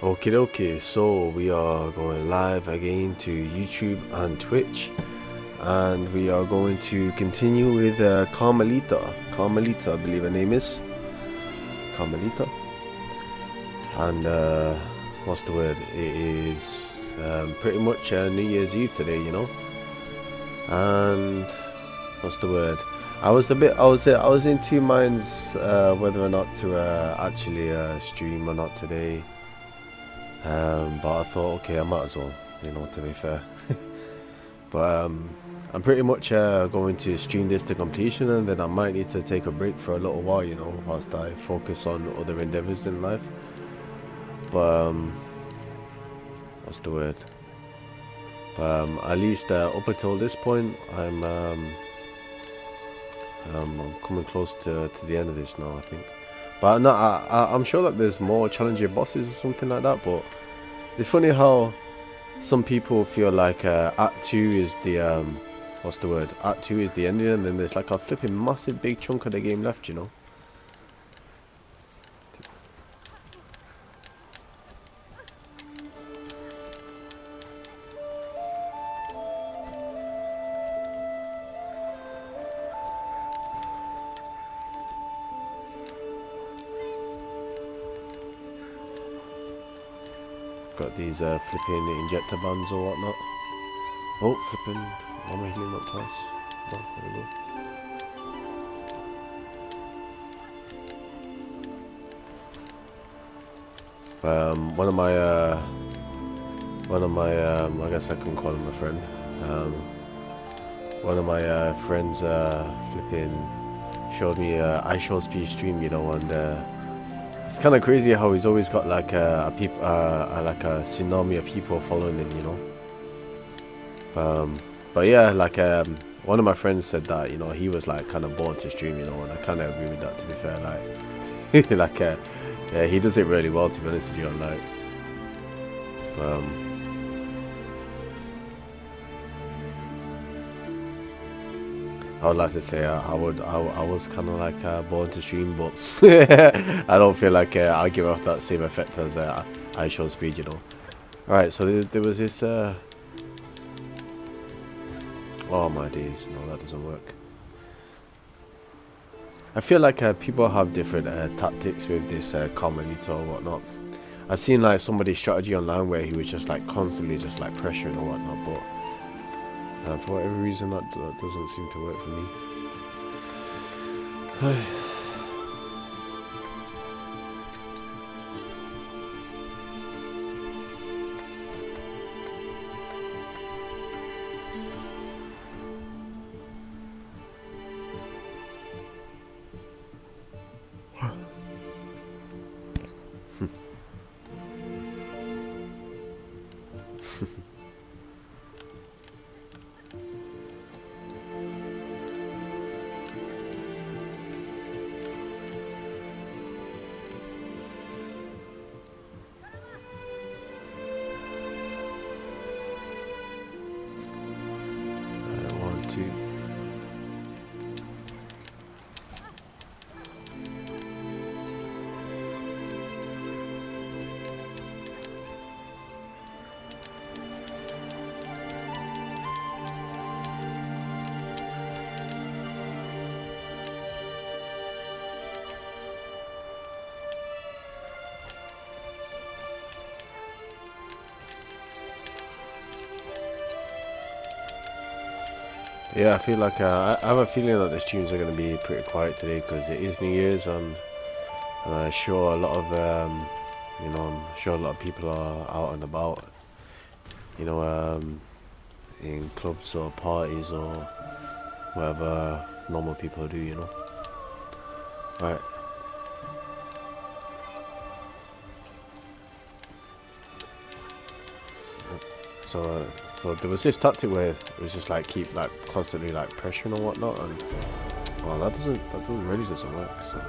Okay, okay, so we are going live again to YouTube and Twitch, and we are going to continue with Carmelita. Carmelita, I believe her name is. Carmelita. And what's the word? It is pretty much New Year's Eve today, you know. And what's the word? I was in two minds whether or not to actually stream or not today. But I thought, okay, I might as well, you know, to be fair. But I'm pretty much going to stream this to completion, and then I might need to take a break for a little while, you know, whilst I focus on other endeavors in life. But what's the word? But at least up until this point, I'm coming close to the end of this now, I think. But no, I'm sure that there's more challenging bosses or something like that. But it's funny how some people feel like Act 2 is the what's the word? Act 2 is the ending, and then there's like a flipping massive big chunk of the game left, you know. Got these flipping injector bands or whatnot. Oh, flipping! Why am I healing up twice? Oh, there we go. One of my, I guess I can call him a friend. One of my friends, flipping, showed me I Shall Speed stream, you know, and it's kind of crazy how he's always got like like a tsunami of people following him, you know. But yeah, like one of my friends said that, you know, he was like kind of born to stream, you know, and I kind of agree with that, to be fair. Like, like yeah, he does it really well, to be honest with you. And like, I would like to say I was kind of like born to stream, but I don't feel like I give off that same effect as I Shall Speed, you know. All right, so there was this. Oh my days, no, that doesn't work. I feel like people have different tactics with this Carmelita or whatnot. I've seen like somebody's strategy online where he was just like constantly just like pressuring or whatnot, but for whatever reason that doesn't seem to work for me. One, two. Yeah, I feel like I have a feeling that the streams are going to be pretty quiet today because it is New Year's, and I'm sure a lot of you know, I'm sure a lot of people are out and about, you know, in clubs or parties or whatever normal people do, you know. Right. So so there was this tactic where it was just like keep like constantly like pressuring or whatnot, and well, that really doesn't work. So.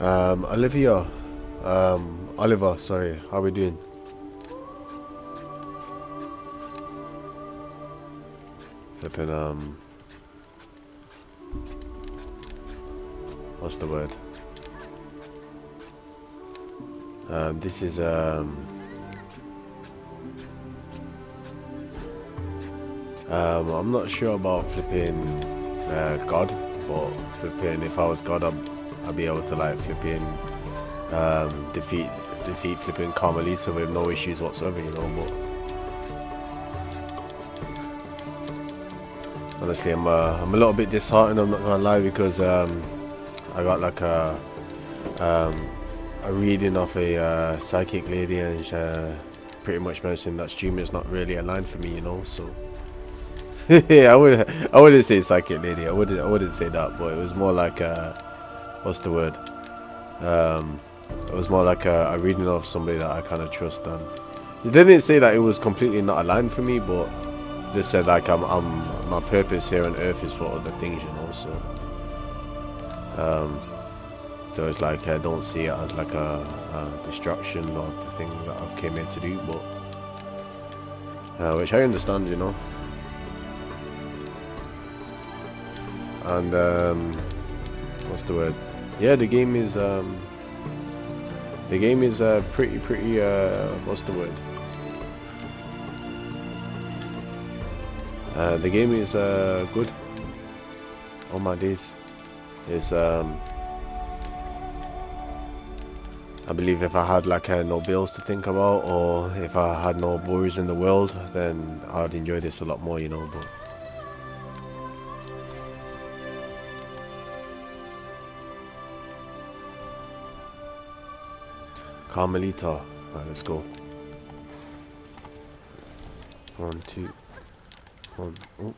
Olivia, Oliver, sorry, how we doing? Flipping, what's the word? This is, I'm not sure about flipping, God, but flipping, if I was God, I'd be able to like flipping, defeat flipping Carmelita with no issues whatsoever, you know, but honestly, I'm a little bit disheartened, I'm not gonna lie, because, I got like a reading of a psychic lady, and she pretty much mentioned that streaming is not really aligned for me, you know. So yeah, I wouldn't say psychic lady. I wouldn't say that, but it was more like what's the word? It was more like a reading of somebody that I kind of trust, and it didn't say that it was completely not aligned for me, but just said like I'm my purpose here on earth is for other things, you know. So it's like I don't see it as like a distraction or the thing that I've came here to do, but which I understand, you know. And what's the word? Yeah, the game is pretty what's the word? The game is good. Oh my days. It's I believe if I had like no bills to think about, or if I had no worries in the world, then I'd enjoy this a lot more, you know. But Carmelita, right, let's go. 1, 2, 1. Oh.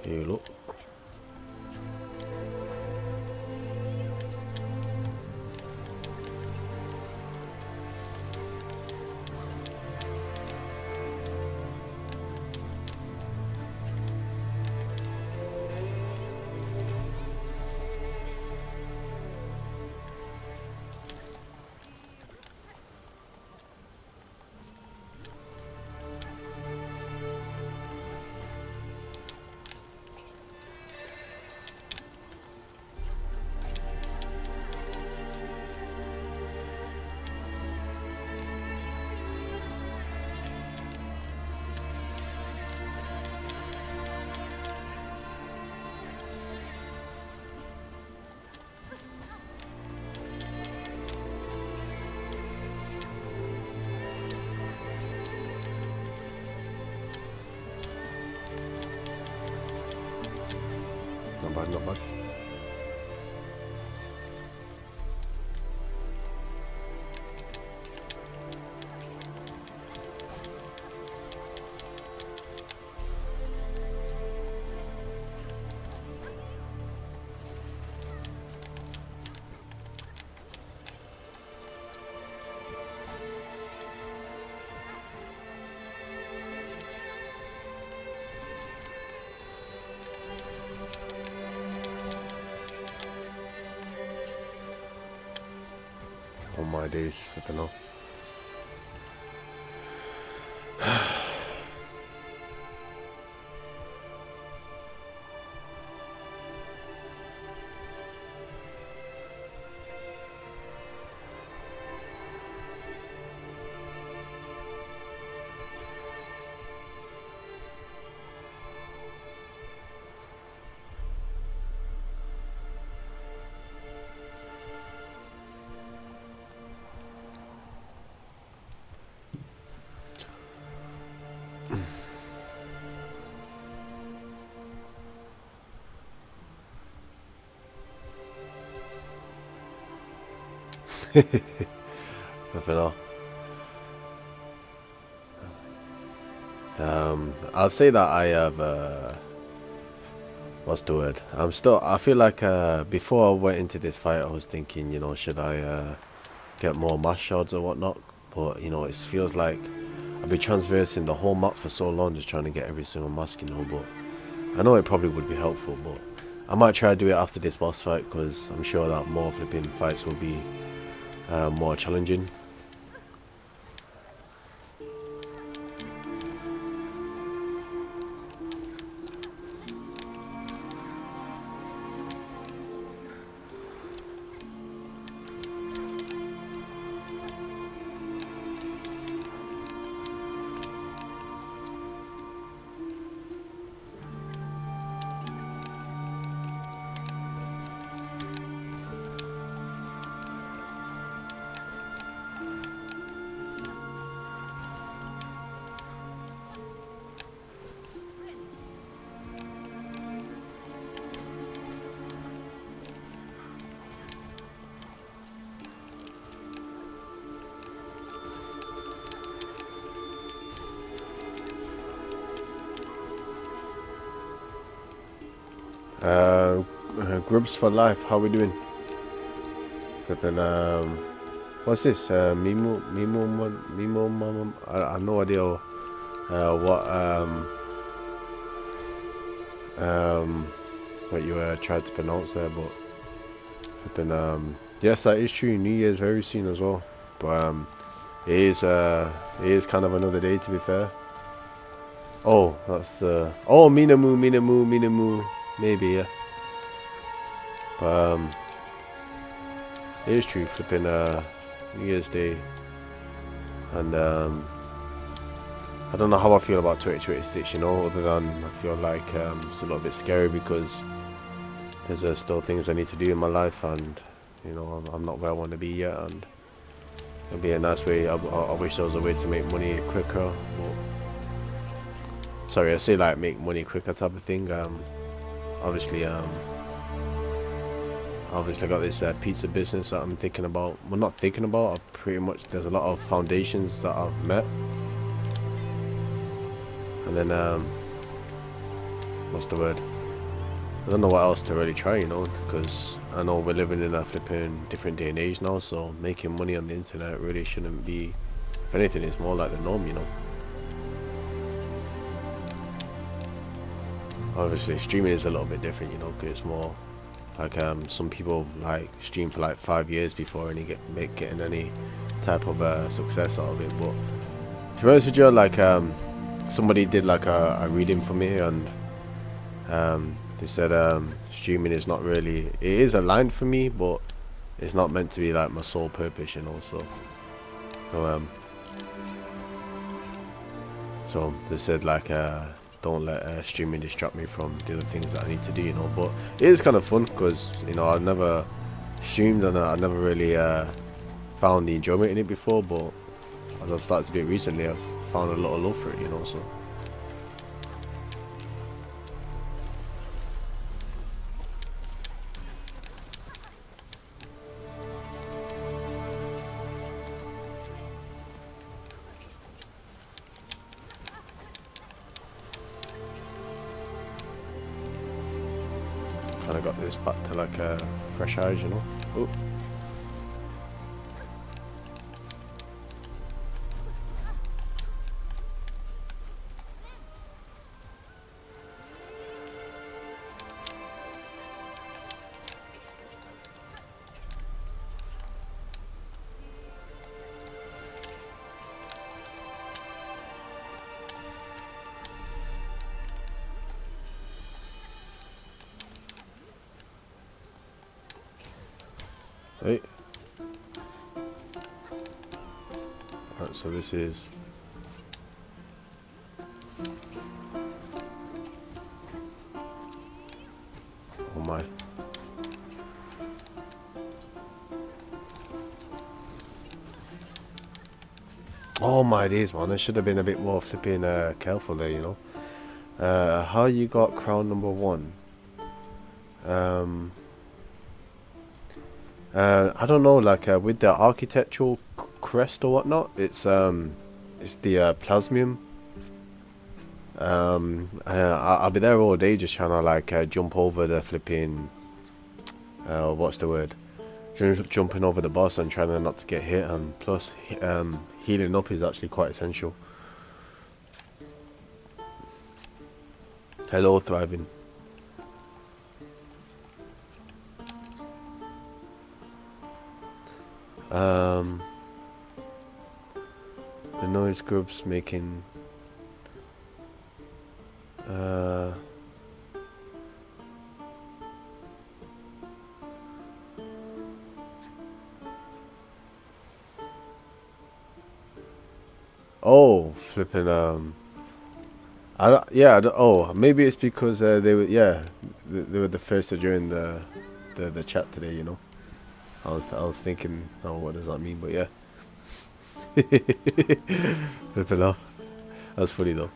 Here you look. Not bad, not bad. Oh my days, I don't know. I don't know. I'll say that I have what's the word? I feel like before I went into this fight I was thinking, you know, should I get more mass shards or whatnot. But you know, it feels like I've been transversing the whole map for so long, just trying to get every single mask, you know. But I know it probably would be helpful, but I might try to do it after this boss fight, because I'm sure that more flipping fights will be more challenging. Grubs for life, how we doing? Flipping, what's this? Mimo, Mama. I have no idea what you tried to pronounce there, but flipping, yes, that is true. New Year's very soon as well, but it is kind of another day, to be fair. Oh, that's Minamu, maybe, yeah. But it is true, flipping New Year's Day, and I don't know how I feel about 2026, you know, other than I feel like it's a little bit scary, because there's still things I need to do in my life, and you know, I'm not where I want to be yet, and it'll be a nice way. I wish there was a way to make money quicker. But, sorry, I say like make money quicker type of thing. Obviously I got this pizza business that I'm thinking about. Well, not thinking about. Pretty much, there's a lot of foundations that I've met, and then what's the word? I don't know what else to really try, you know, because I know we're living in a flipping different day and age now. So making money on the internet really shouldn't be. If anything, it's more like the norm, you know. Obviously, streaming is a little bit different, you know, because it's more like some people like stream for like 5 years before any getting any type of success out of it. But to be honest with you, like somebody did like a reading for me, and they said streaming is not really, it is a line for me, but it's not meant to be like my sole purpose, you know. So they said like don't let streaming distract me from the other things that I need to do, you know. But it is kind of fun, because you know, I've never streamed, and I never really found the enjoyment in it before, but as I've started to do it recently, I've found a lot of love for it, you know. So kind of got this back to like fresh eyes, you know. Ooh. Right. Right, so this is oh my. Oh my days, man, I should have been a bit more flipping careful there, you know. How you got crown number 1? I don't know, like with the architectural crest or whatnot, it's the plasmium. I'll be there all day just trying to like jump over the flipping what's the word? jumping over the boss and trying not to get hit, and plus healing up is actually quite essential. Hello, Thriving. The noise groups making oh, flipping oh, maybe it's because they were they were the first to join the chat today, you know. I was thinking, oh, what does that mean? But yeah. Flipping off. That's funny though.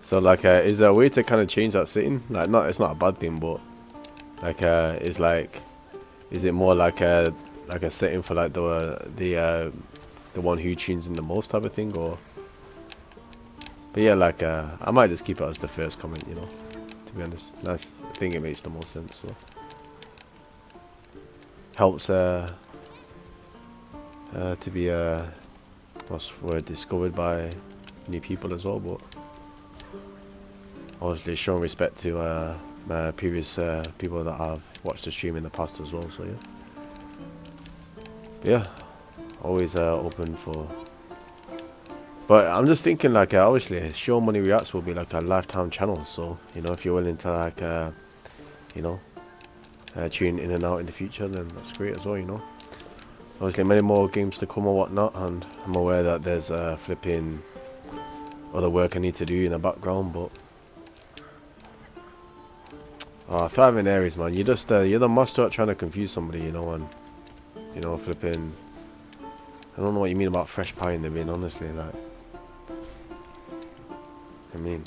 So like, is there a way to kind of change that setting? Like, it's not a bad thing, but like, it's like, is it more like a setting for like the one who tunes in the most type of thing, or? But yeah, like, I might just keep it as the first comment, you know. To be honest, I think it makes the most sense. So helps to be discovered by new people as well, but obviously showing respect to my previous people that I've watched the stream in the past as well. So yeah, always open for. But I'm just thinking, like, obviously Show Money Reacts will be like a lifetime channel, so you know, if you're willing to like you know, tune in and out in the future, then that's great as well, you know. Obviously many more games to come or whatnot, and I'm aware that there's flipping other work I need to do in the background, but Thriving Aries, man, you're just you're the master at trying to confuse somebody, you know, and you know, flipping, I don't know what you mean about fresh pie in the bin, honestly, like, I mean,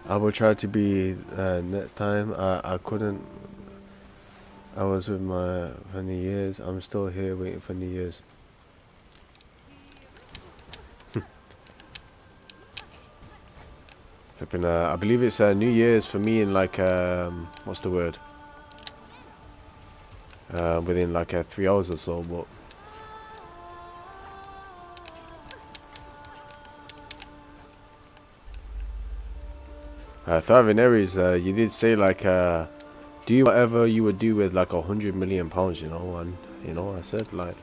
I will try to be next time. I couldn't. I was with my for New Year's. I'm still here waiting for New Year's. Flipping, I believe it's New Year's for me in like what's the word? Within like 3 hours or so, but. Thriving Aries, you did say like do whatever you would do with like £100 million, you know, and you know, I said like,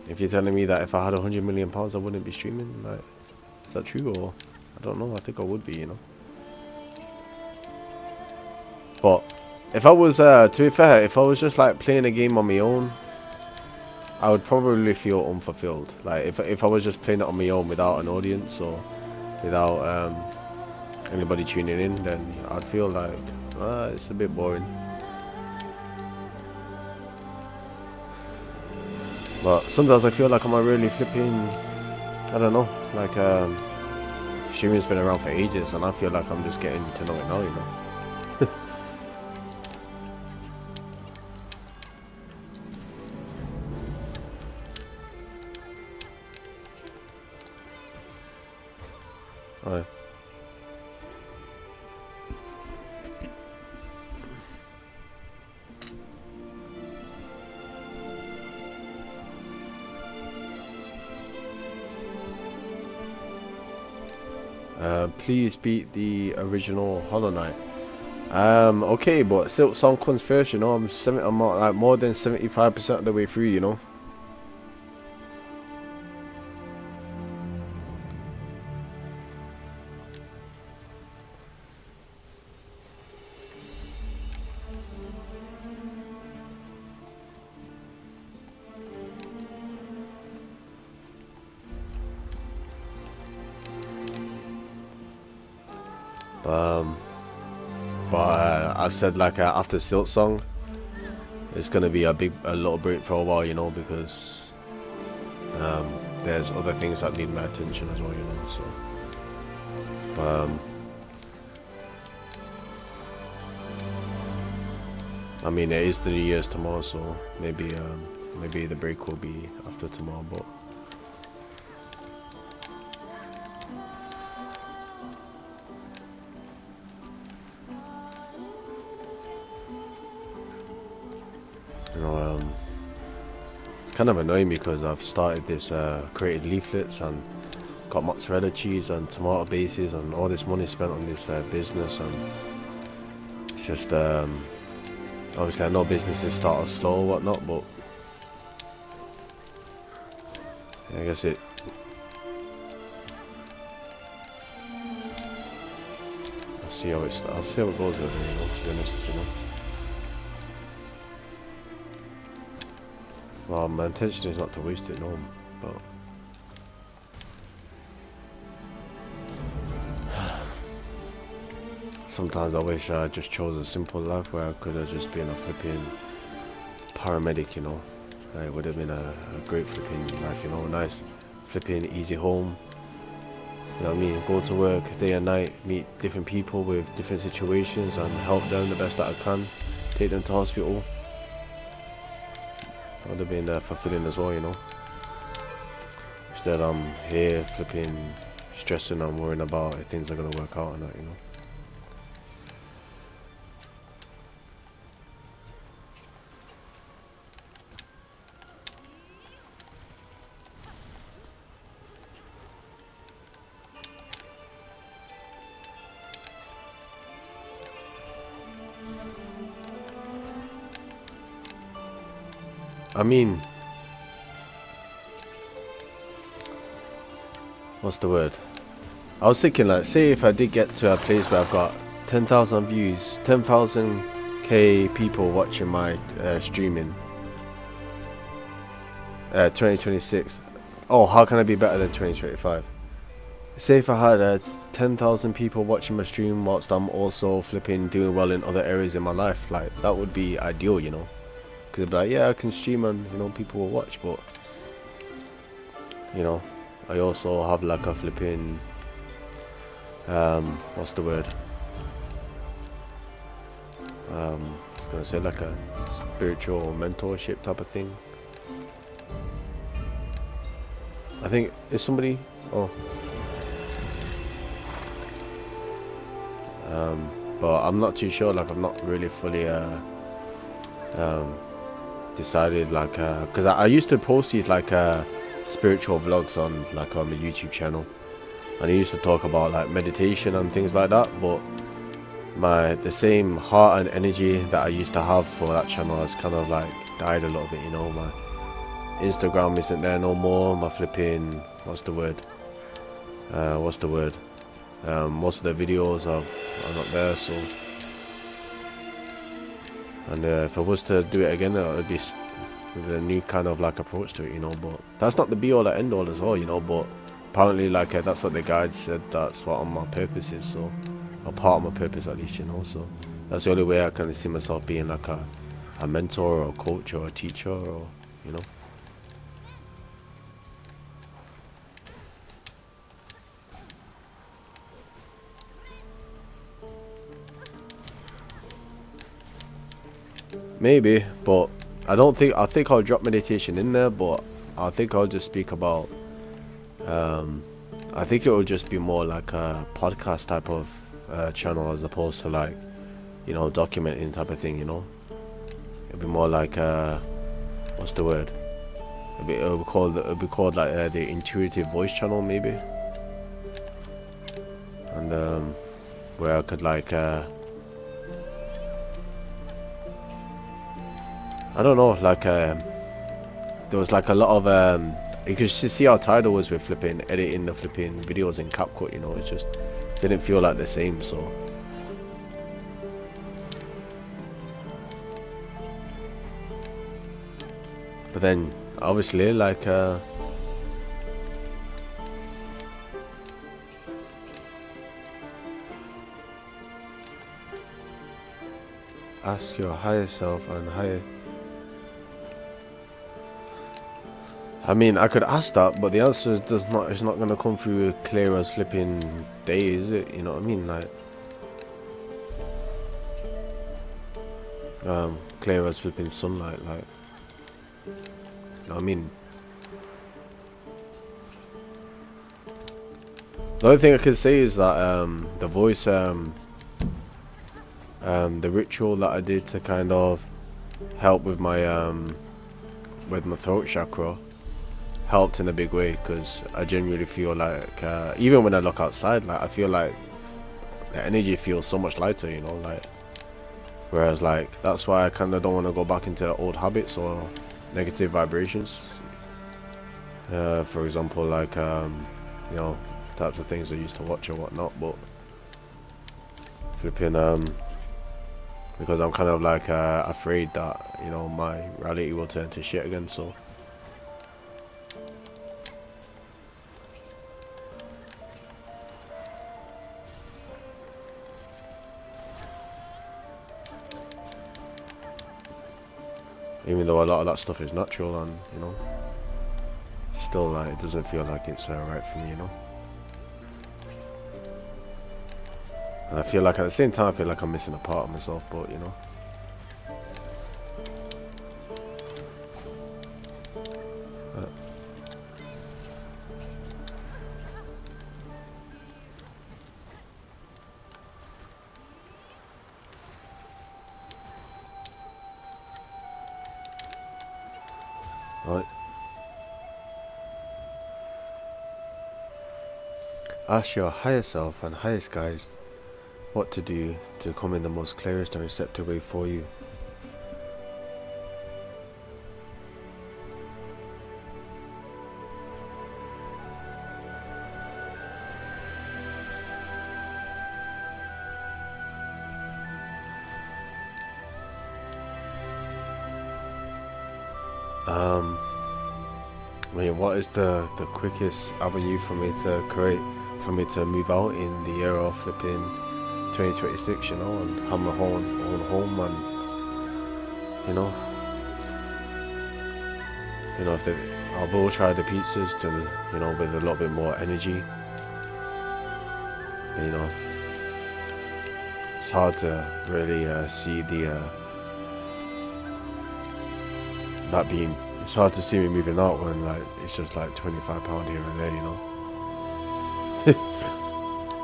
if you're telling me that if I had £100 million I wouldn't be streaming, like, is that true? Or I don't know, I think I would be, you know. But if I was to be fair, if I was just like playing a game on my own, I would probably feel unfulfilled. Like if I was just playing it on my own without an audience or without anybody tuning in, then I'd feel like it's a bit boring. But sometimes I feel like I'm really flipping, I don't know, like streaming's been around for ages and I feel like I'm just getting to know it now, you know. Alright. Please beat the original Hollow Knight. Okay, but Silksong comes first, you know. I'm like more than 75% of the way through, you know. But I've said like after Silksong, it's gonna be a little break for a while, you know, because there's other things that need my attention as well, you know. So, but I mean, it is the New Year's tomorrow, so maybe maybe the break will be after tomorrow, but you know, kind of annoying because I've started this created leaflets and got mozzarella cheese and tomato bases and all this money spent on this business, and it's just obviously I know businesses start off slow or whatnot, but I guess I'll see how it goes with it, you know, to be honest, you know. Well, my intention is not to waste it, no, but sometimes I wish I just chose a simple life where I could have just been a flipping paramedic, you know. It would have been a great flipping life, you know, nice flipping easy home. You know what I mean? Go to work day and night, meet different people with different situations and help them the best that I can. Take them to hospital. That would have been fulfilling as well, you know. Instead I'm here flipping stressing and worrying about if things are going to work out or not, you know. I mean, what's the word? I was thinking, like, say if I did get to a place where I've got 10,000 views, 10,000k people watching my streaming, 2026. Oh, how can I be better than 2025? Say if I had 10,000 people watching my stream whilst I'm also flipping doing well in other areas in my life, like, that would be ideal, you know. Because it'd be like, yeah, I can stream and, you know, people will watch, but, you know, I also have like a flipping, what's the word? I was gonna say like a spiritual mentorship type of thing. I think, is somebody, oh. But I'm not too sure, like I'm not really fully decided, like because I used to post these like spiritual vlogs on like on the YouTube channel, and I used to talk about like meditation and things like that, but the same heart and energy that I used to have for that channel has kind of like died a little bit, you know. My Instagram isn't there no more, my flipping, what's the word, most of the videos are not there, so. And if I was to do it again, it would be with a new kind of like approach to it, you know. But that's not the be all and end all as well, you know. But apparently, like that's what the guide said. That's what my purpose is, so, or part of my purpose at least, you know. So that's the only way I kind of see myself being like a mentor or a coach or a teacher, or, you know. Maybe, but I think I'll drop meditation in there, but I think I'll just speak about I think it will just be more like a podcast type of channel, as opposed to like, you know, documenting type of thing, you know. It'll be more like what's the word, it'll be called like the intuitive voice channel, maybe. And where I could like I don't know, like there was like a lot of you could see how tired I was with flipping editing the flipping videos in CapCut, you know. It just didn't feel like the same, so. But then obviously like ask your higher self and higher. I mean, I could ask that, but the answer it's not going to come through clear as flipping day, is it? You know what I mean? Like, clear as flipping sunlight, like, you know what I mean? The only thing I could say is that the voice, the ritual that I did to kind of help with my throat chakra helped in a big way, because I genuinely feel like even when I look outside, like I feel like the energy feels so much lighter, you know, like, whereas like that's why I kind of don't want to go back into old habits or negative vibrations, for example, like you know, types of things I used to watch or whatnot, but flipping because I'm kind of like afraid that, you know, my reality will turn to shit again, so even though a lot of that stuff is natural, and you know, still like it doesn't feel like it's right for me, you know. And I feel like at the same time I feel like I'm missing a part of myself, but you know, right. Ask your higher self and highest guides what to do to come in the most clearest and receptive way for you. I mean, what is the quickest avenue for me to create, for me to move out in the year of flipping 2026, you know, and have my own home, and if they, I will try the pizzas to, you know, with a little bit more energy. And, you know, it's hard to really see the that being. It's hard to see me moving out when like it's just like £25 here and there, you know.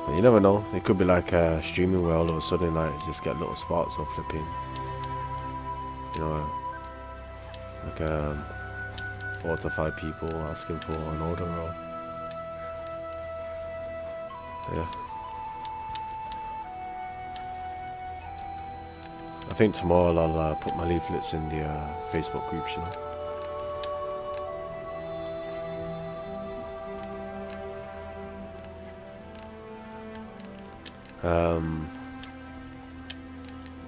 But you never know. It could be like streaming where all of a sudden like just get little spots of flipping, you know, like 4 to 5 people asking for an order, or yeah. I think tomorrow I'll put my leaflets in the Facebook groups, you know.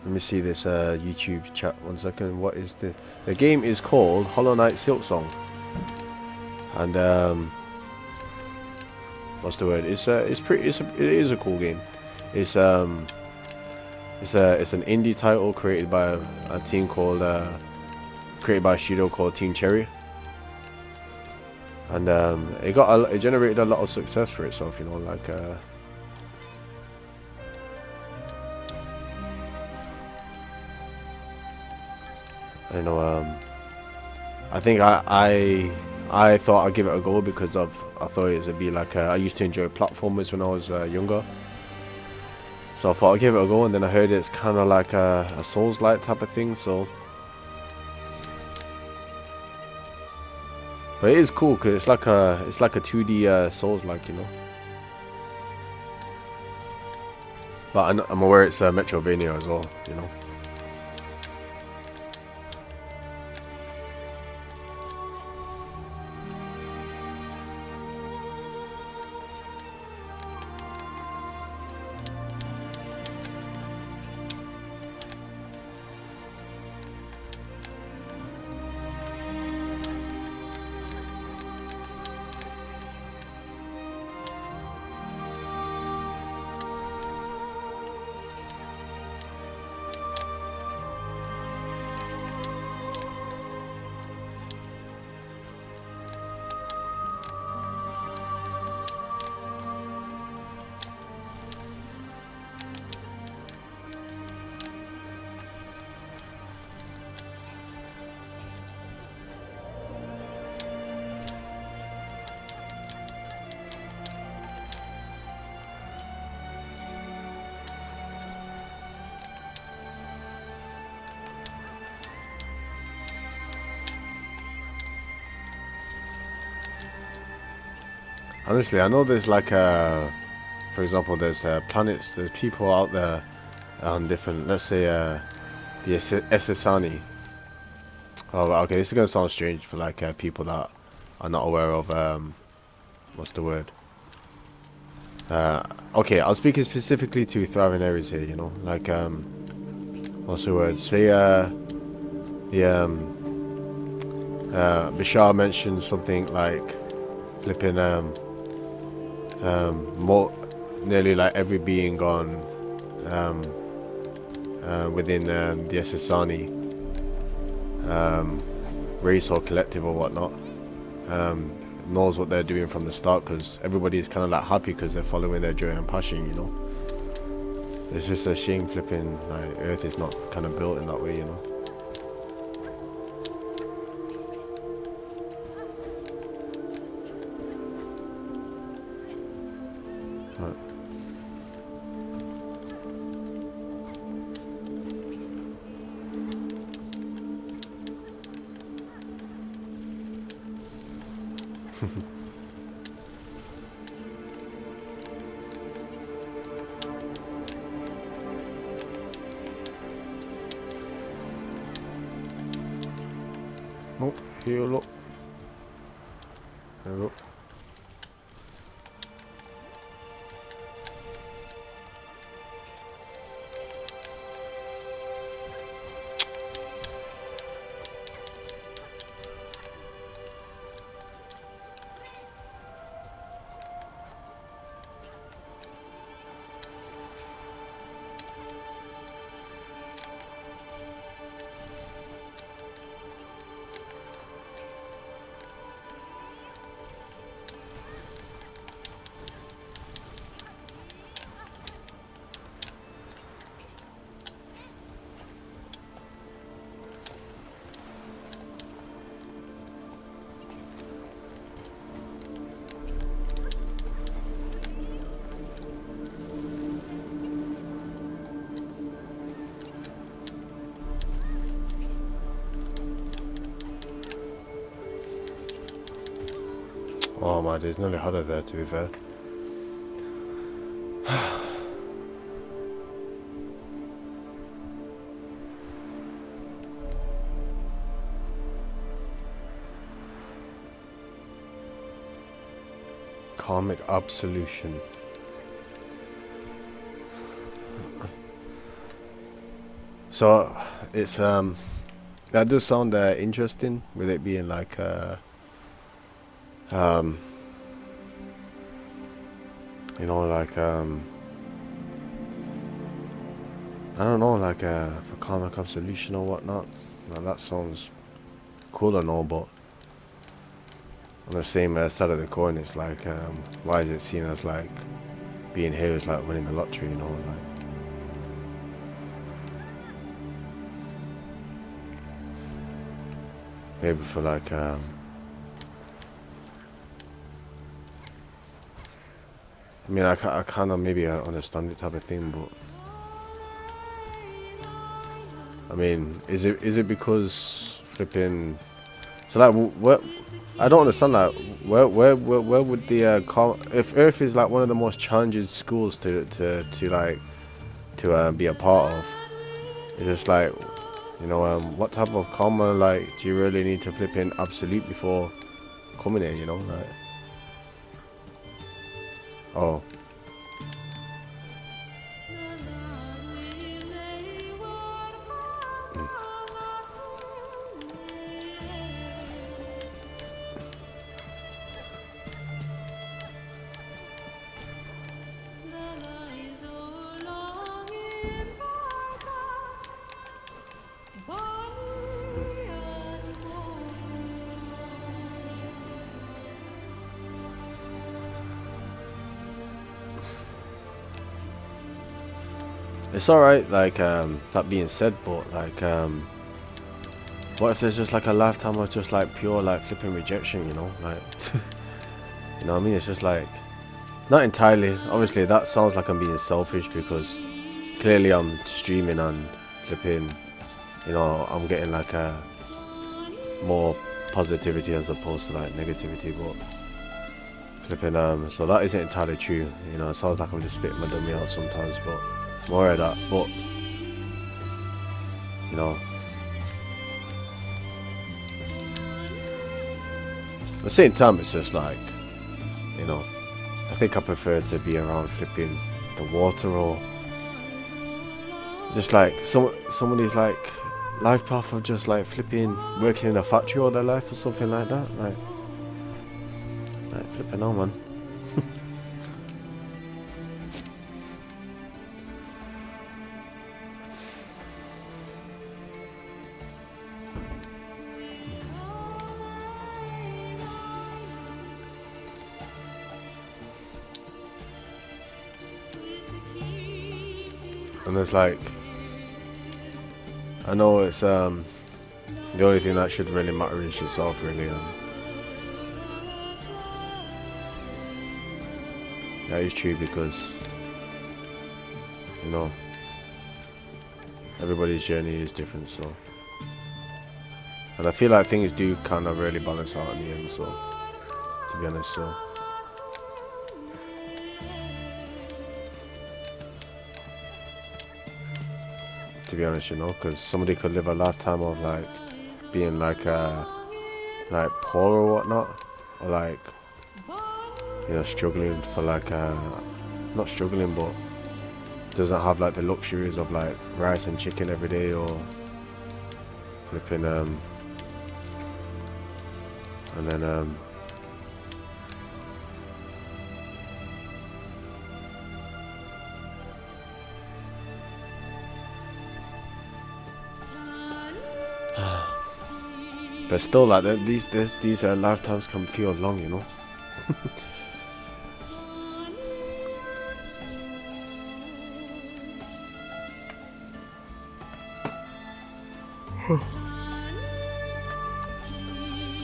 Let me see this YouTube chat 1 second. What is the game is called Hollow Knight Silksong, and what's the word? It is a cool game. It's an indie title created by a team called created by a studio called Team Cherry, and it generated a lot of success for itself, you know, like you know, I think I thought I'd give it a go because I thought it would be like I used to enjoy platformers when I was younger, so I thought I'd give it a go, and then I heard it's kind of like a Souls-like type of thing, so. But it is cool because it's like a 2D Souls-like, you know. But I'm aware it's Metrovania as well, you know. Honestly, I know there's like for example, there's planets, there's people out there on different, let's say the SSani. Oh, okay, this is gonna sound strange for like people that are not aware of what's the word? Okay, I'm speaking specifically to thriving areas here. You know, like what's the word? Say the Bashar mentioned something like flipping more nearly like every being on within the SSani race or collective or whatnot knows what they're doing from the start, because everybody is kind of like happy because they're following their joy and passion, you know. It's just a shame flipping like Earth is not kind of built in that way, you know. Right. Oh, here look. There we go. Oh my, there's nearly hotter there, to be fair. Karmic absolution. So it's that does sound interesting, with it being like you know, like I don't know, like for karmic absolution or whatnot. Now that sounds cool and all, but on the same side of the coin, it's like why is it seen as like being here is like winning the lottery, you know, like. Maybe for like I mean, I kind of maybe understand it type of thing, but I mean, is it because flipping? So like, what? I don't understand that. Where would the if Earth is like one of the most challenging schools to be a part of? It's just like, you know, what type of karma like do you really need to flip in absolute before coming here? You know, like. Oh. It's alright, like, that being said, but, like, what if there's just, like, a lifetime of just, like, pure, like, flipping rejection, you know? Like, you know what I mean? It's just, like, not entirely. Obviously, that sounds like I'm being selfish, because clearly I'm streaming and flipping, you know, I'm getting, like, more positivity as opposed to, like, negativity, but Flipping so that isn't entirely true. You know, it sounds like I'm just spitting my dummy out sometimes, but more of that. But you know, at the same time, it's just like, you know, I think I prefer to be around flipping the water, or just like somebody's like life path of just like flipping working in a factory all their life or something like that. Like flipping on, man. And there's like, I know it's the only thing that should really matter is yourself, really. That is true, because you know, everybody's journey is different, so, and I feel like things do kind of really balance out in the end, so, to be honest, so. To be honest, you know, because somebody could live a lifetime of like being like poor or whatnot, or like, you know, struggling for like not struggling, but doesn't have like the luxuries of like rice and chicken every day, or flipping and then but still, like these lifetimes can feel long, you know.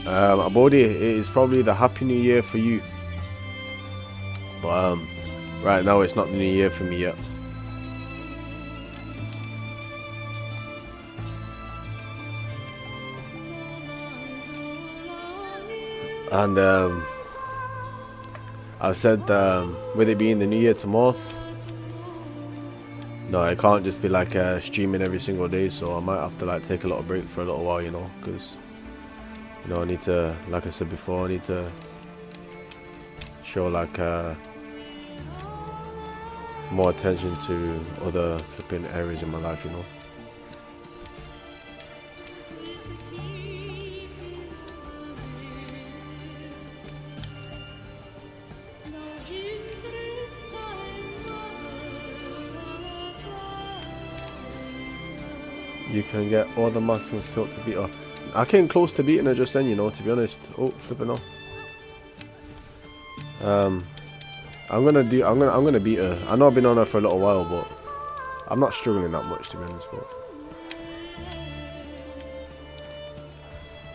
Abodi, it is probably the Happy New Year for you, but right now it's not the New Year for me yet. And I've said with it being the New Year tomorrow, no, it can't just be like streaming every single day, so I might have to like take a little break for a little while, you know, because, you know, I need to, like I said before, I need to show like more attention to other flipping areas in my life, you know. You can get all the masks and silk to beat her. I came close to beating her just then, you know, to be honest. Oh, flipping off. I'm gonna beat her. I know I've been on her for a little while, but I'm not struggling that much, to be honest. But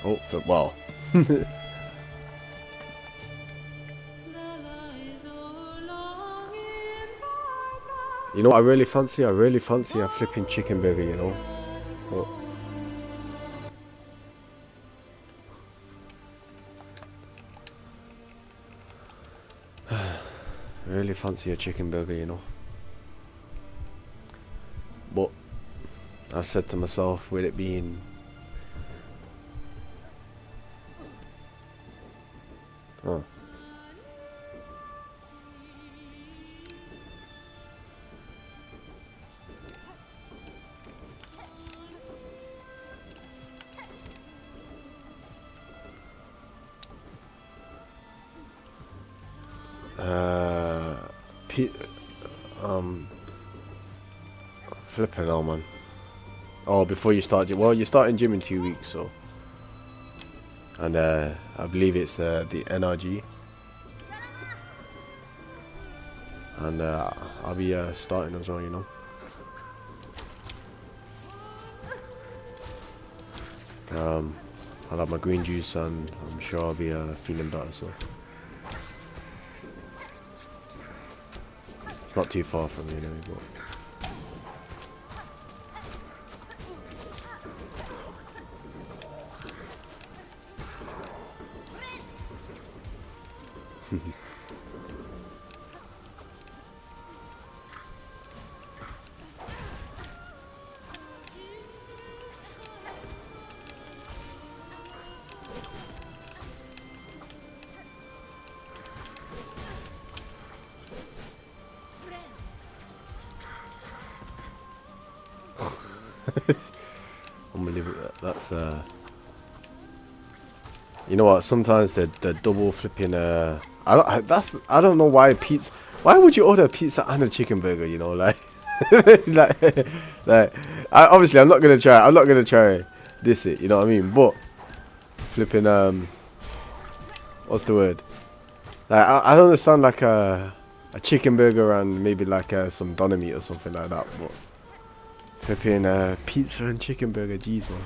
oh, well. You know what I really fancy? I really fancy a flipping chicken burger, you know. But really fancy a chicken burger, you know. But I've said to myself, with it being flipping hell, man. Oh, before you start, well, you're starting gym in 2 weeks, so, and I believe it's the NRG, and I'll be starting as well, you know. I'll have my green juice, and I'm sure I'll be feeling better, so it's not too far from me anyway, but Unbelievable. That's you know what? Sometimes the double flipping I don't know why pizza. Why would you order a pizza and a chicken burger? You know, like like obviously I'm not gonna try. I'm not gonna try this. It. You know what I mean? But flipping what's the word? Like I don't understand like a chicken burger and maybe like some doner meat or something like that. But flipping pizza and chicken burger, jeez man.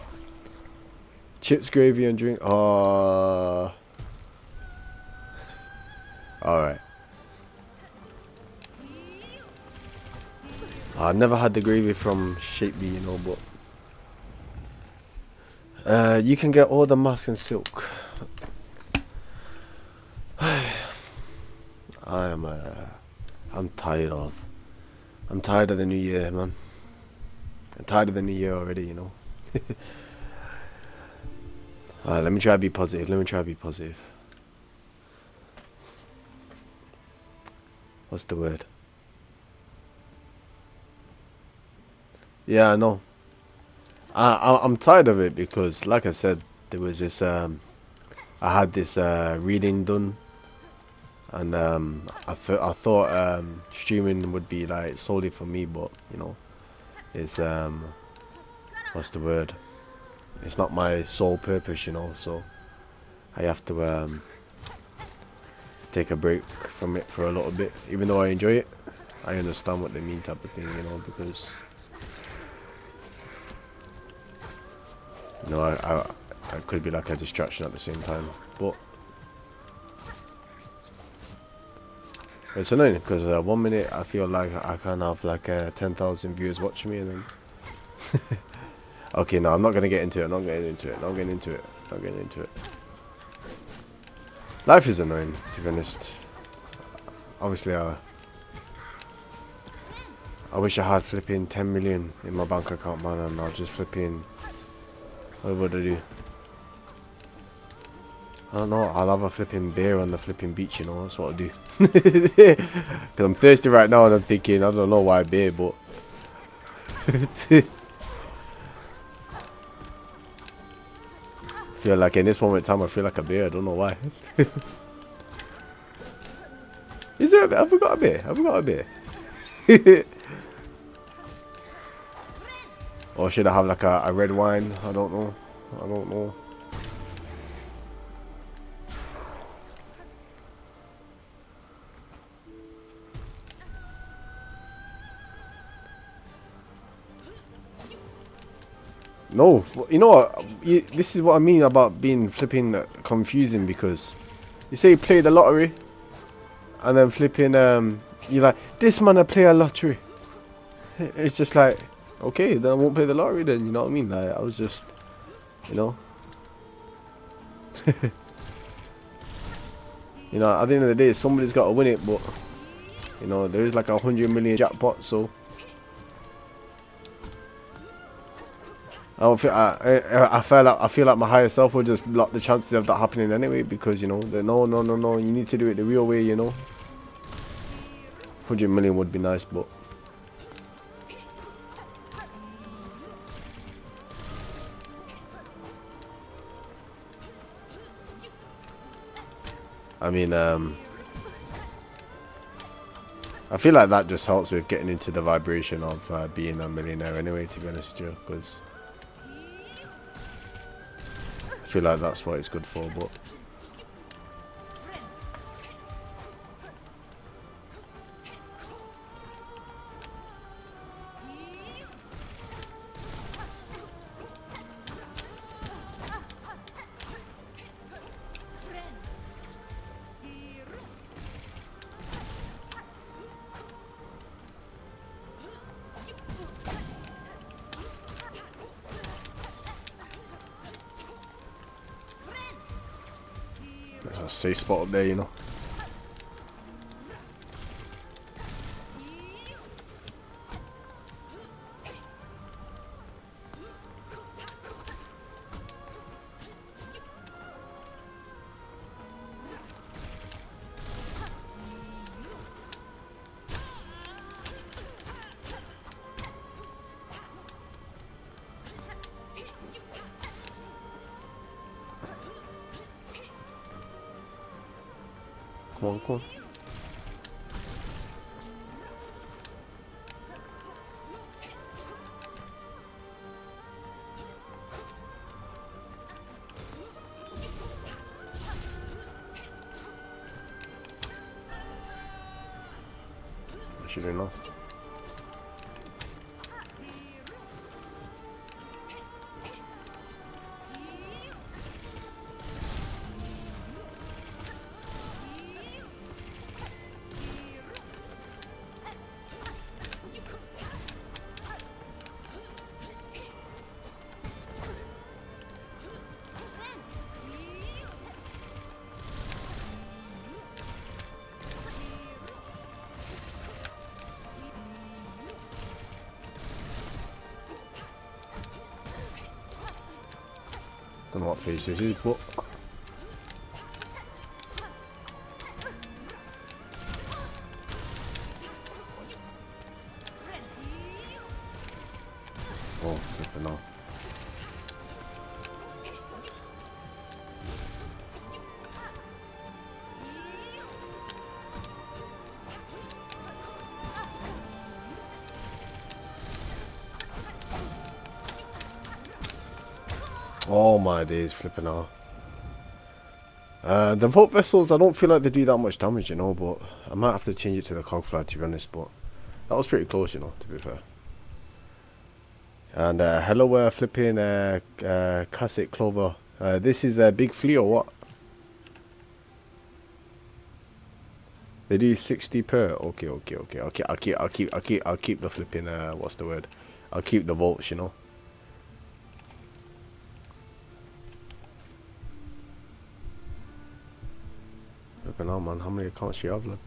Chips, gravy, and drink. Oh, all right. I never had the gravy from Shapely, you know, but you can get all the masks in silk. I'm tired of the new year, man. I'm tired of the new year already, you know. Alright, let me try to be positive. What's the word? Yeah, I know. I'm tired of it because, like I said, there was this I had this reading done, and I thought streaming would be like solely for me, but you know, it's what's the word? It's not my sole purpose, you know. So I have to take a break from it for a little bit, even though I enjoy it. I understand what they mean, type of thing, you know, because you know I could be like a distraction at the same time, but it's annoying because 1 minute I feel like I can have like 10,000 viewers watching me, and then okay, no, I'm not gonna get into it. Not getting into it. Life is annoying, to be honest. Obviously, I wish I had flipping 10 million in my bank account, man, and I'll just flipping. What would I do? I don't know. I'll have a flipping beer on the flipping beach, you know. That's what I'll do. Because I'm thirsty right now, and I'm thinking, I don't know why beer, but. I feel like in this moment in time, I feel like a beer. I don't know why. Is there a beer? Have we got a beer? Or should I have like a red wine? I don't know. No, you know what? This is what I mean about being flipping confusing, because you say you play the lottery, and then flipping you're like, this man I play a lottery. It's just like, okay, then I won't play the lottery then. You know what I mean? Like I was just, you know, you know, at the end of the day, somebody's got to win it, but you know, there is like 100 million jackpot, so. I feel like my higher self would just block the chances of that happening anyway, because you know, no, you need to do it the real way, you know. 100 million would be nice, but I mean, I feel like that just helps with getting into the vibration of being a millionaire anyway, to be honest with you, because I feel like that's what it's good for, but there's a safe spot up there, you know. on, come on. I should enough. Don't know what phase this is, but oh, flipping off. Oh my days, flipping out. The Vault Vessels, I don't feel like they do that much damage, you know, but I might have to change it to the Cogfly, to be honest, but that was pretty close, you know, to be fair. And hello, flipping Classic Clover. This is a big flea or what? They do 60 per. Okay. I'll keep the flipping. What's the word? I'll keep the vaults, you know. Flipping on, man. How many accounts do you have, lad?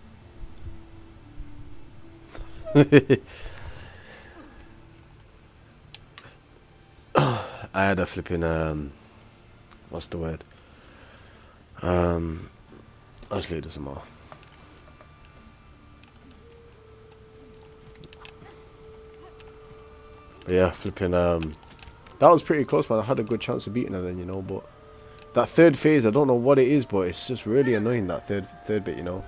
I had a flipping what's the word? Actually, it doesn't matter. But yeah, flipping that was pretty close, man. I had a good chance of beating her then, you know, but that third phase, I don't know what it is, but it's just really annoying, that third bit, you know.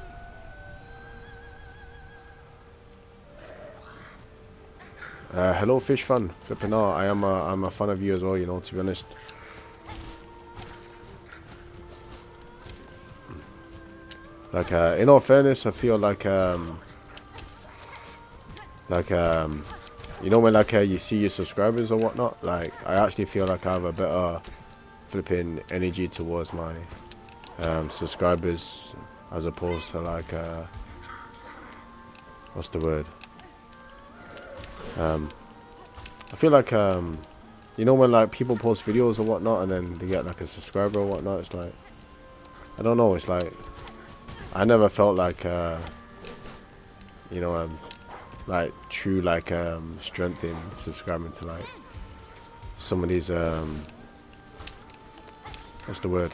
Hello, fish fan. Flipping out. I'm a fan of you as well, you know, to be honest. Like, in all fairness, I feel like you know, when like you see your subscribers or whatnot, like I actually feel like I have a better flipping energy towards my subscribers as opposed to like what's the word? I feel like you know, when like people post videos or whatnot and then they get like a subscriber or whatnot, it's like, I don't know, it's like I never felt like you know, like true like strength in subscribing to like some of these what's the word?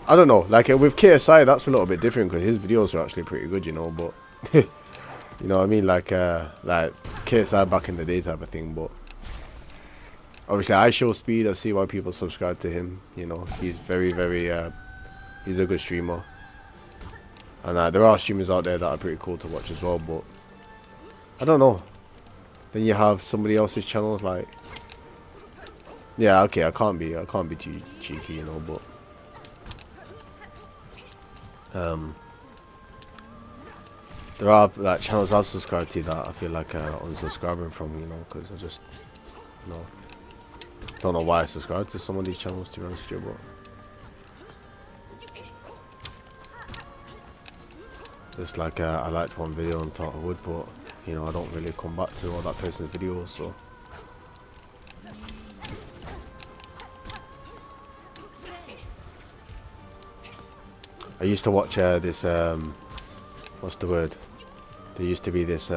I don't know, like with KSI that's a little bit different because his videos are actually pretty good, you know, but you know what I mean, like KSI back in the day type of thing. But obviously I show speed, I see why people subscribe to him, you know, he's very he's a good streamer. And there are streamers out there that are pretty cool to watch as well, but I don't know. Then you have somebody else's channels like, yeah, okay, I can't be too cheeky, you know, but there are like channels I've subscribed to that I feel like unsubscribing from, you know, because I just, you know, don't know why I subscribe to some of these channels, to be honest with you, but it's like I liked one video and thought I would, but you know, I don't really come back to all that person's videos, so I used to watch this what's the word? There used to be this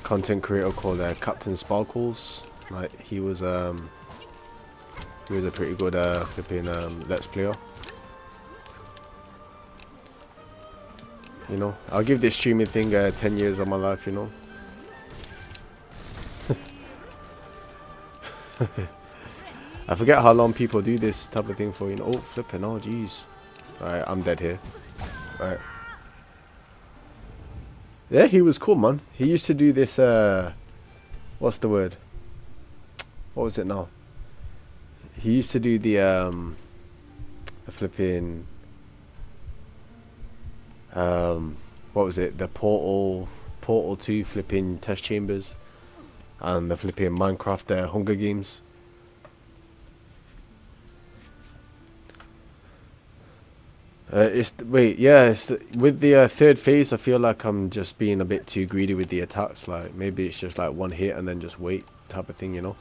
content creator called Captain Sparkles. Like he was a pretty good flipping let's player. You know, I'll give this streaming thing 10 years of my life, you know. I forget how long people do this type of thing for, you know. Oh, flipping, oh jeez. Alright, I'm dead here. Alright. Yeah, he was cool, man. He used to do this, what's the word? What was it now? He used to do the flipping, what was it? The Portal 2 flipping test chambers. And the flipping Minecraft Hunger Games. With the third phase, I feel like I'm just being a bit too greedy with the attacks. Like maybe it's just like one hit and then just wait type of thing, you know.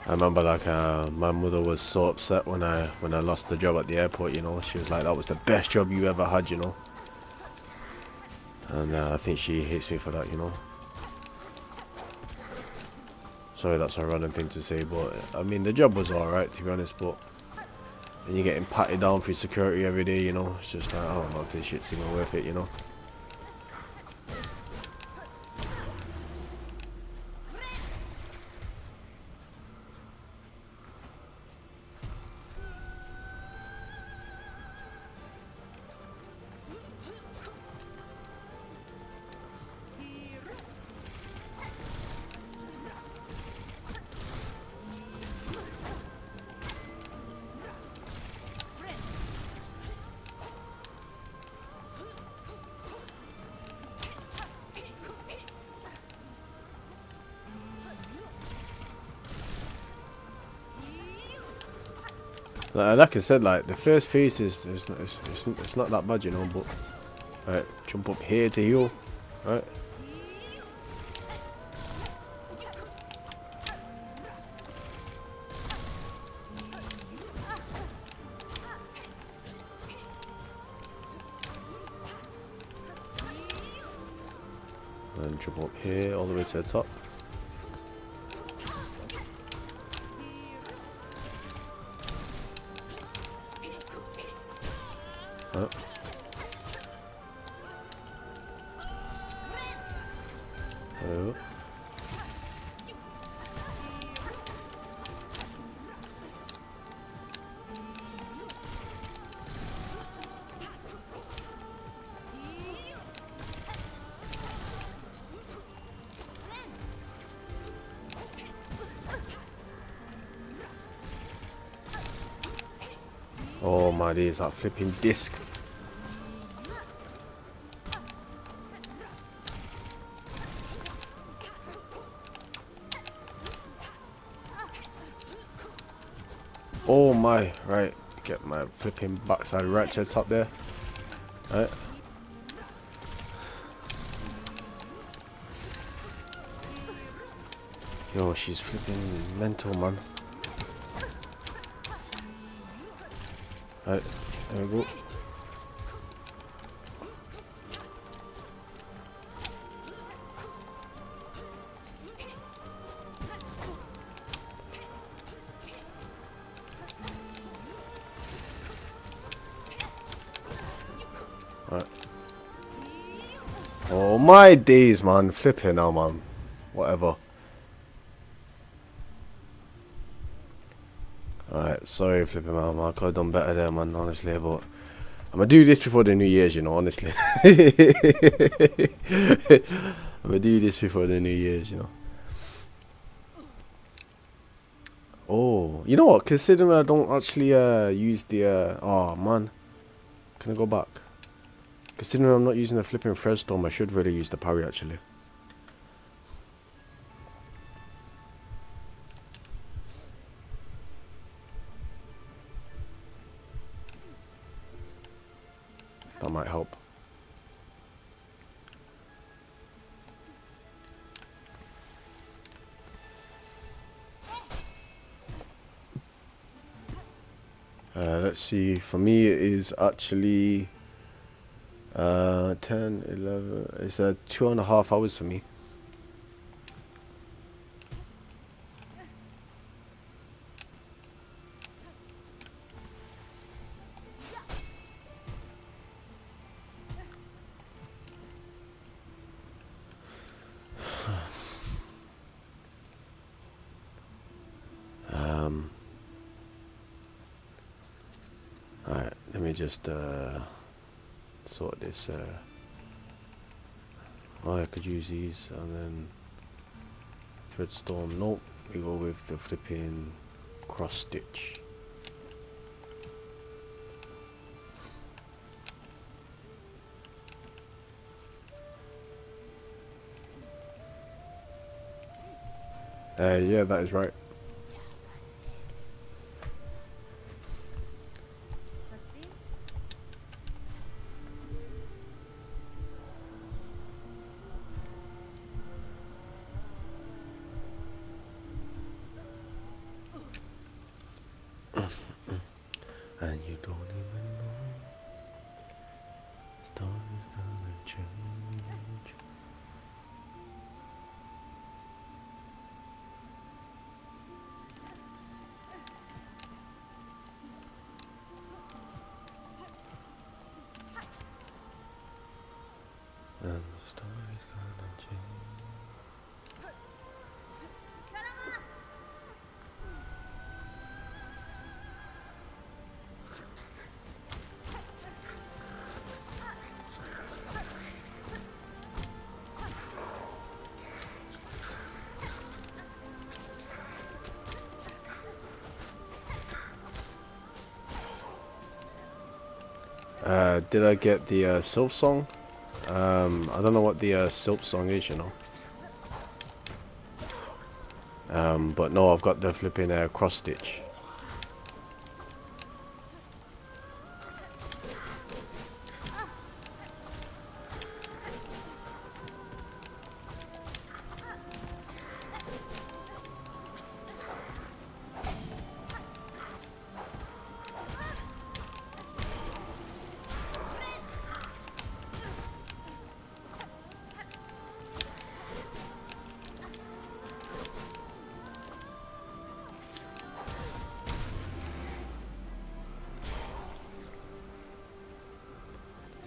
I remember like my mother was so upset when I lost the job at the airport, you know. She was like, that was the best job you ever had, you know. And I think she hates me for that, you know. Sorry, that's a random thing to say, but I mean the job was alright to be honest, but and you're getting patted down for security every day, you know. It's just like, I don't know if this shit's even worth it, you know. Like I said, like the first phase is it's not that bad, you know. But right, jump up here to heal, right? And jump up here all the way to the top. Right. Oh. Oh my days, that flipping disc. Oh my, right, get my flipping backside right to the top there. Right. Yo, she's flipping mental, man. Right, there we go. Right. Oh my days, man. Flipping now, man. Whatever. Alright, sorry, flipping man. I could have done better there, man, honestly, but I'm gonna do this before the New Year's, you know, honestly. I'm gonna do this before the New Year's, you know. Oh, you know what? Considering I don't actually use the oh man, can I go back? Considering I'm not using the flipping Threadstorm, I should really use the parry actually. That might help. Let's see. For me, it is actually 10, 11. It's 2.5 hours for me. Alright, let me just sort this. Oh, I could use these and then threadstorm. Nope, we go with the flipping cross stitch. Yeah, that is right. And you don't even know story's gonna change. And the story's gonna change. Did I get the Silksong? I don't know what the Silksong is, you know. But no, I've got the flipping cross stitch.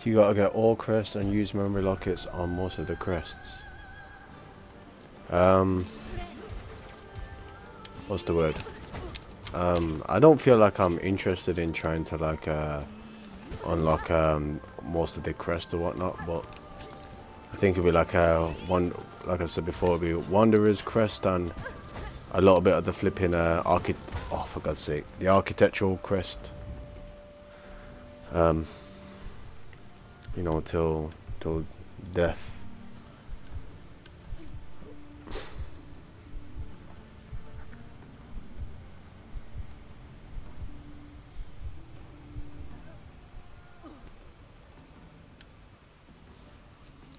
You gotta get all crests and use memory lockets on most of the crests. What's the word? I don't feel like I'm interested in trying to like unlock most of the crests or whatnot, but I think it'll be like one, like I said before, it'll be Wanderer's crest and a little bit of the flipping oh, for God's sake, the architectural crest. You know, till death.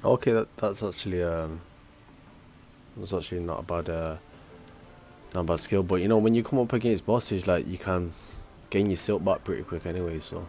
Okay, that's actually not a bad skill. But you know, when you come up against bosses, like you can gain your silk back pretty quick anyway. So.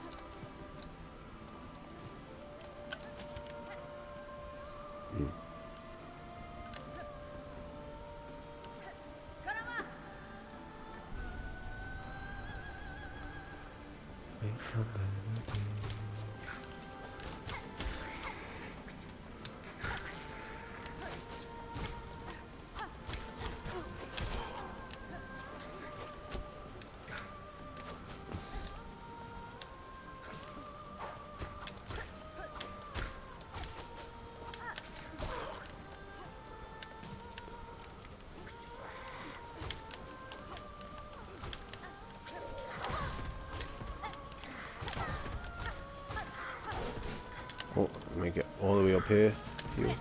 Oh, let me get all the way up here. Here.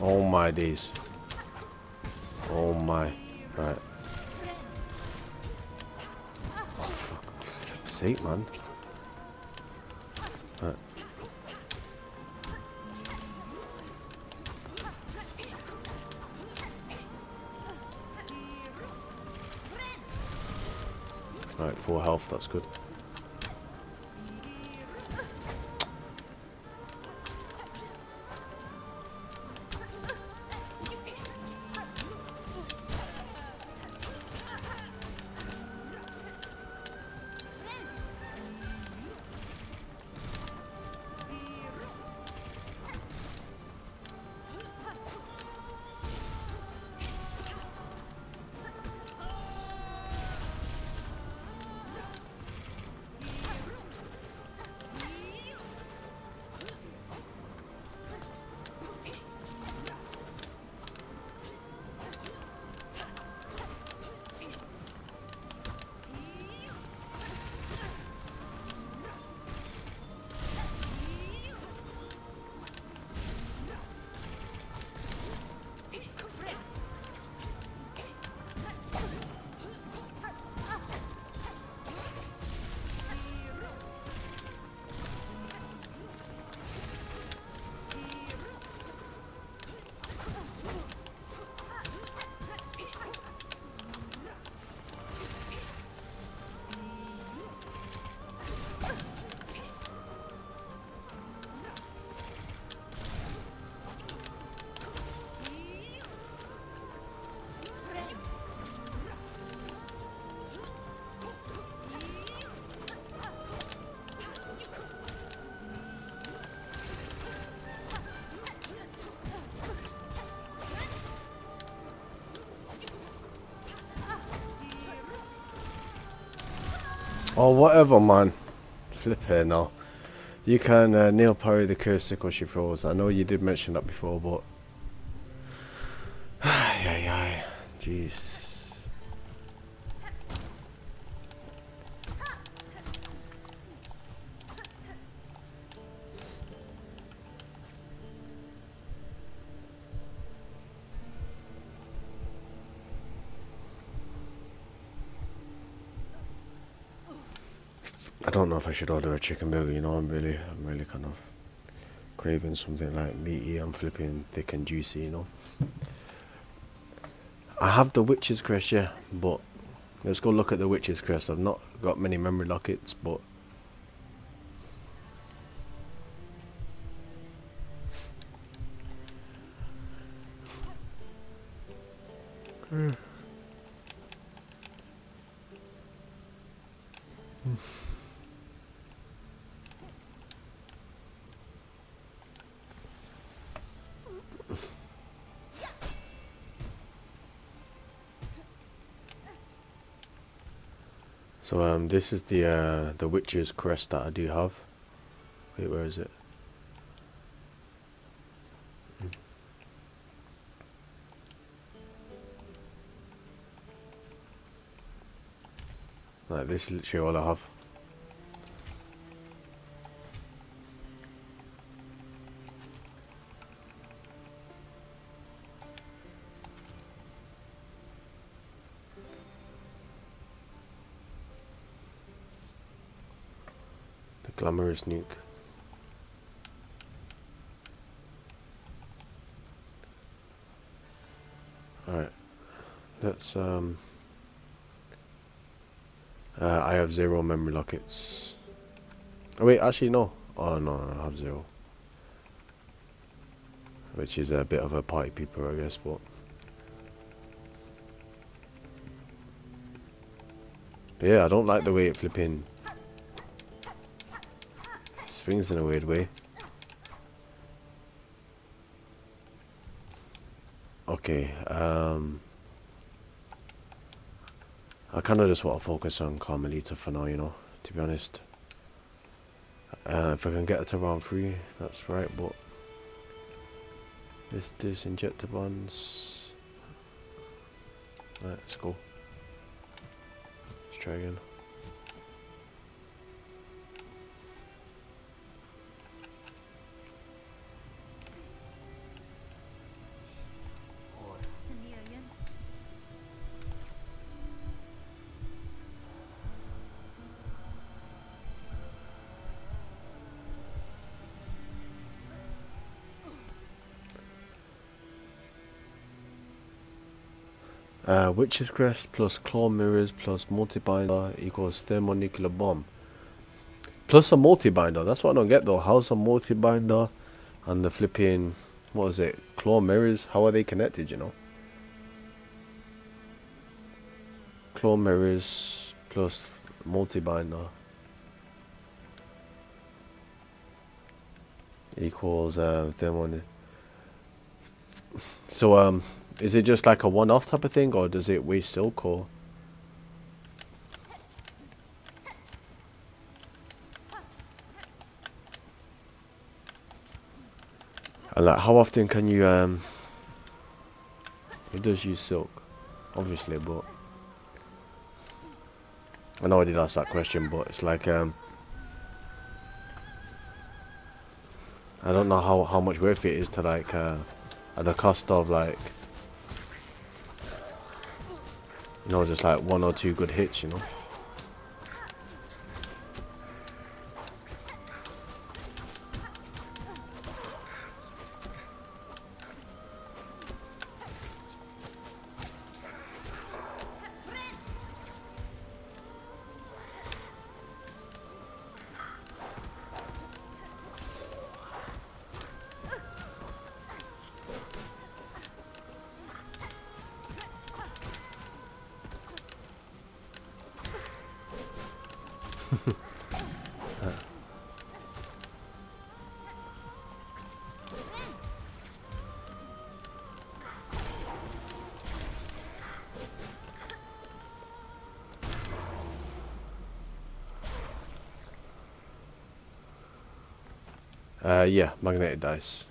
Oh my days. Oh my. Right. Oh fuck's sake, man. Right. Right, full health, that's good. Oh, whatever, man. Flip here now. You can nail parry the curse sickle she throws. I know you did mention that before, but... Ay. Jeez. I don't know if I should order a chicken burger, you know, I'm really kind of craving something like meaty and flipping thick and juicy, you know. I have the Witch's Crest, yeah, but let's go look at the Witch's Crest. I've not got many memory lockets, but... So this is the Witch's Crest that I do have. Wait, where is it? Like, this is literally all I have. The Glamorous Nuke. Alright. Let's I have 0 memory lockets. Oh wait, actually no. Oh no, I have 0. Which is a bit of a party pooper, I guess, but... yeah, I don't like the way it flipping swings in a weird way. Okay, I kind of just want to focus on Carmelita for now, you know, to be honest. If I can get it to round 3, that's right, but... let's do some injector bonds. Let's go. Let's try again. Witch's Crest plus Claw Mirrors plus Multibinder equals Thermonuclear Bomb. Plus a Multibinder. That's what I don't get though. How's a Multibinder and the flipping, what is it? Claw Mirrors? How are they connected, you know? Claw Mirrors plus Multibinder equals Thermonuclear. So is it just like a one-off type of thing, or does it waste silk, or? And like, how often can you it does use silk, obviously, but I know I did ask that question, but it's like I don't know how much worth it is to like at the cost of like, you know, just like one or two good hits, you know. Yeah, magnetic dice.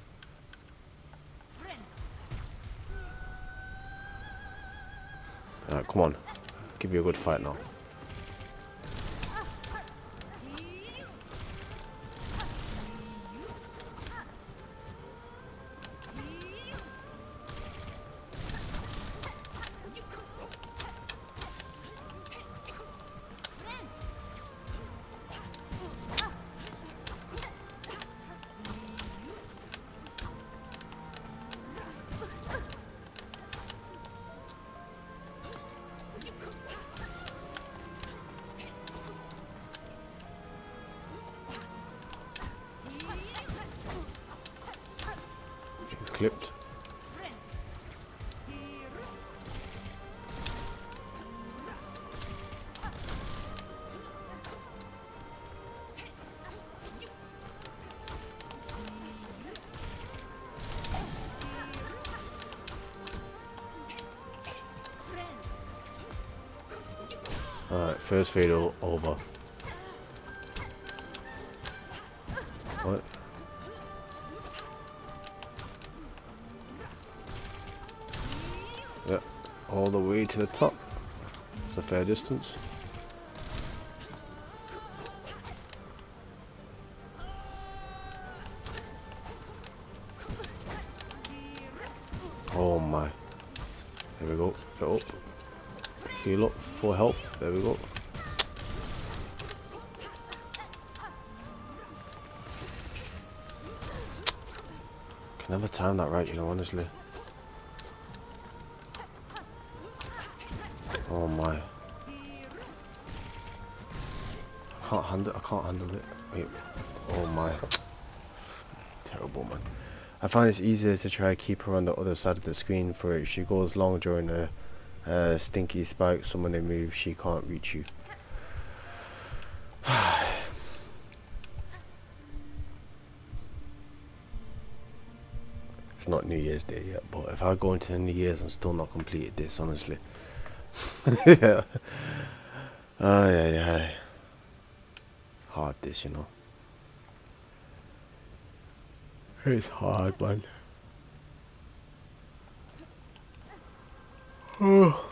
Come on, give you a good fight now. Clipped. Alright, first fade over. What? Yeah, all the way to the top. It's a fair distance. Oh my. There we go. Get up. Heal up. Full health. There we go. Can never time that right, you know, honestly. Oh my. I can't handle it. Wait. Oh my. Terrible, man. I find it's easier to try to keep her on the other side of the screen, for if she goes long during a stinky spike, someone they move, she can't reach you. It's not New Year's Day yet, but if I go into New Year's and still not completed this, honestly. Yeah. Ay. Hard this, you know. It's hard, man. Oh.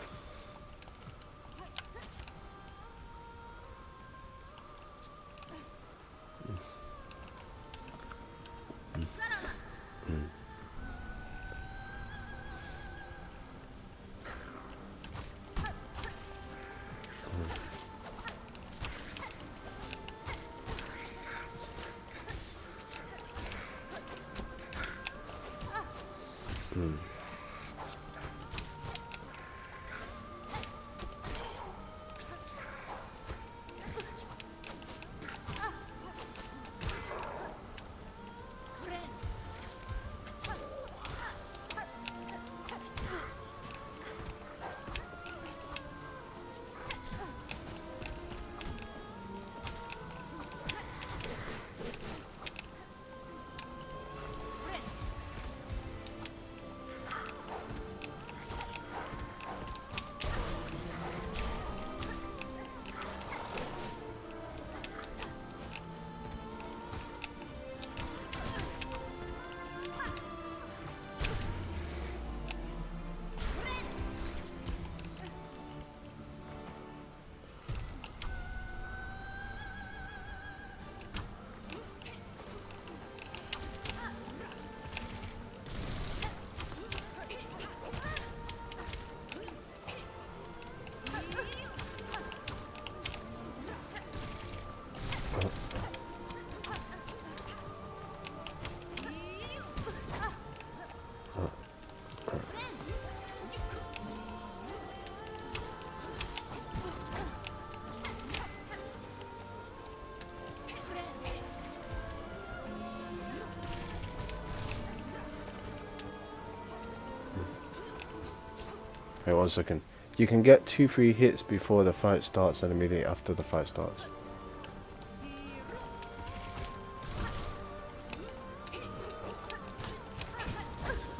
Wait 1 second. You can get 2 free hits before the fight starts and immediately after the fight starts.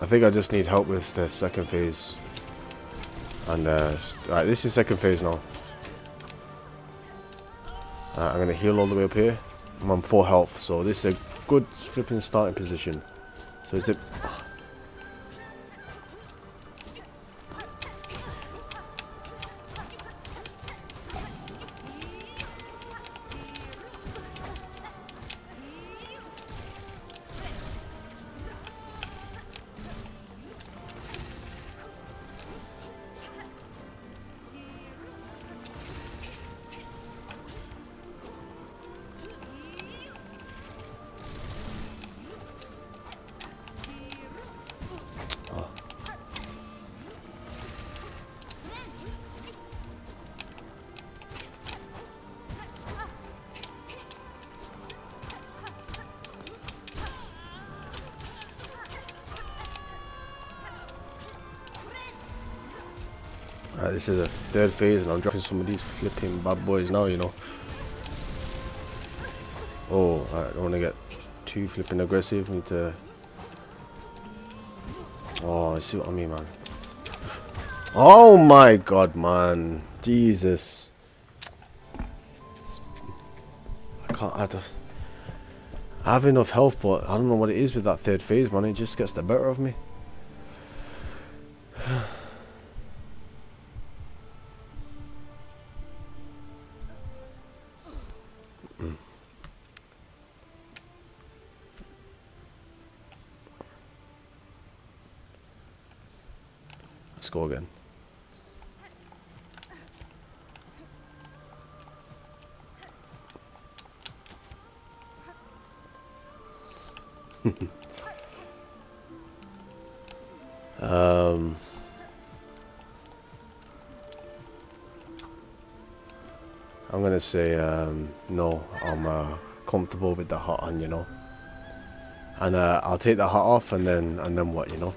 I think I just need help with the second phase. And right, this is second phase now. I'm gonna heal all the way up here. I'm on full health, so this is a good flipping starting position. So is it? Alright, this is the third phase and I'm dropping some of these flipping bad boys now, you know. Oh, I don't want to get too flipping aggressive. Need to... Oh, I see what I mean, man. Oh my god, man. Jesus. I have enough health, but I don't know what it is with that third phase, man. It just gets the better of me. Let's go again. I'm gonna say no. I'm comfortable with the hot on, you know, and I'll take the hot off, and then what, you know.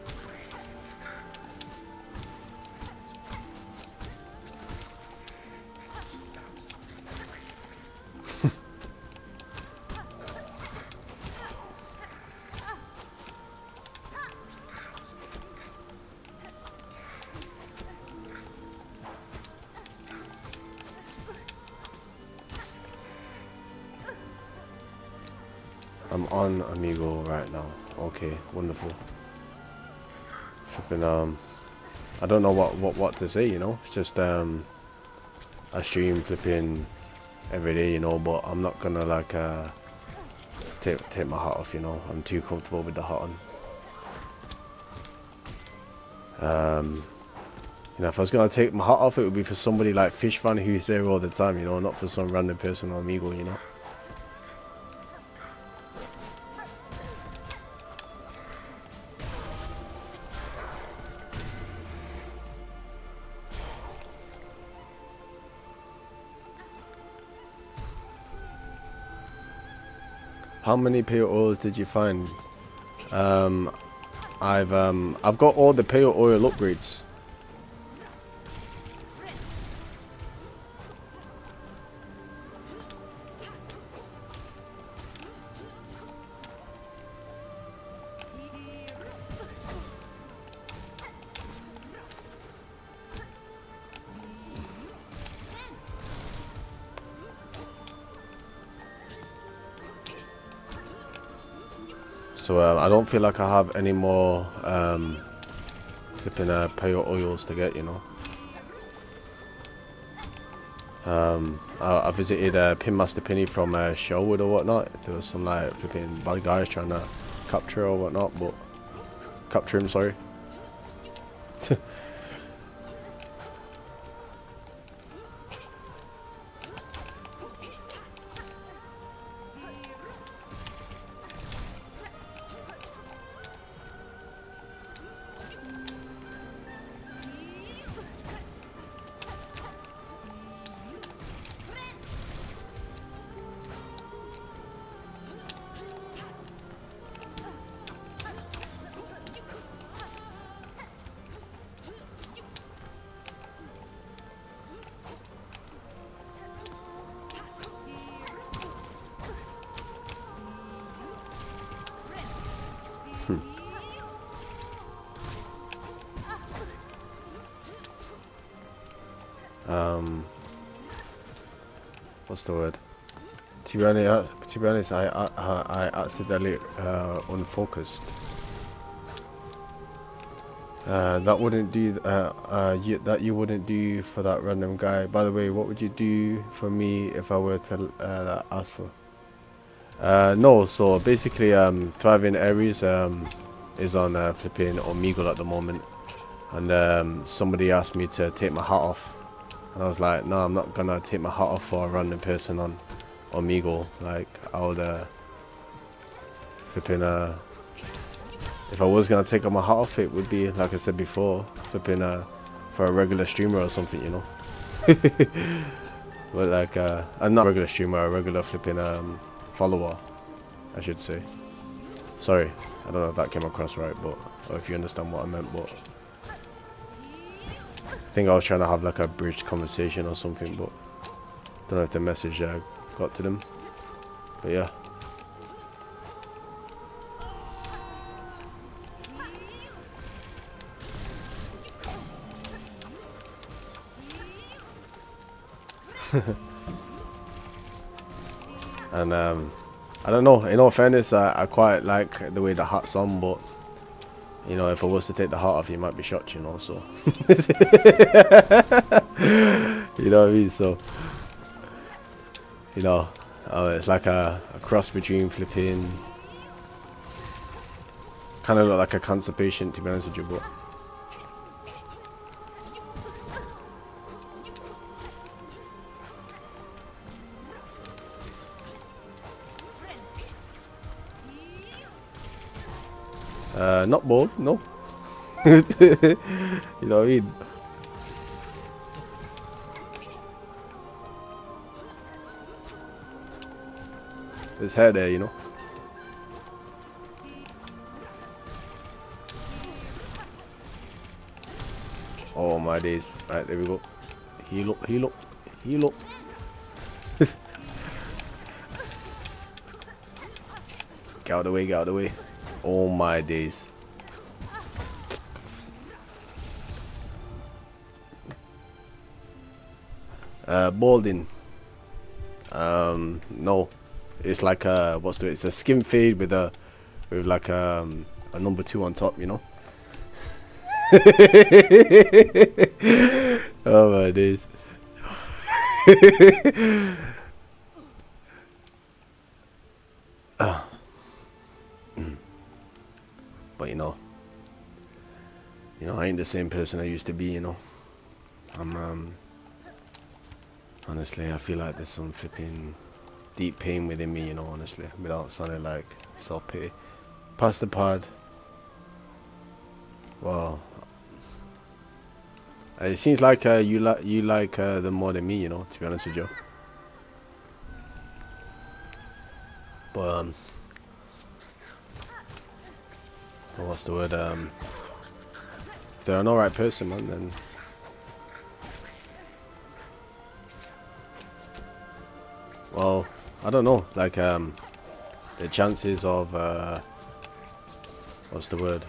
I'm on Amigo right now. Okay, wonderful. Flipping, I don't know what to say, you know. It's just I stream flipping every day, you know, but I'm not gonna like take my hat off, you know. I'm too comfortable with the hat on. You know, if I was gonna take my hat off, it would be for somebody like Fish Fan who's there all the time, you know, not for some random person on Amigo, you know. How many pale oils did you find? I've got all the pale oil upgrades. So I don't feel like I have any more flipping pale oils to get, you know. I visited Pin Master Penny from Sherwood or whatnot. There was some like flipping bad guys trying to capture or whatnot, but capture him, sorry. what's the word? To be honest, I accidentally unfocused. That wouldn't do. That you wouldn't do for that random guy. By the way, what would you do for me if I were to ask for? No. So basically, Thriving Aries is on flipping Omegle at the moment, and somebody asked me to take my hat off, and I was like, no, I'm not gonna take my hat off for a random person on Omegle. Like, I would flipping if I was gonna take my hat off, it would be, like I said before, flipping for a regular streamer or something, you know. But like I'm not a regular streamer, a regular flipping follower, I should say. Sorry, I don't know if that came across right, but or if you understand what I meant, but I think I was trying to have like a bridge conversation or something, but don't know if the message got to them. But yeah. And I don't know, in all fairness, I quite like the way the hat's on, but you know, if I was to take the hat off, you might be shocked, you know, so you know what I mean. So you know, it's like a cross between flipping, kind of look like a cancer patient, to be honest with you, but not bold, no. You know what I mean? There's hair there, you know. Oh my days. Right, there we go. Heal up, heal up, heal up. Get out of the way, get out of the way. Oh my days. Balding. No. It's like it's a skin fade with like a number 2 on top, you know. Oh my days. But you know, I ain't the same person I used to be, you know. I'm honestly, I feel like there's some flipping deep pain within me, you know, honestly, without sounding like self-pity. Pass the pod. Well, it seems like you like them more than me, you know, to be honest with you. But what's the word? If they're an alright person, man, then well, I don't know, like the chances of what's the word?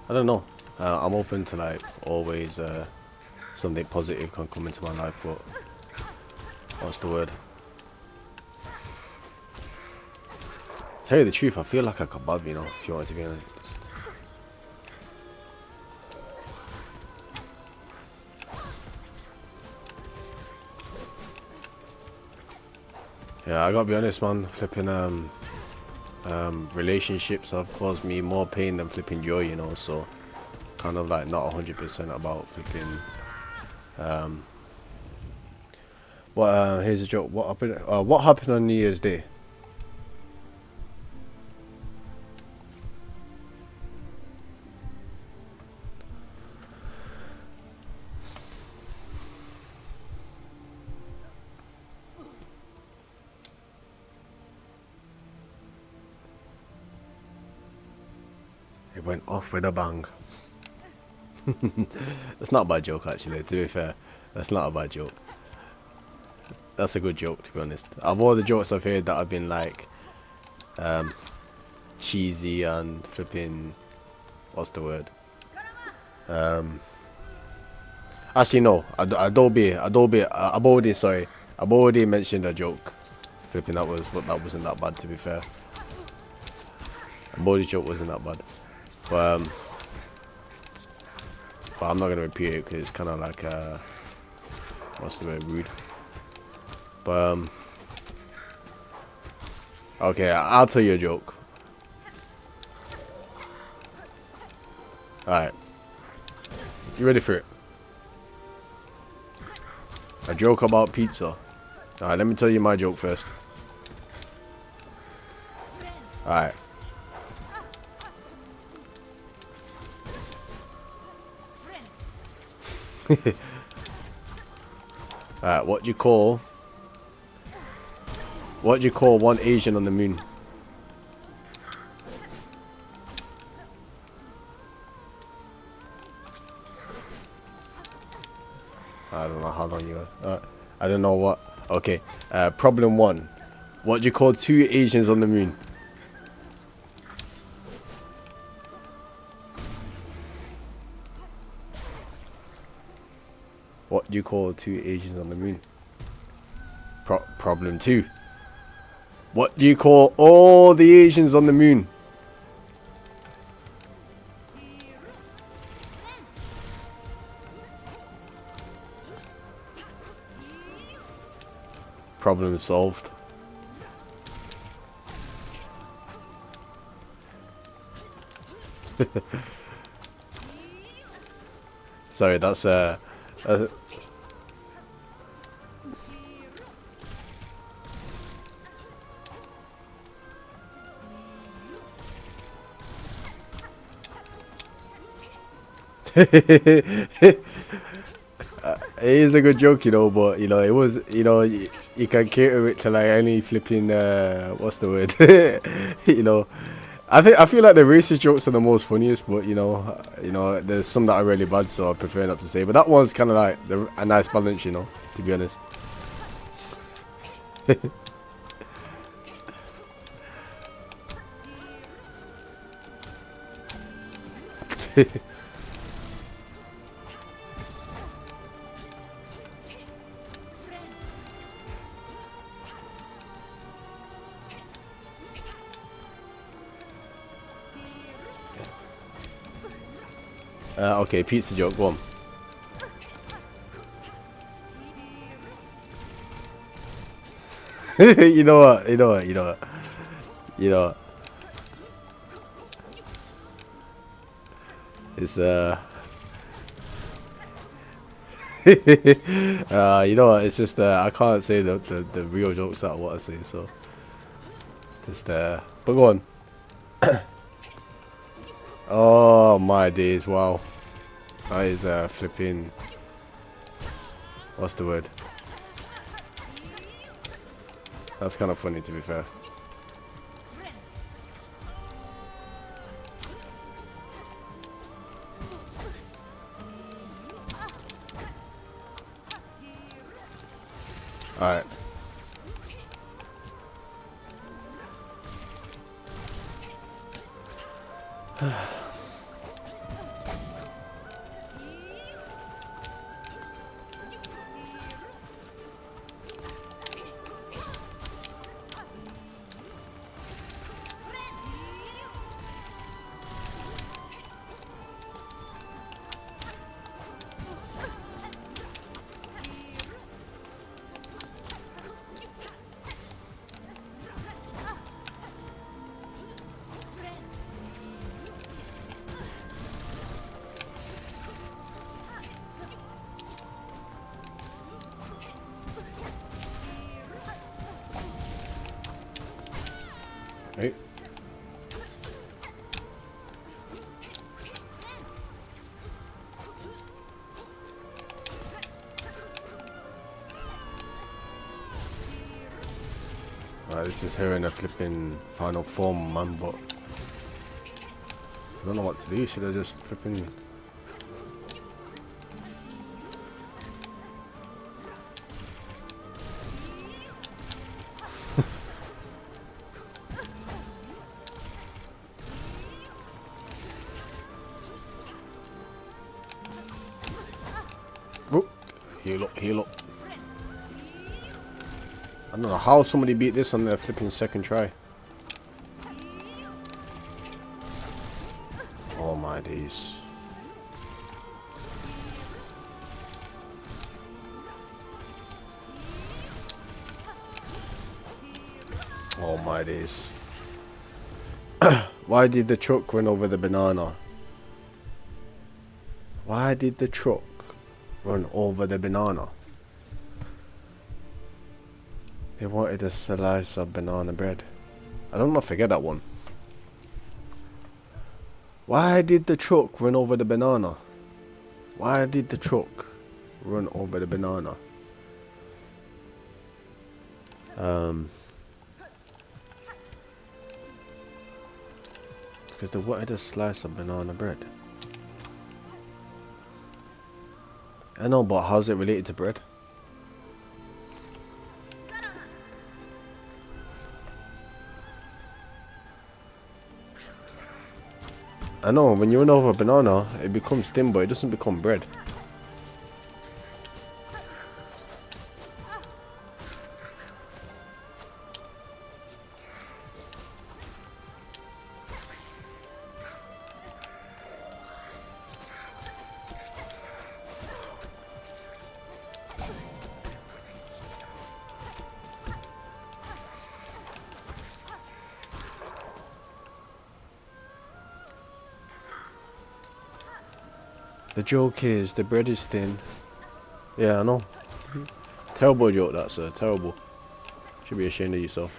I don't know. I'm open to like always something positive can come into my life, but what's the word? Tell you the truth, I feel like a kebab, you know, if you want to be honest. Yeah, I gotta be honest, man. Flipping relationships have caused me more pain than flipping joy, you know. So kind of like not 100% about flipping. Here's a joke. What happened? What happened on New Year's Day? It went off with a bang. That's not a bad joke, actually, to be fair. That's not a bad joke. That's a good joke, to be honest. Of all the jokes I've heard that have been like cheesy and flipping, what's the word? Actually, no. Adobe. I've already, sorry. I've already mentioned a joke. Flipping, that wasn't that bad, to be fair. A body joke wasn't that bad. But I'm not gonna repeat it because it's kind of like what's the word, rude. But okay, I'll tell you a joke. All right, you ready for it? A joke about pizza. All right, let me tell you my joke first. All right. Alright, what do you call one Asian on the moon? I don't know how long you are. I don't know what. Okay. Problem one. What do you call two Asians on the moon? What do you call two Asians on the moon? Problem two. What do you call all the Asians on the moon? Problem solved. Sorry, that's it is a good joke, you know, but you know, it was, you know, you can cater it to like any flipping what's the word? You know, I feel like the racist jokes are the most funniest, but you know, there's some that are really bad, so I prefer not to say. But that one's kind of like a nice balance, you know, to be honest. Okay, pizza joke, go on. You know what? It's you know what? It's just I can't say the real jokes that I want to say, so just but go on. Oh my days! Wow, that is flipping. What's the word? That's kind of funny, to be fair. All right. Right. Alright, this is her in a flipping final form, man, but I don't know what to do. Should I just flipping... Heal up, heal up. I don't know how somebody beat this on their flipping second try. Oh my days. Oh my days. Why did the truck run over the banana? Why did the truck run over the banana? They wanted a slice of banana bread. I don't know if I get that one. Why did the truck run over the banana? Why did the truck run over the banana? Because they wanted a slice of banana bread. I know, but how's it related to bread? I know, when you run over a banana, it becomes thin, but it doesn't become bread. The joke is, the bread is thin. Yeah, I know. Terrible joke, that's terrible. Should be ashamed of yourself.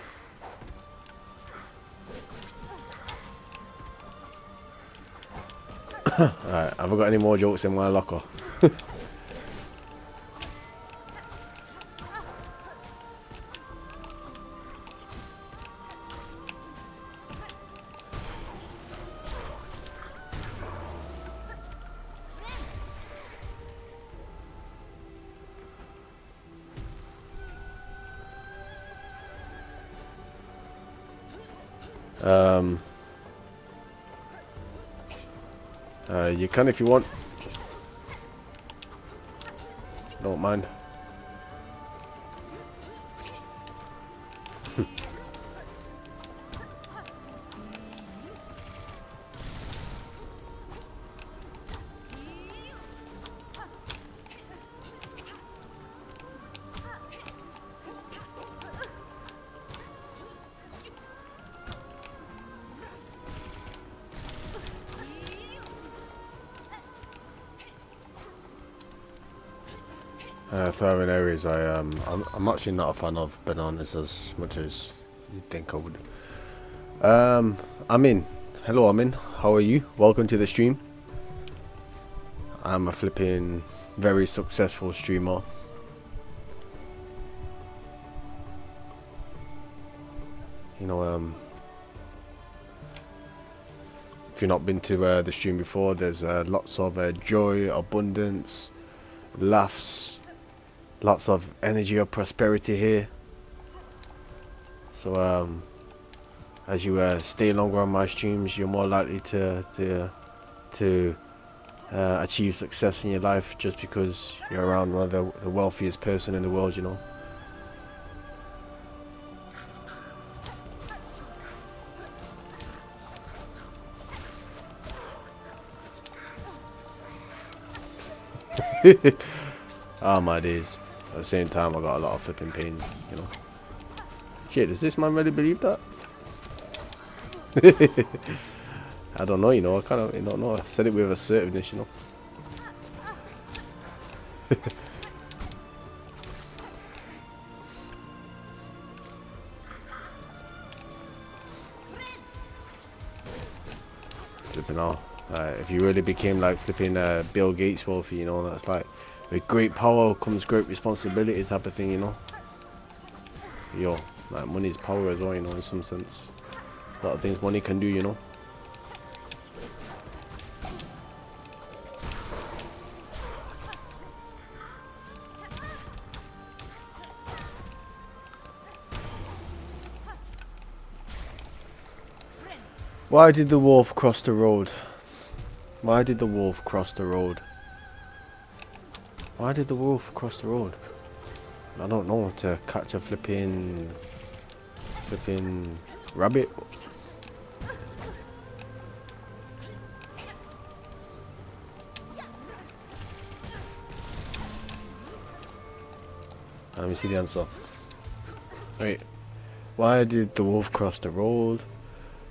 Alright, have I got any more jokes in my locker? You can if you want. Don't mind. Throwing areas, I'm actually not a fan of bananas as much as you'd think I would. Amin, hello Amin, how are you? Welcome to the stream. I'm a flipping very successful streamer. You know, if you've not been to the stream before, there's lots of joy, abundance, laughs, lots of energy or prosperity here. So as you stay longer on my streams, you're more likely to achieve success in your life, just because you're around one of the wealthiest person in the world, you know. Oh my days. At the same time, I got a lot of flipping pain, you know. Shit, does this man really believe that? I don't know, you know. I kind of don't know. I said it with assertiveness, you know. Flipping out. If you really became like flipping Bill Gates wealthy, you know, that's like, with great power comes great responsibility type of thing, you know. Yo, like money's power as well, you know, in some sense. A lot of things money can do, you know. Why did the wolf cross the road? Why did the wolf cross the road? Why did the wolf cross the road? I don't know, to catch a flipping rabbit. Let me see the answer. Wait. Why did the wolf cross the road?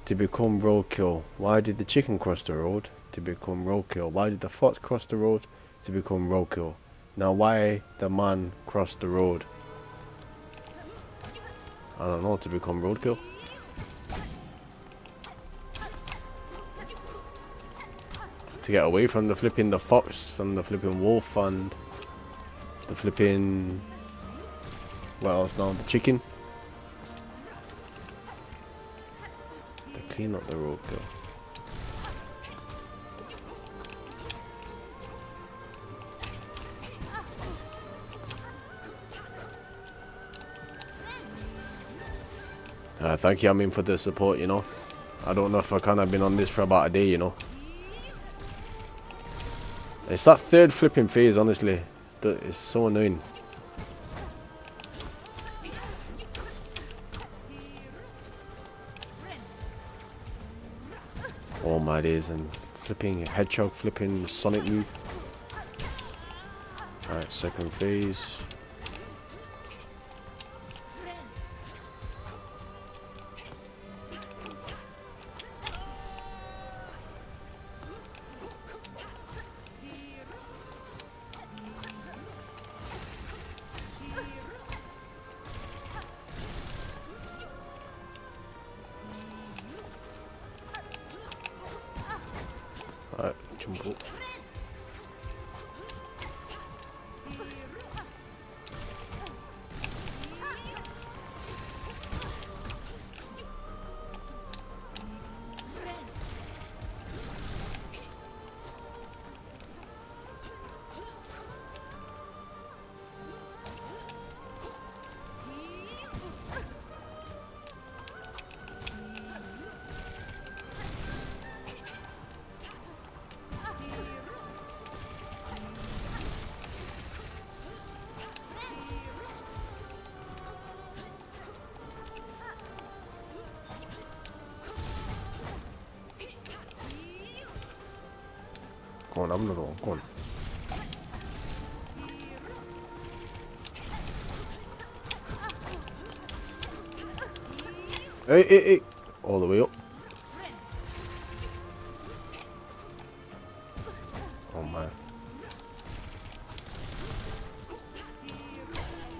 To become roadkill. Why did the chicken cross the road? To become roadkill. Why did the fox cross the road? To become roadkill. Now why the man crossed the road? I don't know, to become roadkill. To get away from the flipping the fox and the flipping wolf and the flipping, what else now, the chicken. To clean up the roadkill. Thank you, I mean, for the support, you know. I don't know if I kind of been on this for about a day, you know. It's that third flipping phase, honestly, that is so annoying. Oh my days, and flipping hedgehog, flipping Sonic move. Alright, second phase. Alright, jump up. Go on, I'm not going. Go on. Hey, hey, hey! All the way up. Oh man.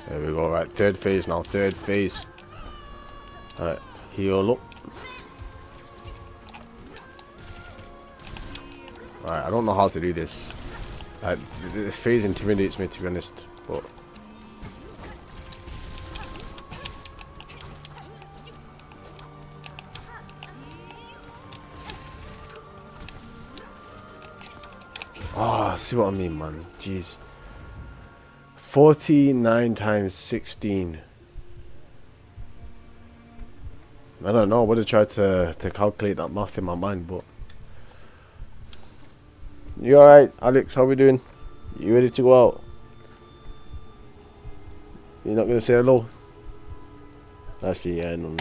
There we go. Right, third phase now. Third phase. Alright, heal up. Alright, I don't know how to do this. This phase intimidates me, to be honest. But see what I mean, man. Jeez. 49 times 16. I don't know. I would have tried to calculate that math in my mind, but you alright, Alex? How we doing? You ready to go out? You're not gonna say hello? Actually, yeah, no.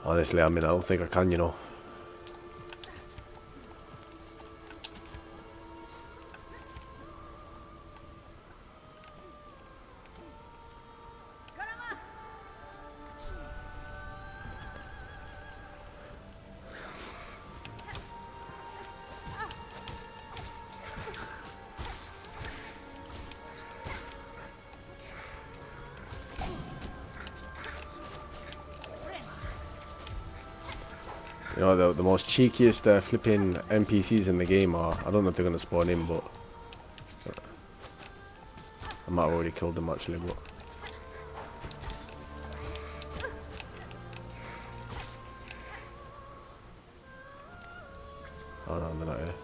Honestly, I mean, I don't think I can, you know. You know, the most cheekiest flipping NPCs in the game are, I don't know if they're going to spawn in, but I might have already killed them actually, but oh no, they're not here.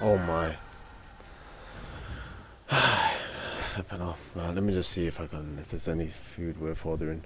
Oh my. Flipping off. Let me just see if there's any food worth ordering.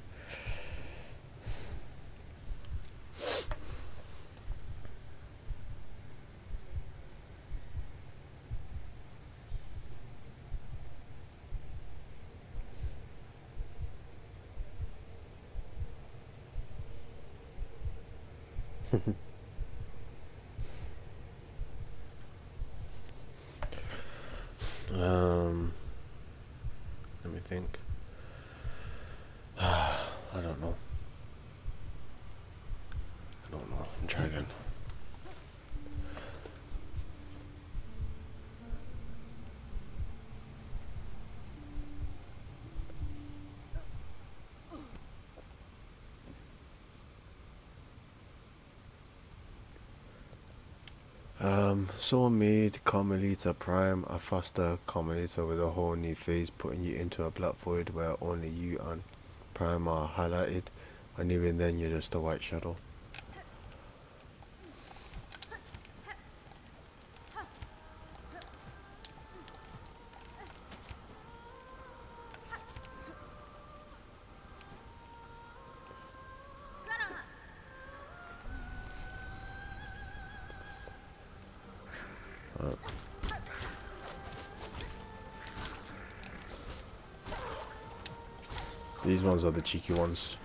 Let me think. I don't know. I'm trying again. Someone made Carmelita Prime, a faster Carmelita with a whole new phase, putting you into a black void where only you and Prime are highlighted, and even then you're just a white shadow. These ones are the cheeky ones.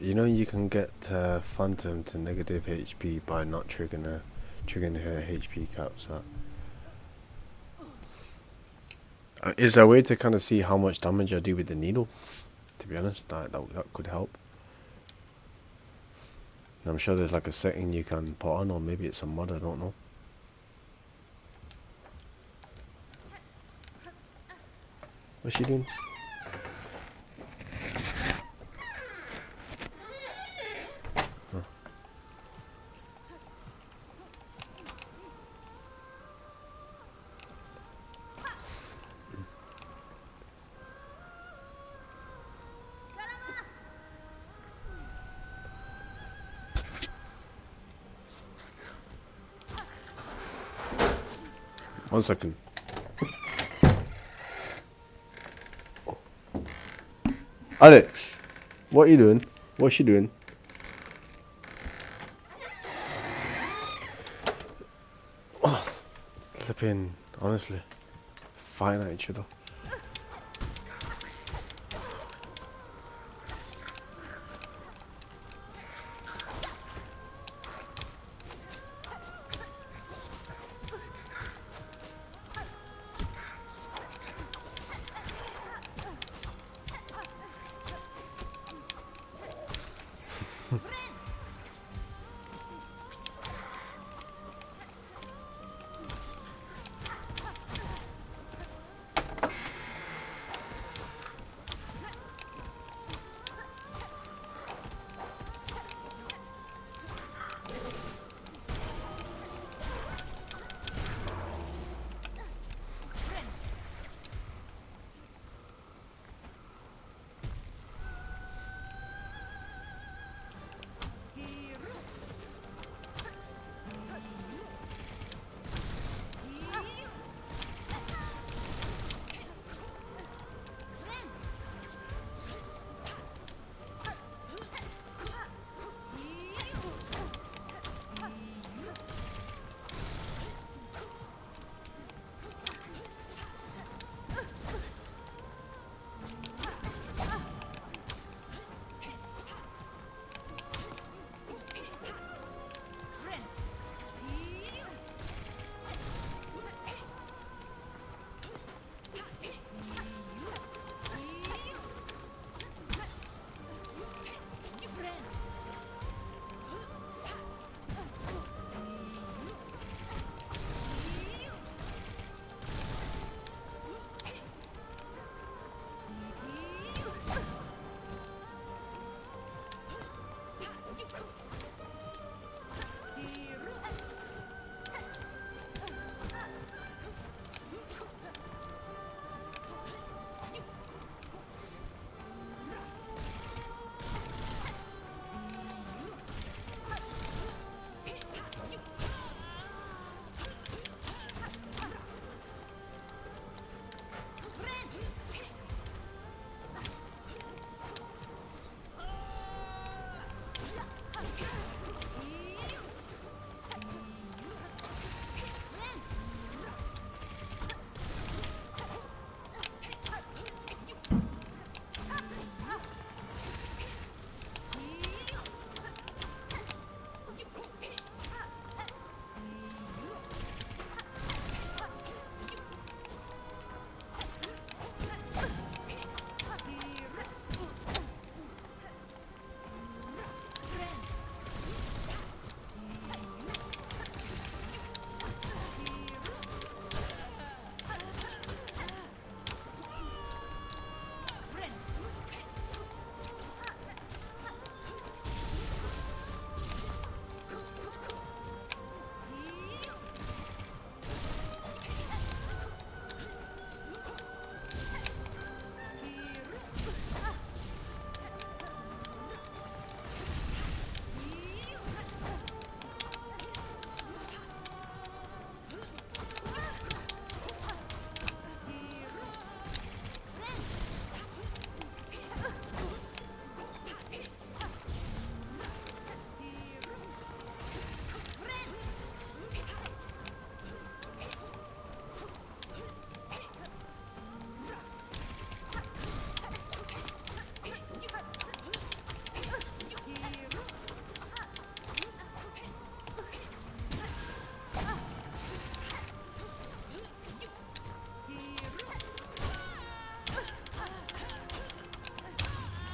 You know you can get Phantom to negative HP by not triggering her HP caps. Is there a way to kind of see how much damage I do with the needle? To be honest, that could help. I'm sure there's like a setting you can put on, or maybe it's a mod, I don't know. What's she doing? 1 second. Alex, what are you doing? What's she doing? Oh, flipping, honestly, fighting at each other.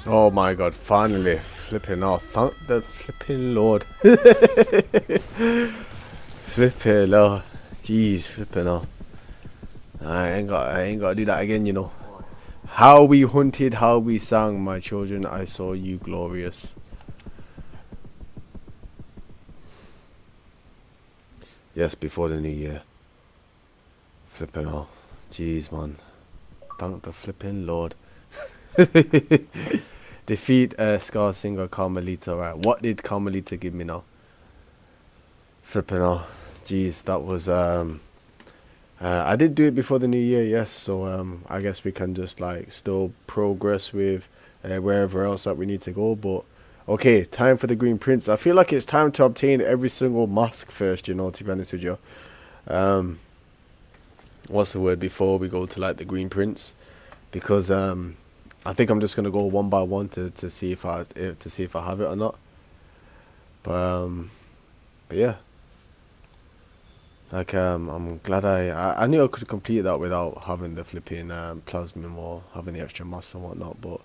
Oh my god, finally. Flipping off. Thank the flipping Lord. Flipping Lord. Jeez, flipping off. I ain't got to do that again, you know. How we hunted, how we sang, my children, I saw you glorious. Yes, before the new year. Flipping off. Jeez, man. Thank the flipping Lord. Defeat Scar Singer Carmelita. Right, what did Carmelita give me now? Flipping off. Jeez, that was I did do it before the new year, yes. So I guess we can just like still progress with wherever else that we need to go. But okay, time for the Green Prince. I feel like it's time to obtain every single mask first. You know, to be honest with you. Um, what's the word before we go to like the Green Prince? Because I think I'm just gonna go one by one to see if I have it or not. But but yeah. Like I'm glad I knew I could complete that without having the flipping plasmin or having the extra mass and whatnot. But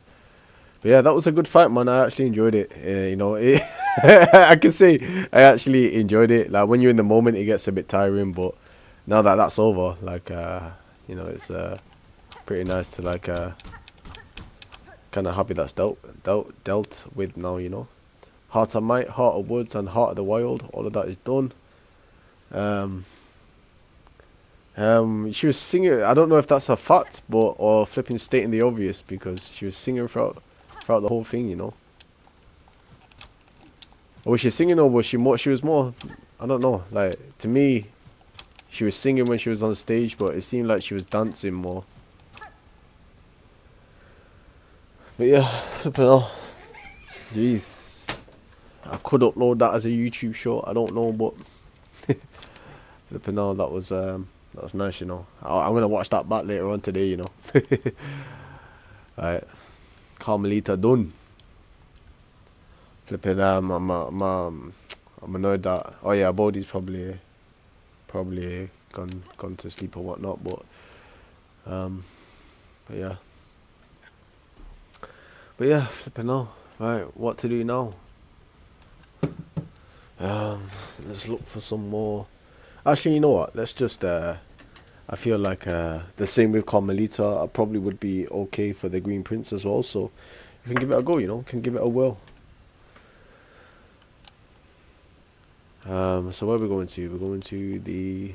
yeah, that was a good fight, man. I actually enjoyed it. You know, I can say I actually enjoyed it. Like when you're in the moment, it gets a bit tiring, but now that that's over, like you know, it's pretty nice to like kind of happy that's dealt with now. You know, Heart of Might, Heart of Woods, and Heart of the Wild. All of that is done. Um, she was singing. I don't know if that's a fact, but or flipping stating the obvious because she was singing throughout the whole thing. You know. Or was she singing or was she more? She was more. I don't know. Like to me, she was singing when she was on stage, but it seemed like she was dancing more. But yeah, flipping hell. Jeez, I could upload that as a YouTube short. I don't know, but flipping hell, that was nice. You know, I'm gonna watch that back later on today. You know. Alright, Carmelita done. Flipping I'm annoyed that Bodhi's probably gone to sleep or whatnot, but yeah. But yeah, flipping now. Right, what to do now? Let's look for some more. Actually, you know what? Let's just I feel like the same with Carmelita. I probably would be okay for the Green Prince as well. So you can give it a go. You know, can give it a whirl. So where are we going to? We're going to the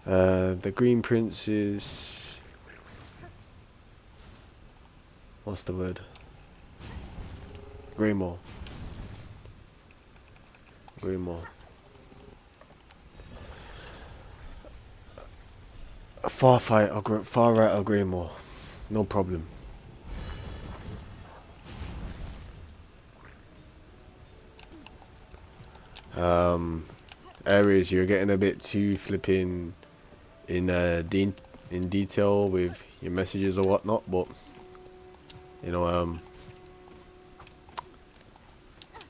the Green Prince is, what's the word? Greymore. Far right of Greymore. No problem. Areas you're getting a bit too flipping in detail with your messages or whatnot, but you know,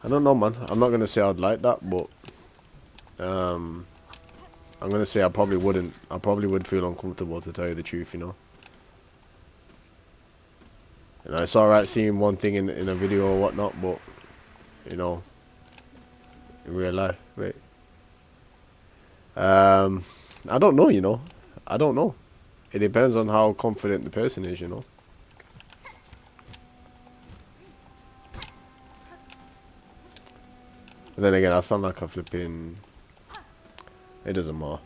I don't know, man. I'm not gonna say I'd like that, but I'm gonna say I probably wouldn't. I probably would feel uncomfortable, to tell you the truth, you know. You know, it's alright seeing one thing in a video or whatnot, but you know, in real life, wait. I don't know, you know. I don't know. It depends on how confident the person is, you know. But then again, I sound like a flipping. It doesn't matter.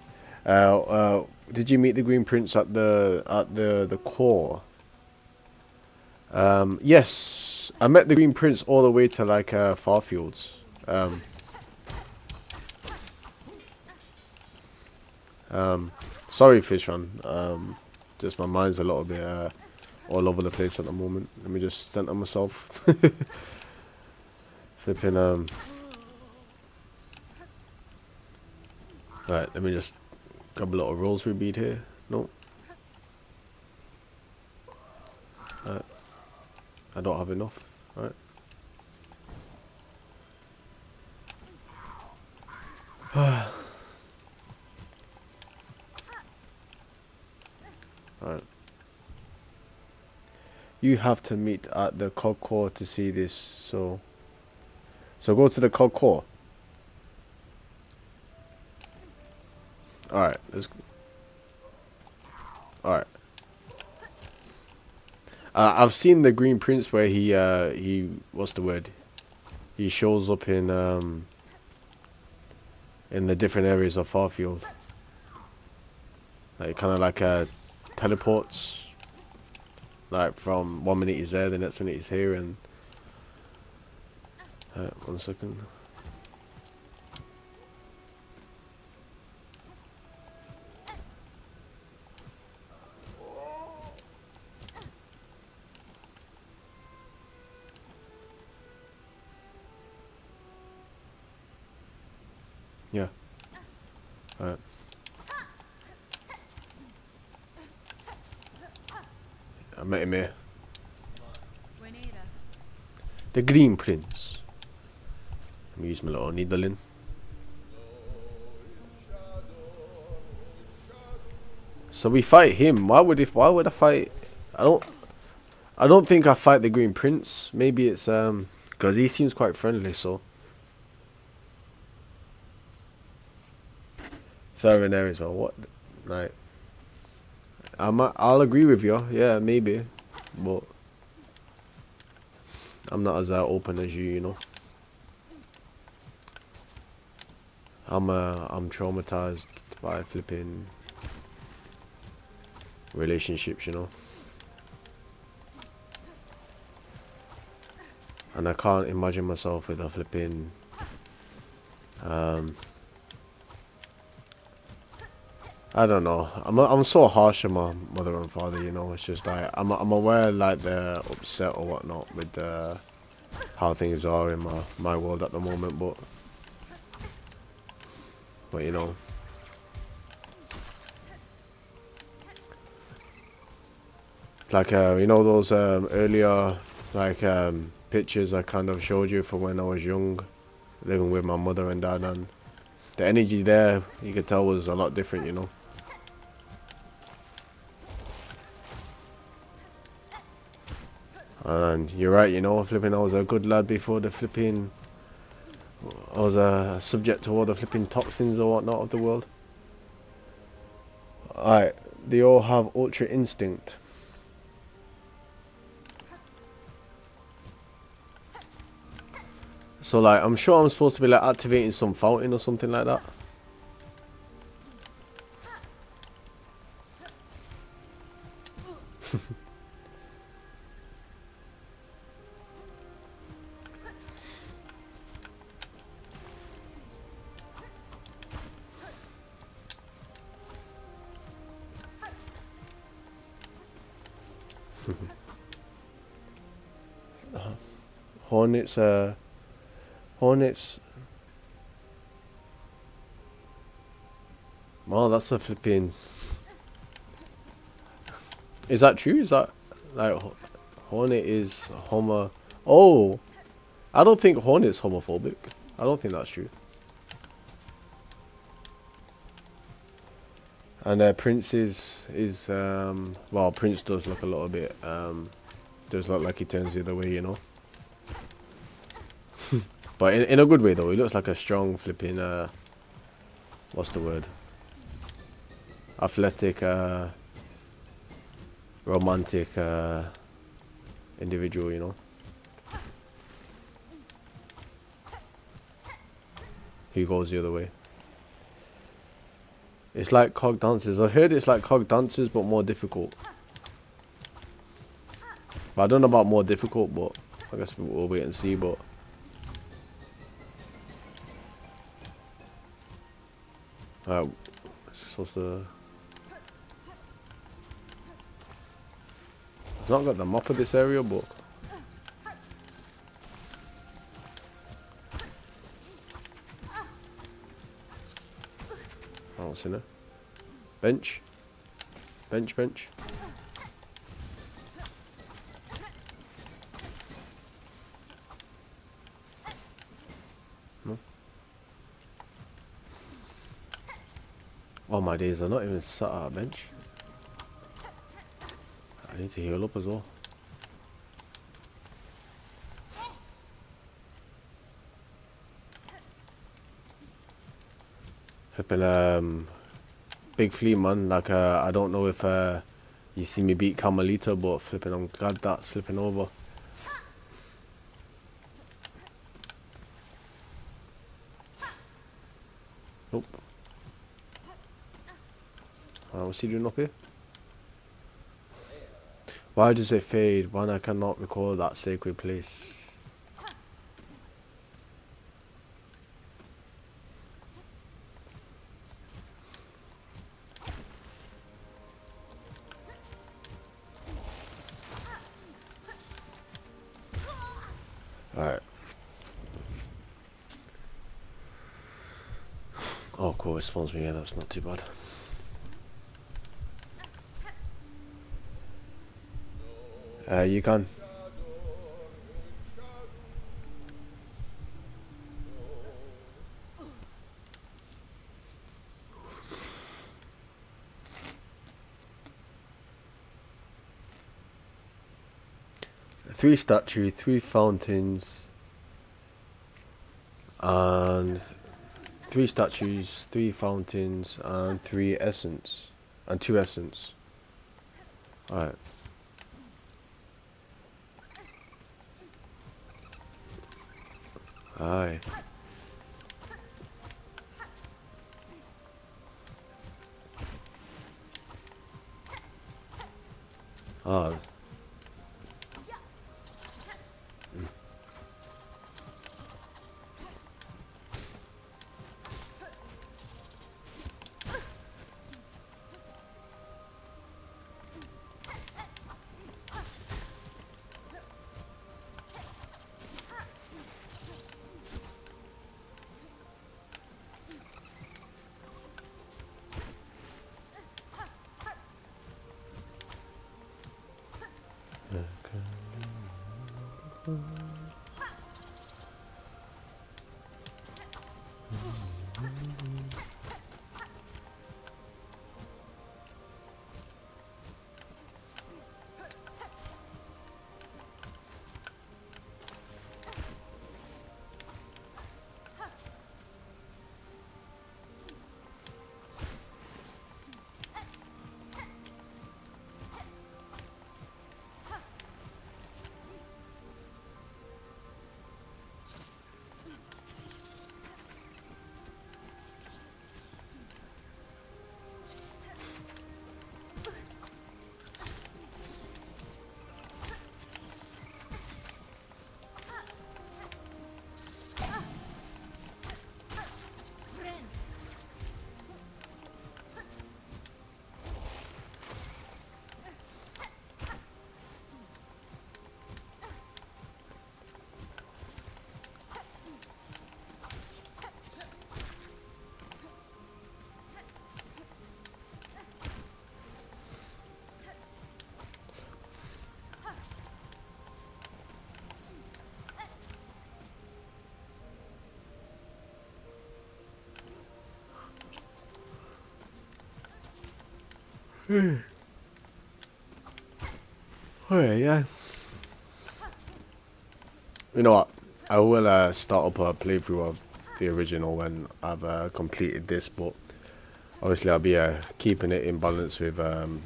Did you meet the Green Prince at the core? Yes, I met the Green Prince all the way to like Farfields. Sorry, Fishron. Just my mind's a little bit all over the place at the moment. Let me just center myself. Flipping Right, let me just grab a little rosary bead here. No. Right. I don't have enough. Right. Right. You have to meet at the cog core to see this. So go to the cog core. Alright, let's go. Alright. I've seen the Green Prince where he what's the word? He shows up in the different areas of Farfield. Like kind of like teleports. Like from 1 minute he's there, the next minute he's here, and 1 second. Yeah. Alright. I met him here. The Green Prince. Let me use my little needle in. So we fight him. Why would I fight? I don't think I fight the Green Prince. Maybe it's because he seems quite friendly, so fair in there as well. What? Like, I'll agree with you. Yeah, maybe, but I'm not as open as you. You know, I'm traumatized by flipping relationships. You know, and I can't imagine myself with a flipping I don't know. I'm so harsh on my mother and father, you know. It's just like I'm aware like they're upset or whatnot with how things are in my world at the moment, but you know, it's like you know those earlier like pictures I kind of showed you from when I was young, living with my mother and dad, and the energy there you could tell was a lot different, you know. And you're right, you know, flipping I was a good lad before the flipping I was subject to all the flipping toxins or whatnot of the world. Alright, they all have ultra instinct. So like, I'm sure I'm supposed to be like activating some fountain or something like that. Hornets, Hornets. Oh, that's a flipping. Is that true? Is that like Hornet is homo? Oh, I don't think Hornet's homophobic. I don't think that's true. And Prince is well, Prince does look a little bit does look like he turns the other way, you know. But in a good way though. He looks like a strong flipping what's the word? Athletic romantic individual, you know. Who goes the other way. It's like cog dancers. I heard it's like cog dancers but more difficult. But I don't know about more difficult, but I guess we'll wait and see. But supposed to. I've not got the map of this area, but I don't see it. Bench. Bench. No. Oh my days, I'm not even sat at a bench. I need to heal up as well. Flipping big flea man, like I don't know if you see me beat Carmelita, but flipping I'm glad that's flipping over. Nope. What's he doing up here? Why does it fade when I cannot recall that sacred place? Alright. Oh, cool, it spawns me. Yeah, that's not too bad. You can. Three statue, three fountains, and three statues, three fountains, and three essence, and two essence. Alright. Aye. Ah. Alright, yeah. You know what? I will start up a playthrough of the original when I've completed this, but obviously I'll be keeping it in balance with the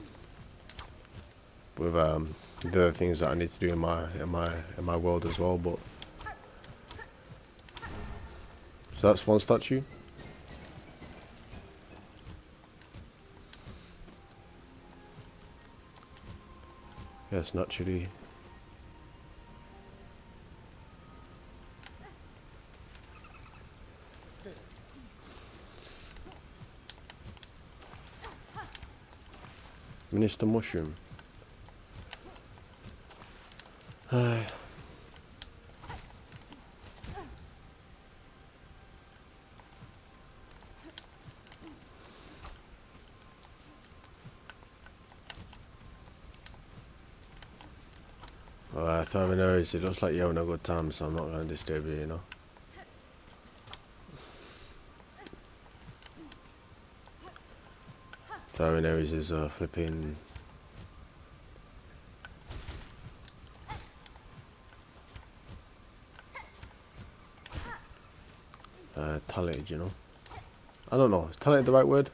other things that I need to do in my world as well. But so that's one statue. Yes, naturally. Minister Mushroom. I Throwing arrows, it looks like you're having a good time, so I'm not going to disturb you, you know. Throwing arrows is flipping... talented, you know. I don't know, is talented the right word?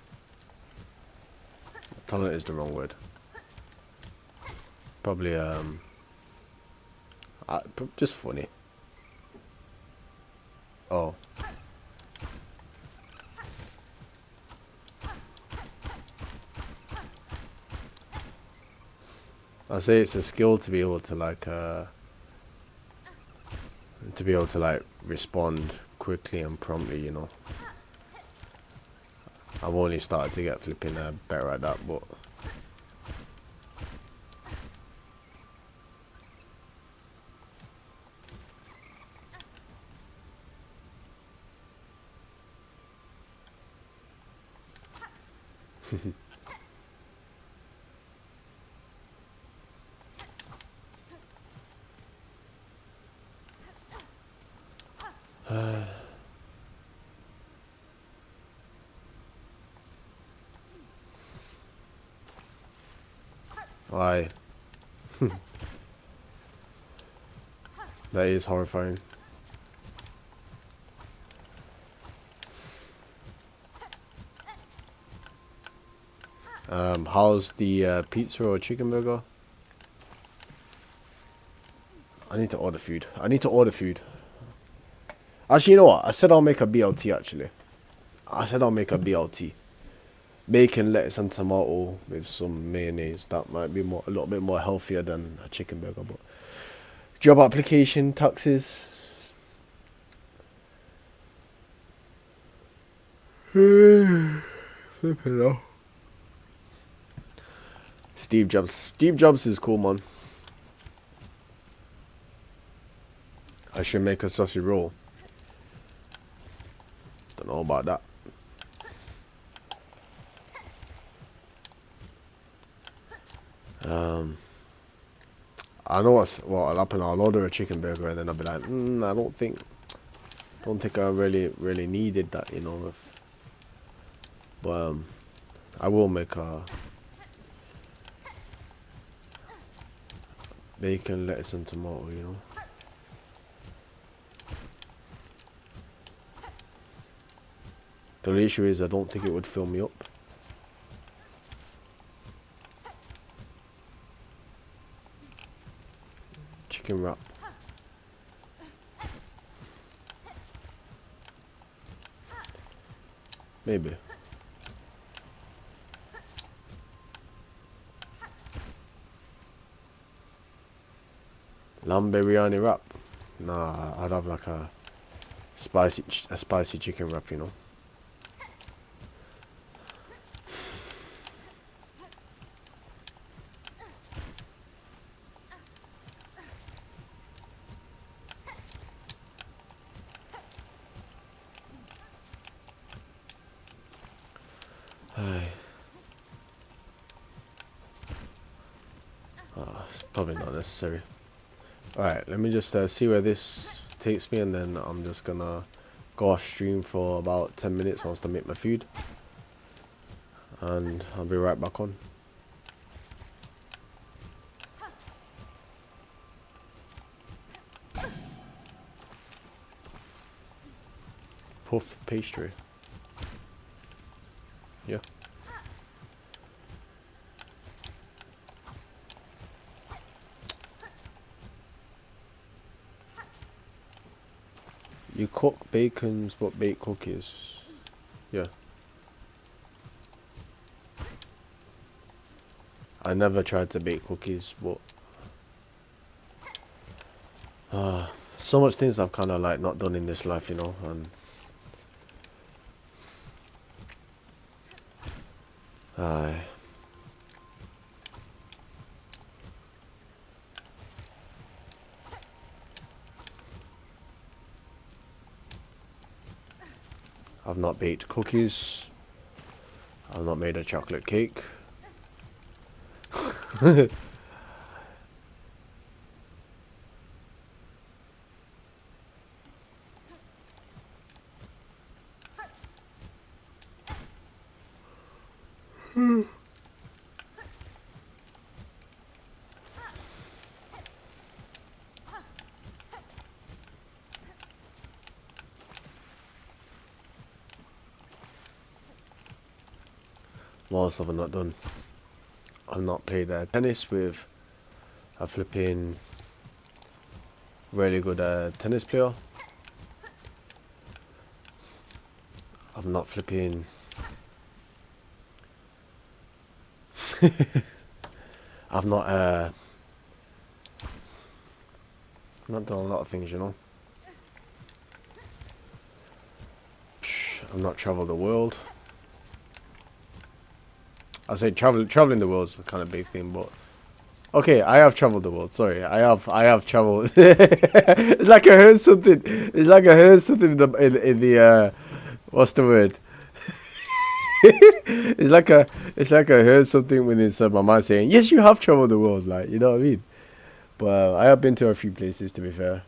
Talented is the wrong word. Probably, just funny. Oh. I say it's a skill to be able to like respond quickly and promptly, you know. I've only started to get flipping better at that, but Why? That is horrifying. How's the pizza or chicken burger? I need to order food. Actually, you know what? I said I'll make a BLT, actually. I said I'll make a BLT. Bacon, lettuce, and tomato with some mayonnaise. That might be a little bit more healthier than a chicken burger. But job application, taxes. Flipping hell. Steve Jobs. Steve Jobs is cool, man. I should make a sausage roll. Don't know about that. I know what'll happen. I'll order a chicken burger and then I'll be like, I don't think I really needed that, you know. But I will make a bacon, lettuce, and tomato, you know. The issue is I don't think it would fill me up. Chicken wrap. Maybe. Lamb biryani wrap. Nah, I'd have like a spicy chicken wrap, you know. It's probably not necessary. Alright, let me just see where this takes me, and then I'm just gonna go off stream for about 10 minutes whilst I make my food. And I'll be right back on. Puff pastry. Yeah. You cook bacons but bake cookies. Yeah. I never tried to bake cookies, but so much things I've kind of like not done in this life, you know, and I've not baked cookies. I've not made a chocolate cake. What else have I not done? I've not played tennis with a flipping really good tennis player. I've not flipping I've not done a lot of things, you know. I've not travelled the world. I say traveling the world is a kind of big thing, but okay, I have traveled the world. Sorry, I have traveled. It's like I heard something. It's like I heard something in the what's the word? it's like I heard something when it's my mind saying, "Yes, you have traveled the world." Like, you know what I mean? But I have been to a few places, to be fair.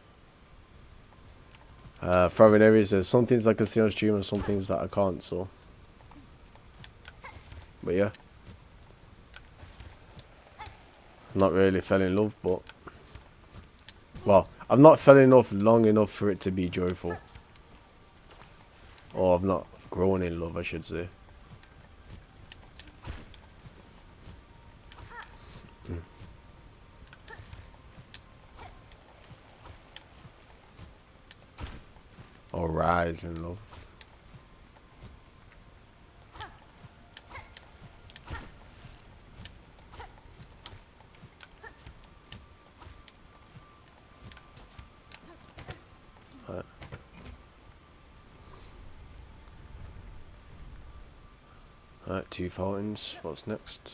Foreign areas. There's some things I can see on stream and some things that I can't. So, but yeah, not really fell in love, but well, I've not fell in love long enough for it to be joyful, or I've not grown in love, I should say. Or rise in love. Alright, alright, two fountains. What's next?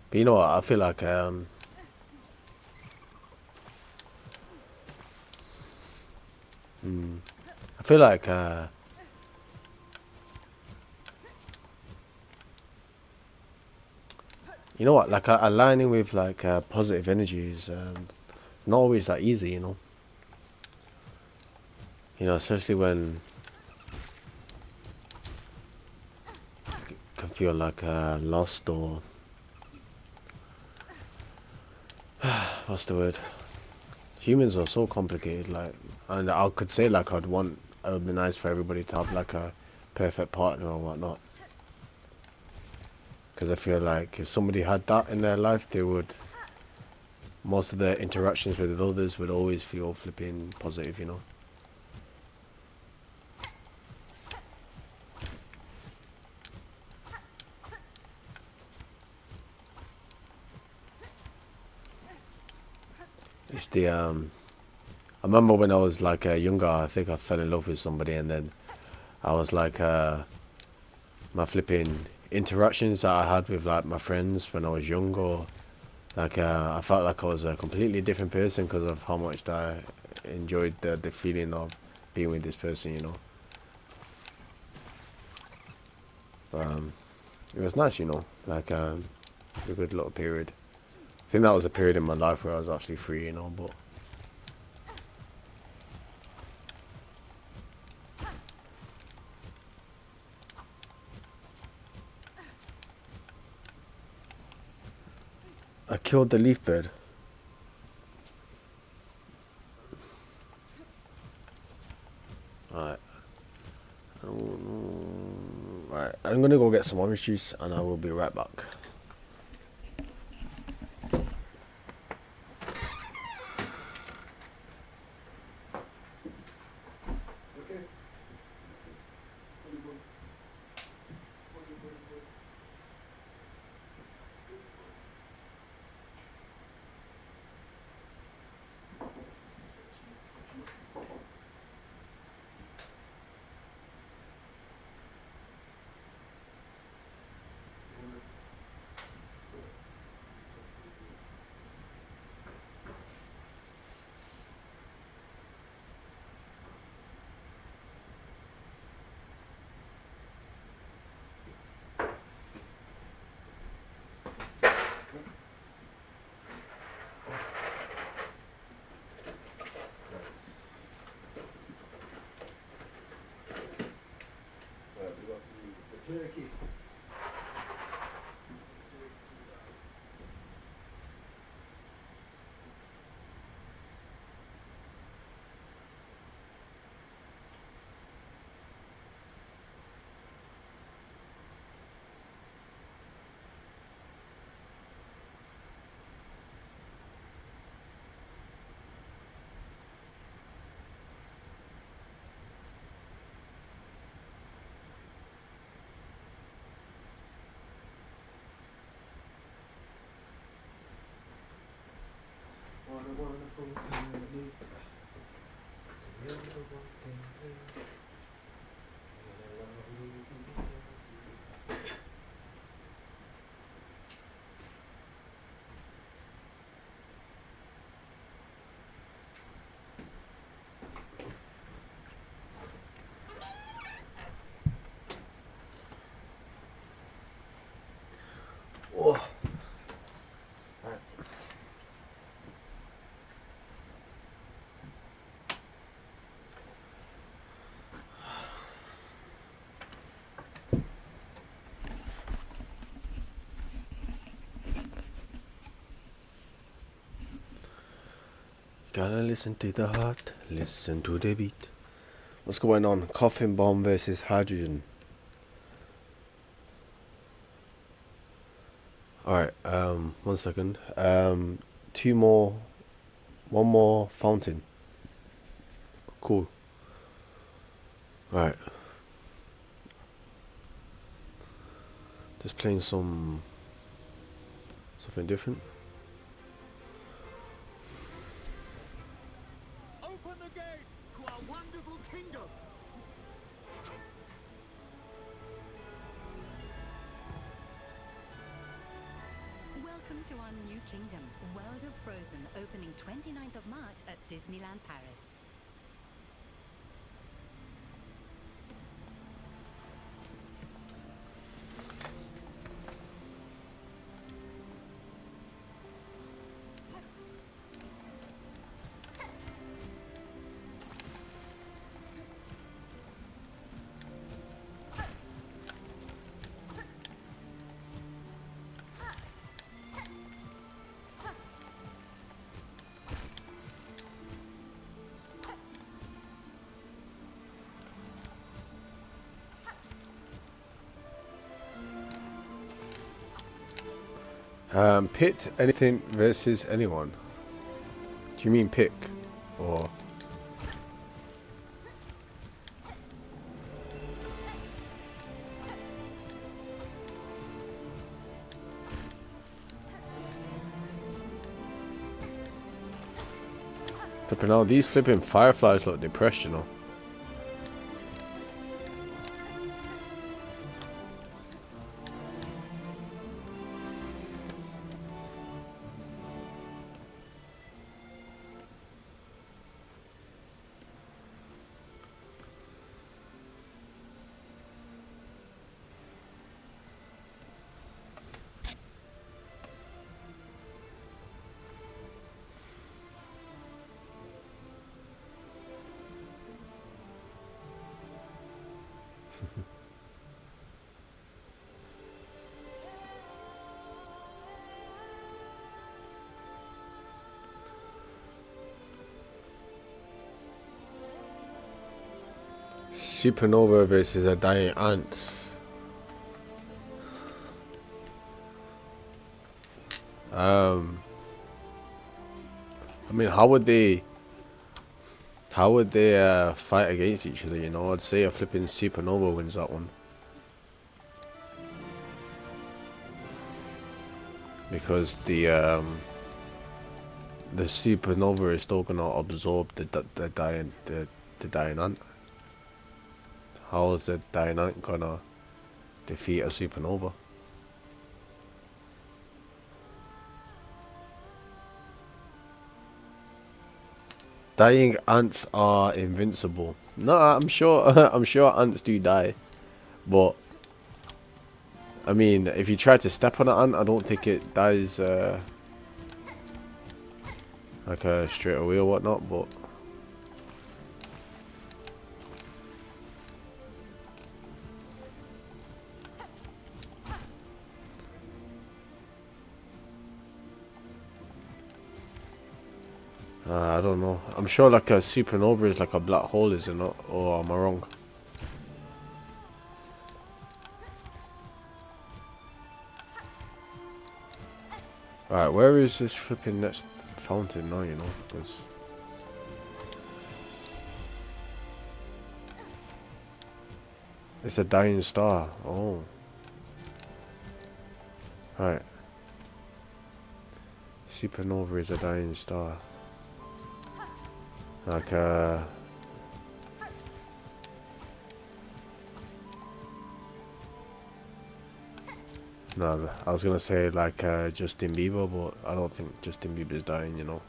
But you know what? I feel like I feel like you know what? Like aligning with like positive energies and not always that easy. You know, especially when you can feel like lost or what's the word? Humans are so complicated. Like, and I could say like I'd want. It would be nice for everybody to have like a perfect partner or whatnot. Because I feel like if somebody had that in their life, they would. Most of their interactions with others would always feel flipping positive. It's the I remember when I was like younger, I think I fell in love with somebody, and then I was like my flipping interactions that I had with like my friends when I was younger. Like I felt like I was a completely different person because of how much that I enjoyed the feeling of being with this person. It was nice. Like a good little period. I think that was a period in my life where I was actually free. But I killed the leaf bird. Alright. Right, I'm gonna go get some orange juice and I will be right back. Jerky. What a wonderful evening. Oh. Gotta listen to the heart, listen to the beat. What's going on? Coffin bomb versus hydrogen. Alright, 1 second. Two more, one more fountain. Cool. Alright. Just playing something different. Open the gate to our wonderful kingdom. Welcome to our new kingdom, World of Frozen, opening 29th of March at Disneyland Paris. Pit anything versus anyone. Do you mean pick? Or... Flipping out, these flipping fireflies look depressed, you know. Supernova versus a dying ant. I mean, how would they fight against each other, you know? I'd say a flipping supernova wins that one. Because the supernova is still gonna absorb the dying ant. How is the dying ant gonna defeat a supernova? Dying ants are invincible. No, I'm sure I'm sure ants do die, but I mean, if you try to step on an ant, I don't think it dies like straight away or whatnot. But I don't know. I'm sure like a supernova is like a black hole, is it not? Or am I wrong? Alright, where is this flipping next fountain now, you know? Because it's a dying star. Oh. Right. Supernova is a dying star. Like No, I was gonna say like Justin Bieber, but I don't think Justin Bieber's dying, you know.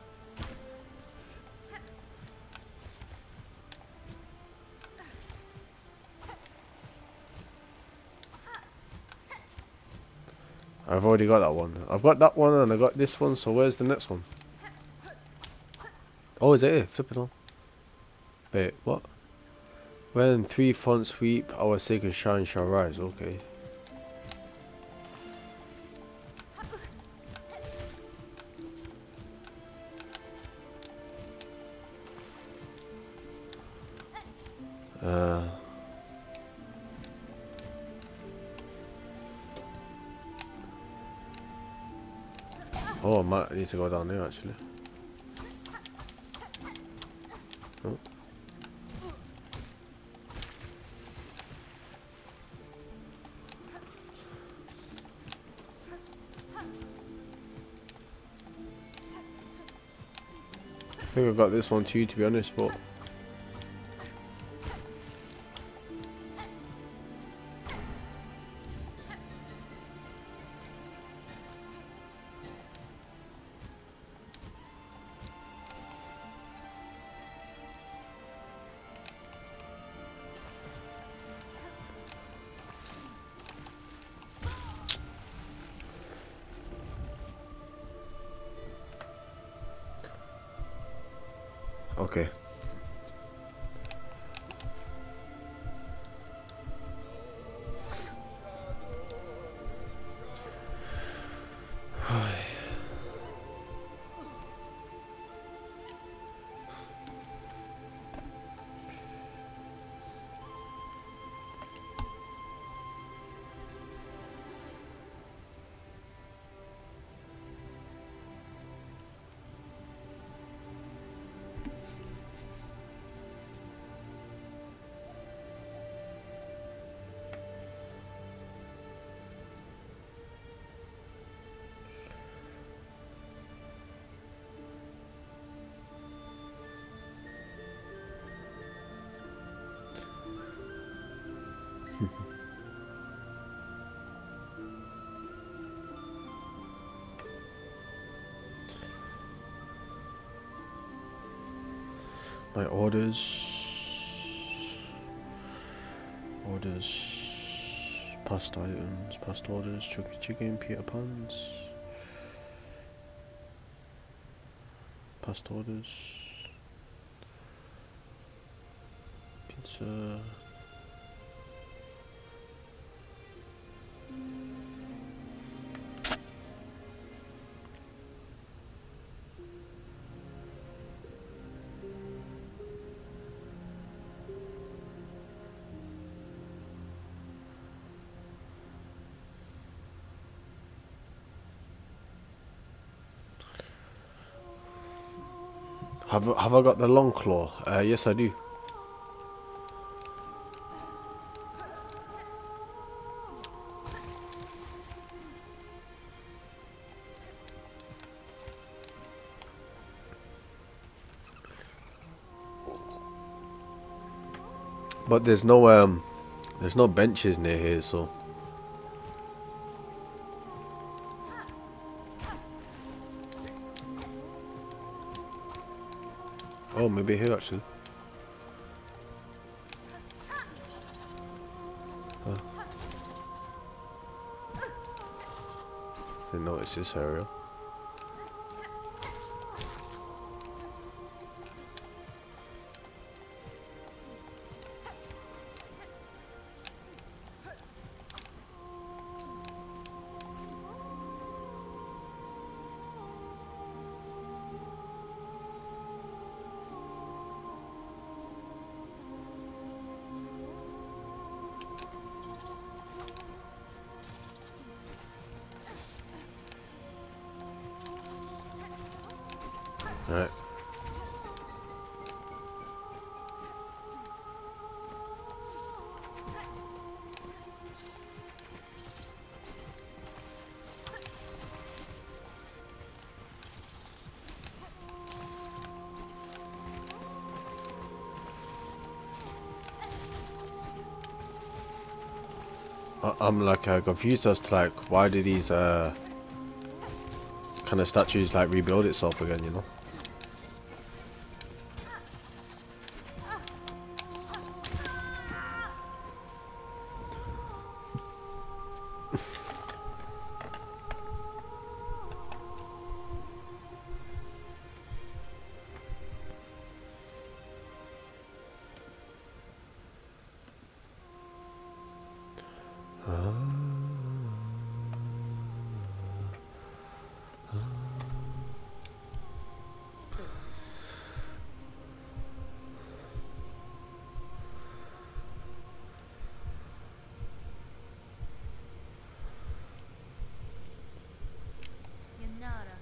I've already got that one. I've got that one and I got this one, so where's the next one? Oh, is it here? Flipping on. Wait, what? When three front sweep, our sacred shine shall rise. Okay. Oh, I might need to go down there actually. Oh. I think I got this one too, to be honest, but okay. My orders, past items, past orders, Chucky Chicken, Peter Pans, past orders, pizza. Have I got the long claw? Yes, I do. But there's no benches near here, so. Oh, maybe here actually. Didn't notice this area. Alright. I'm like confused as to like why do these kind of statues like rebuild itself again, you know? Yanara.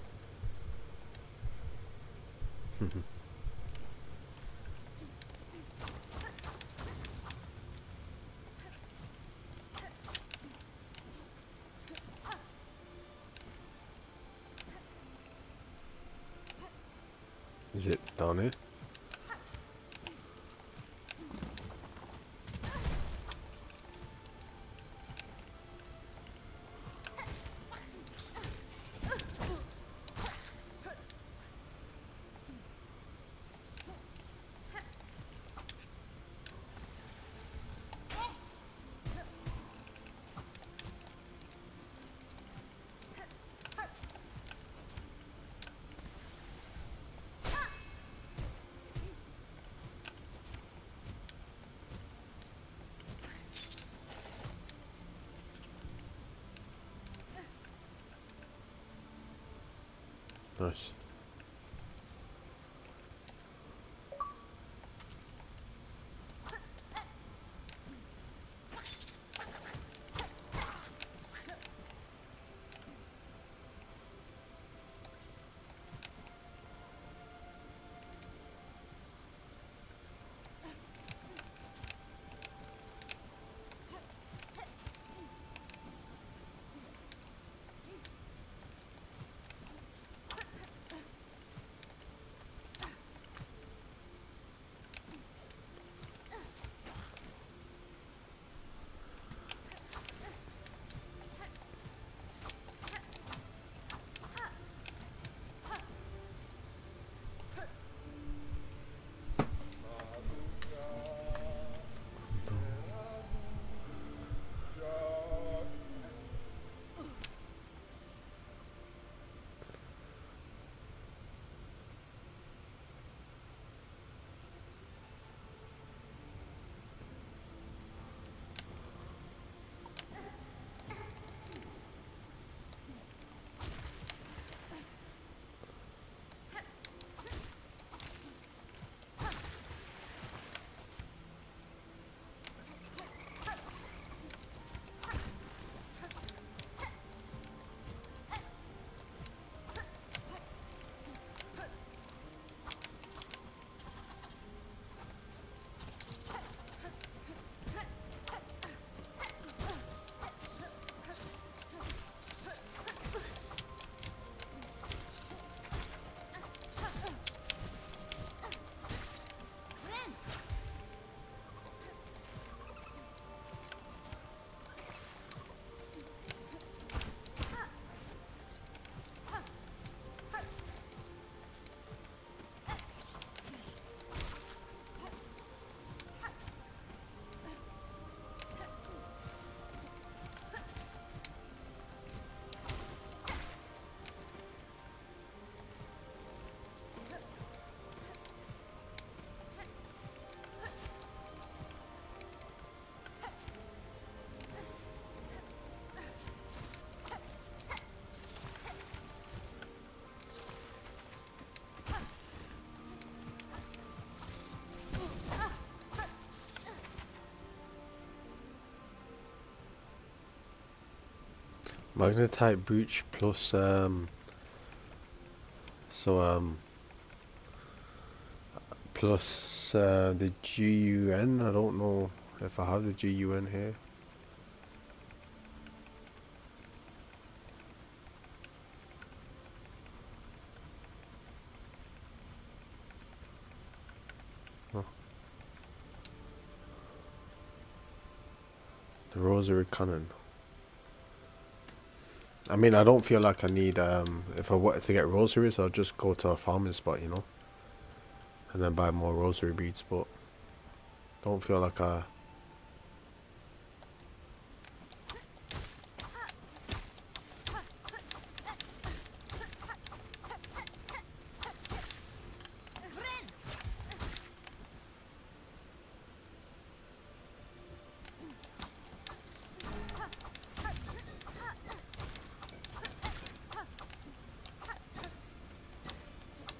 Is it down here? Nice. Magnetite brooch plus so plus the GUN. I don't know if I have the GUN here. The rosary cannon. I mean, I don't feel like I need, if I wanted to get rosaries, I'll just go to a farming spot, you know? And then buy more rosary beads, but don't feel like I...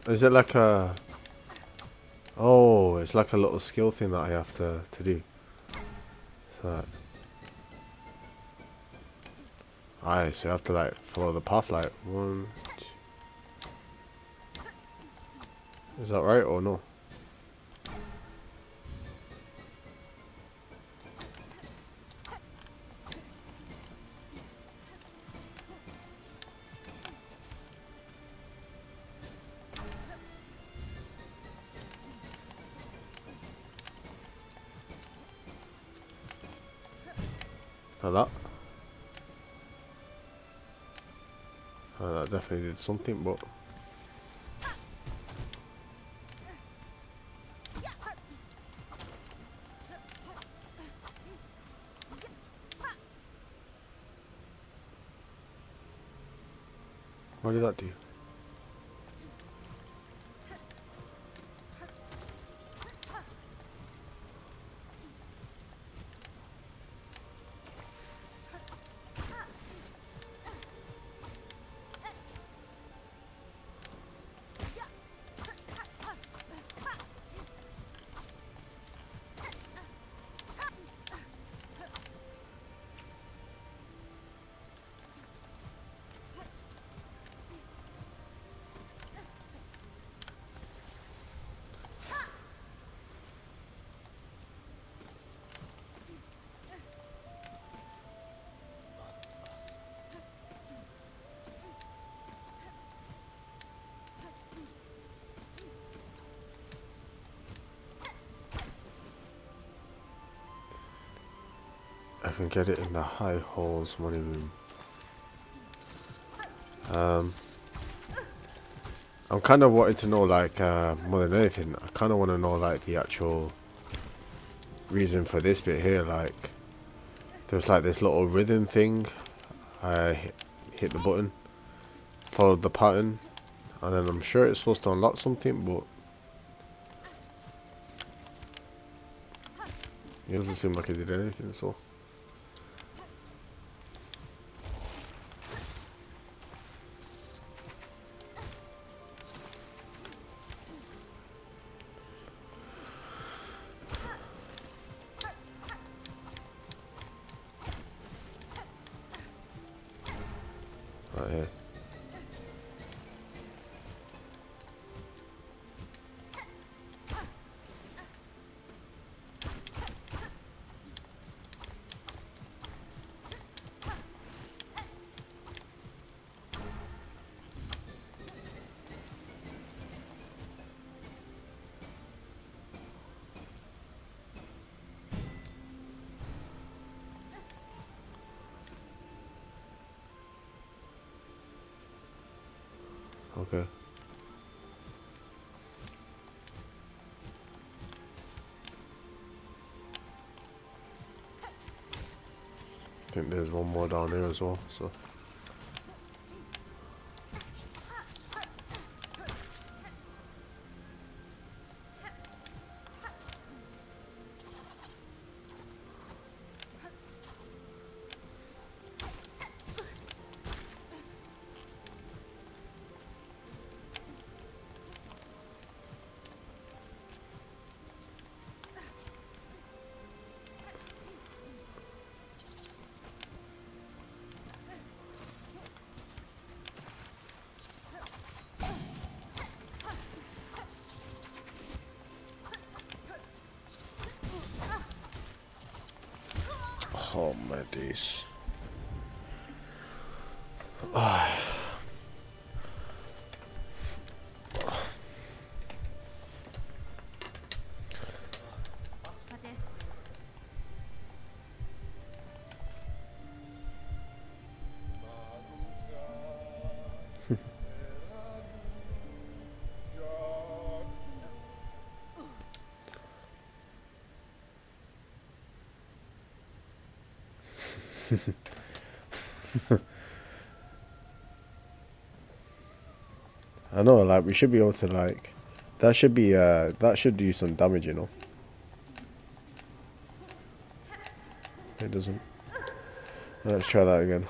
Is it like a... Oh, it's like a little skill thing that I have to do. So... Alright, so you have to like follow the path like one... Is that right or no? Like that? That definitely did something, but... What did that do? I can get it in the high halls money room. I'm kind of wanting to know, like, more than anything, I kind of want to know, like, the actual reason for this bit here. Like, there's like this little rhythm thing. I hit the button, followed the pattern, and then I'm sure it's supposed to unlock something, but it doesn't seem like it did anything, so. Right here. Okay. I think there's one more down here as well, so. Oh my days. I know, like, we should be able to, like, that should be, that should do some damage, you know. It doesn't. Let's try that again.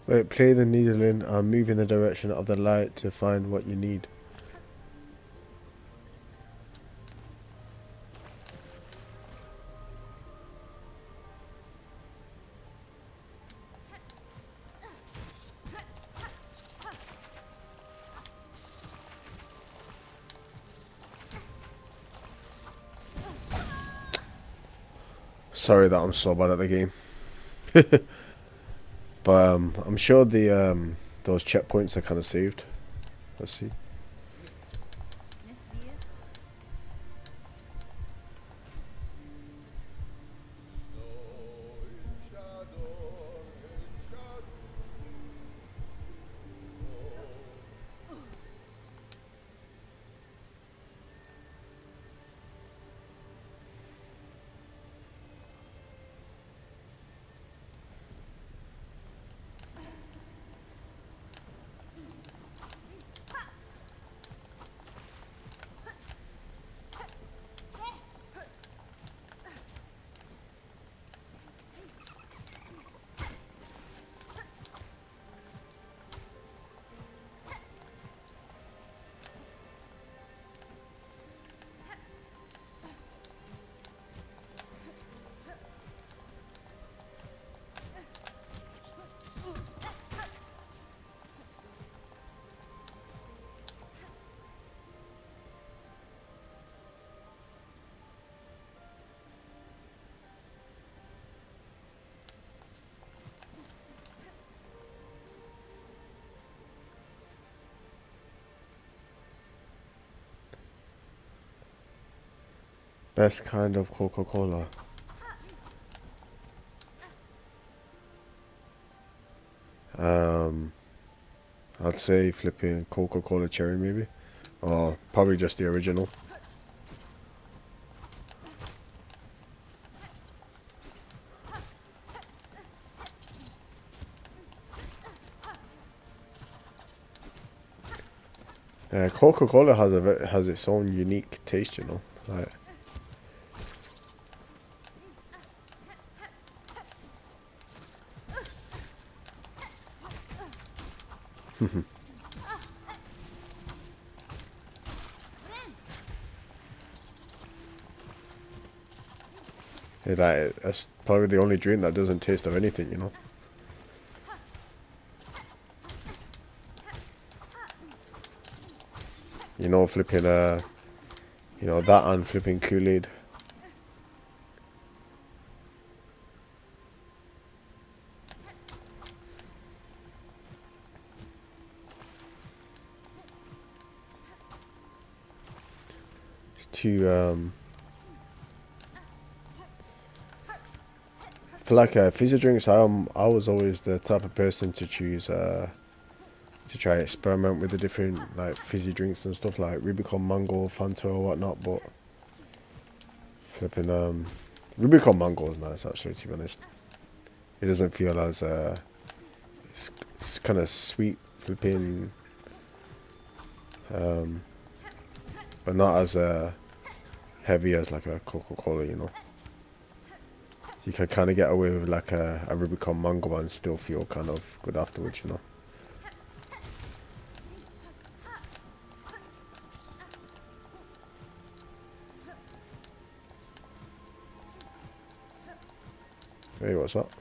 Wait, play the needle in and move in the direction of the light to find what you need. Sorry that I'm so bad at the game. But I'm sure the those checkpoints are kind of saved. Let's see. Best kind of Coca-Cola. I'd say flipping Coca-Cola cherry maybe. Or probably just the original. Coca-Cola has its own unique taste, you know. Like, that's probably the only drink that doesn't taste of anything, you know. You know, flipping you know that and flipping Kool-Aid. It's too for like fizzy drinks. I was always the type of person to choose to try experiment with the different like fizzy drinks and stuff like Rubicon Mango, Fanta or whatnot. But flipping Rubicon Mango is nice actually. To be honest, it doesn't feel as it's kind of sweet, flipping, but not as heavy as like a Coca-Cola, you know. You can kind of get away with like a Rubicon Mango and still feel kind of good afterwards, you know. Hey, what's up?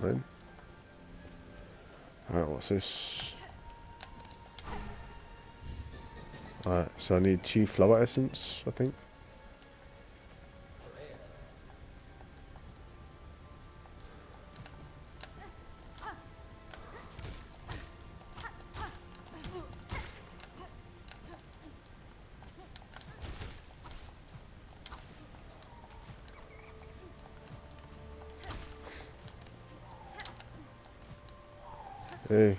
Then. Alright, what's this? Alright, so I need 2 flower essence, I think. Hey.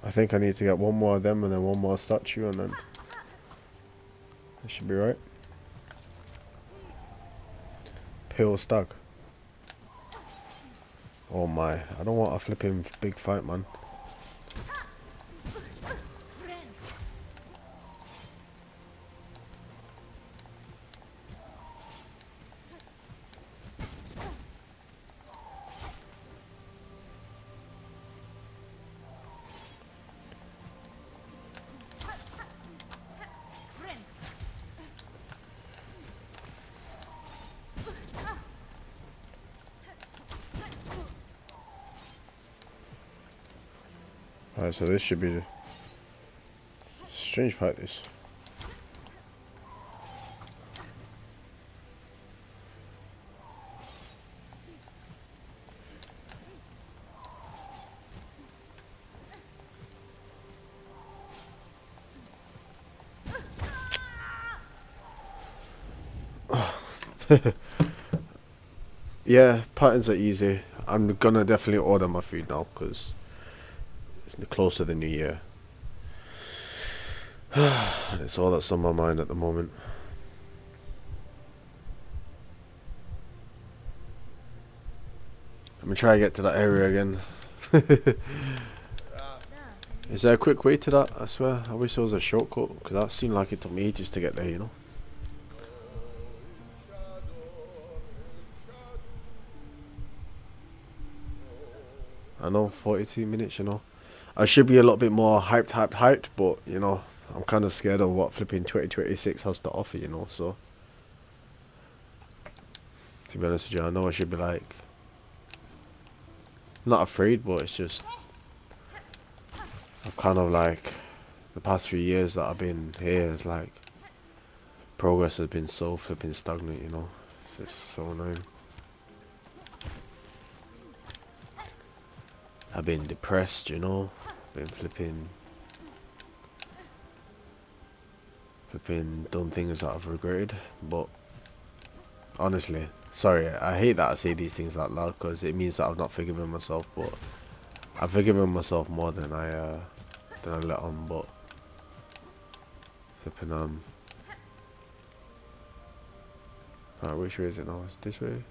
I think I need to get one more of them and then one more statue and then that should be right. Pale stag. Oh my, I don't want a flipping big fight, man. Alright, so this should be the strange fight this. Yeah, patterns are easy. I'm gonna definitely order my food now because it's close to the new year. And it's all that's on my mind at the moment. Let me try to get to that area again. Is there a quick way to that? I swear, I wish there was a shortcut because that seemed like it took me ages to get there, you know. I know, 42 minutes, you know. I should be a lot bit more hyped, but, you know, I'm kind of scared of what flipping 2026 has to offer, you know, so. To be honest with you, I know I should be like, not afraid, but it's just, I've kind of like, the past few years that I've been here, it's like, progress has been so flipping stagnant, you know. It's just so annoying. I've been depressed, you know. Been flipping done things that I've regretted. But honestly, sorry, I hate that I say these things out loud because it means that I've not forgiven myself. But I've forgiven myself more than I let on. But flipping right, which way is it now? It's this way.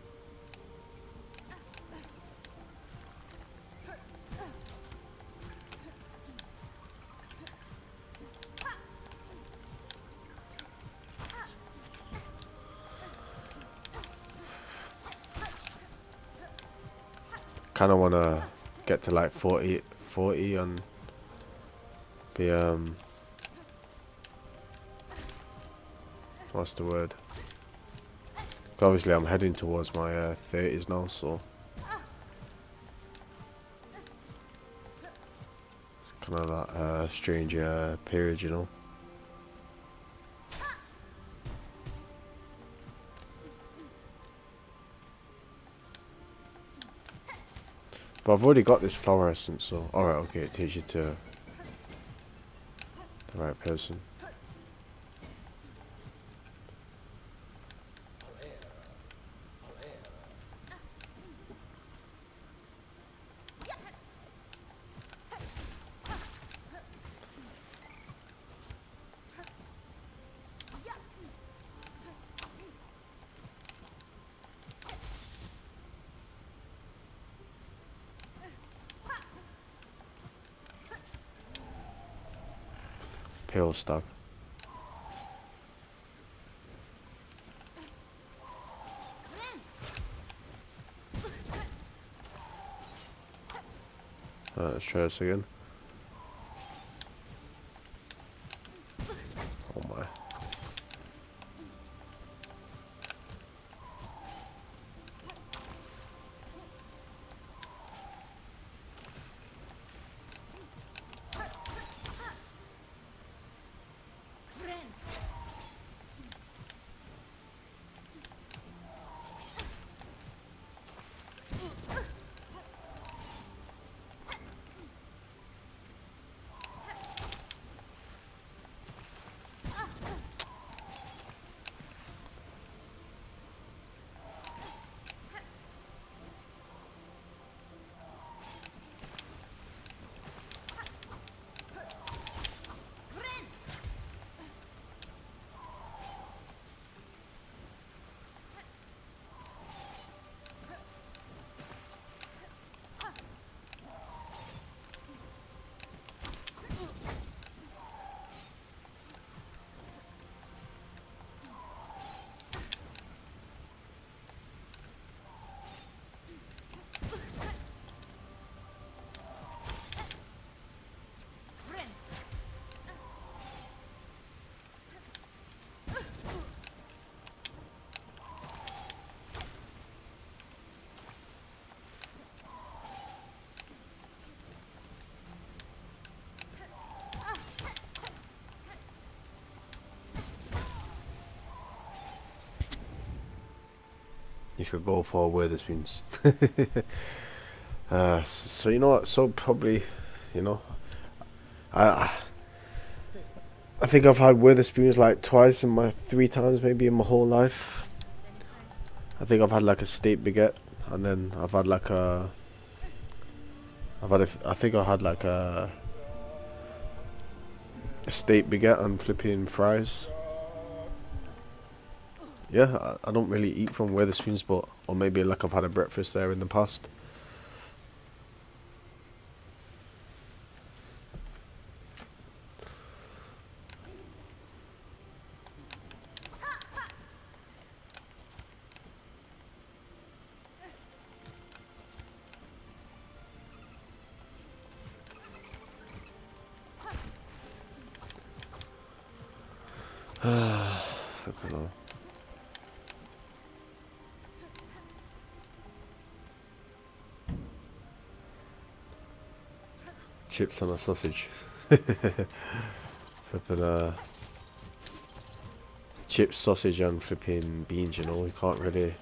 Kind of want to get to like 40 and be what's the word? Obviously I'm heading towards my 30s now, so it's kind of that strange period, you know. But I've already got this flower essence, so alright, okay, it takes you to the right person. Pale stag. Let's try this again. Oh my. You should go for Witherspoons. So you know what? So probably, you know, I I think I've had Witherspoons like twice in my 3 times maybe in my whole life. I think I've had like a steak baguette, and then I've had like I think I had like a steak baguette and flipping fries. Yeah, I don't really eat from Wetherspoons, but or maybe like I've had a breakfast there in the past. Fucking hell. Chips on a sausage. Flipping chips, sausage, and flipping beans. You know, you can't really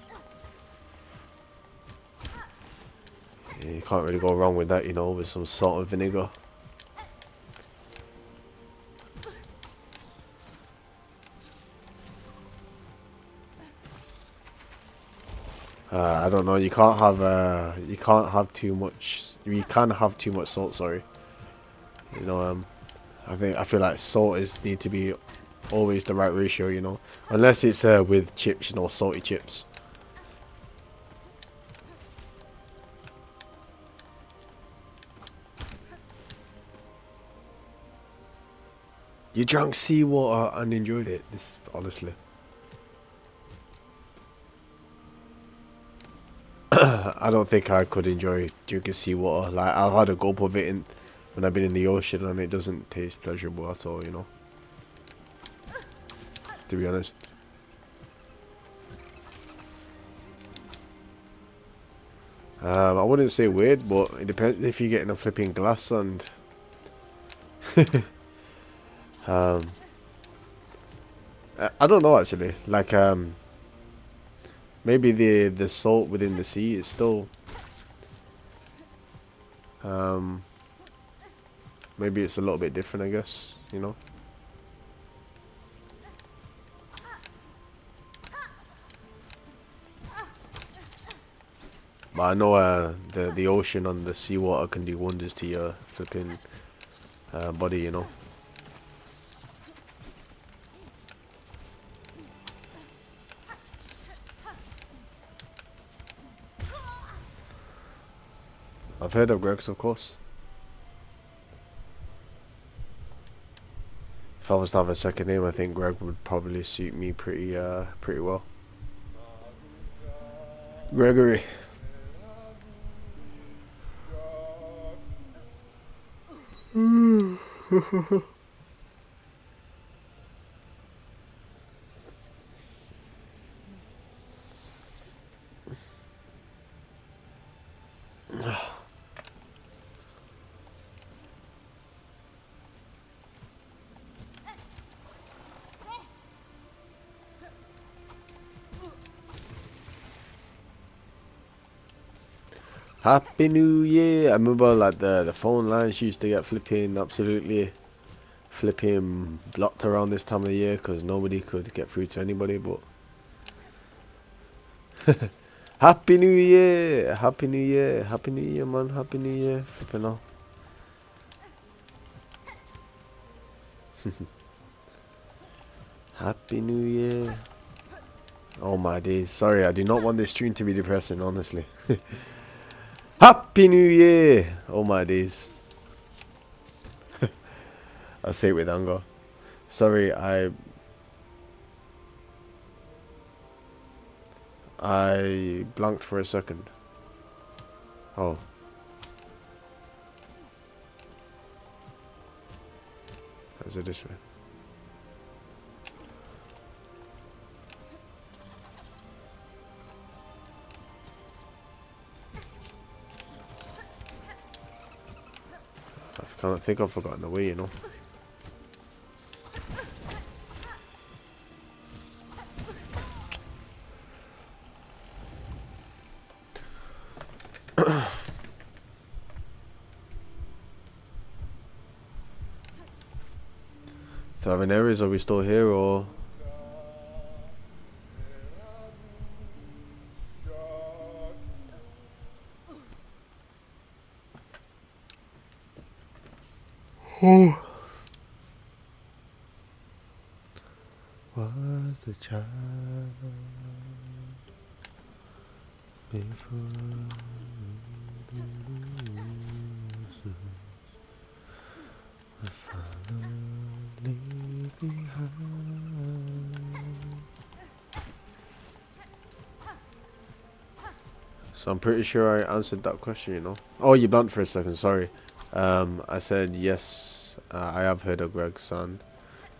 go wrong with that. You know, with some salt and vinegar. I don't know. You can't have too much. You can't have too much salt. Sorry. You know, I feel like salt need to be always the right ratio. You know, unless it's with chips. You know, salty chips. You drank seawater and enjoyed it. This honestly. I don't think I could enjoy drinking seawater. Like I've had a gulp of it when I've been in the ocean, and it doesn't taste pleasurable at all. You know. To be honest. I wouldn't say weird, but it depends if you're getting a flipping glass and I don't know actually. Like maybe the salt within the sea is still maybe it's a little bit different, I guess, you know. But I know the ocean and the seawater can do wonders to your flipping body, you know. I've heard of Greg's, of course. If I was to have a second name, I think Greg would probably suit me pretty well. Gregory. Happy New Year! I remember like the phone lines used to get flipping absolutely flipping blocked around this time of the year because nobody could get through to anybody. But Happy New Year! Happy New Year! Happy New Year, man! Happy New Year! Flipping out. Happy New Year! Oh my days! Sorry, I do not want this stream to be depressing. Honestly. Happy New Year! Oh my days. I say it with anger. Sorry, I blanked for a second. Oh. Is it this way? I think I've forgotten the way, you know. So having errors, are we still here or? Oh. Was a child before I finally behind. So I'm pretty sure I answered that question, you know. Oh, you blanked for a second. Sorry. I said yes. I have heard of Greg's son.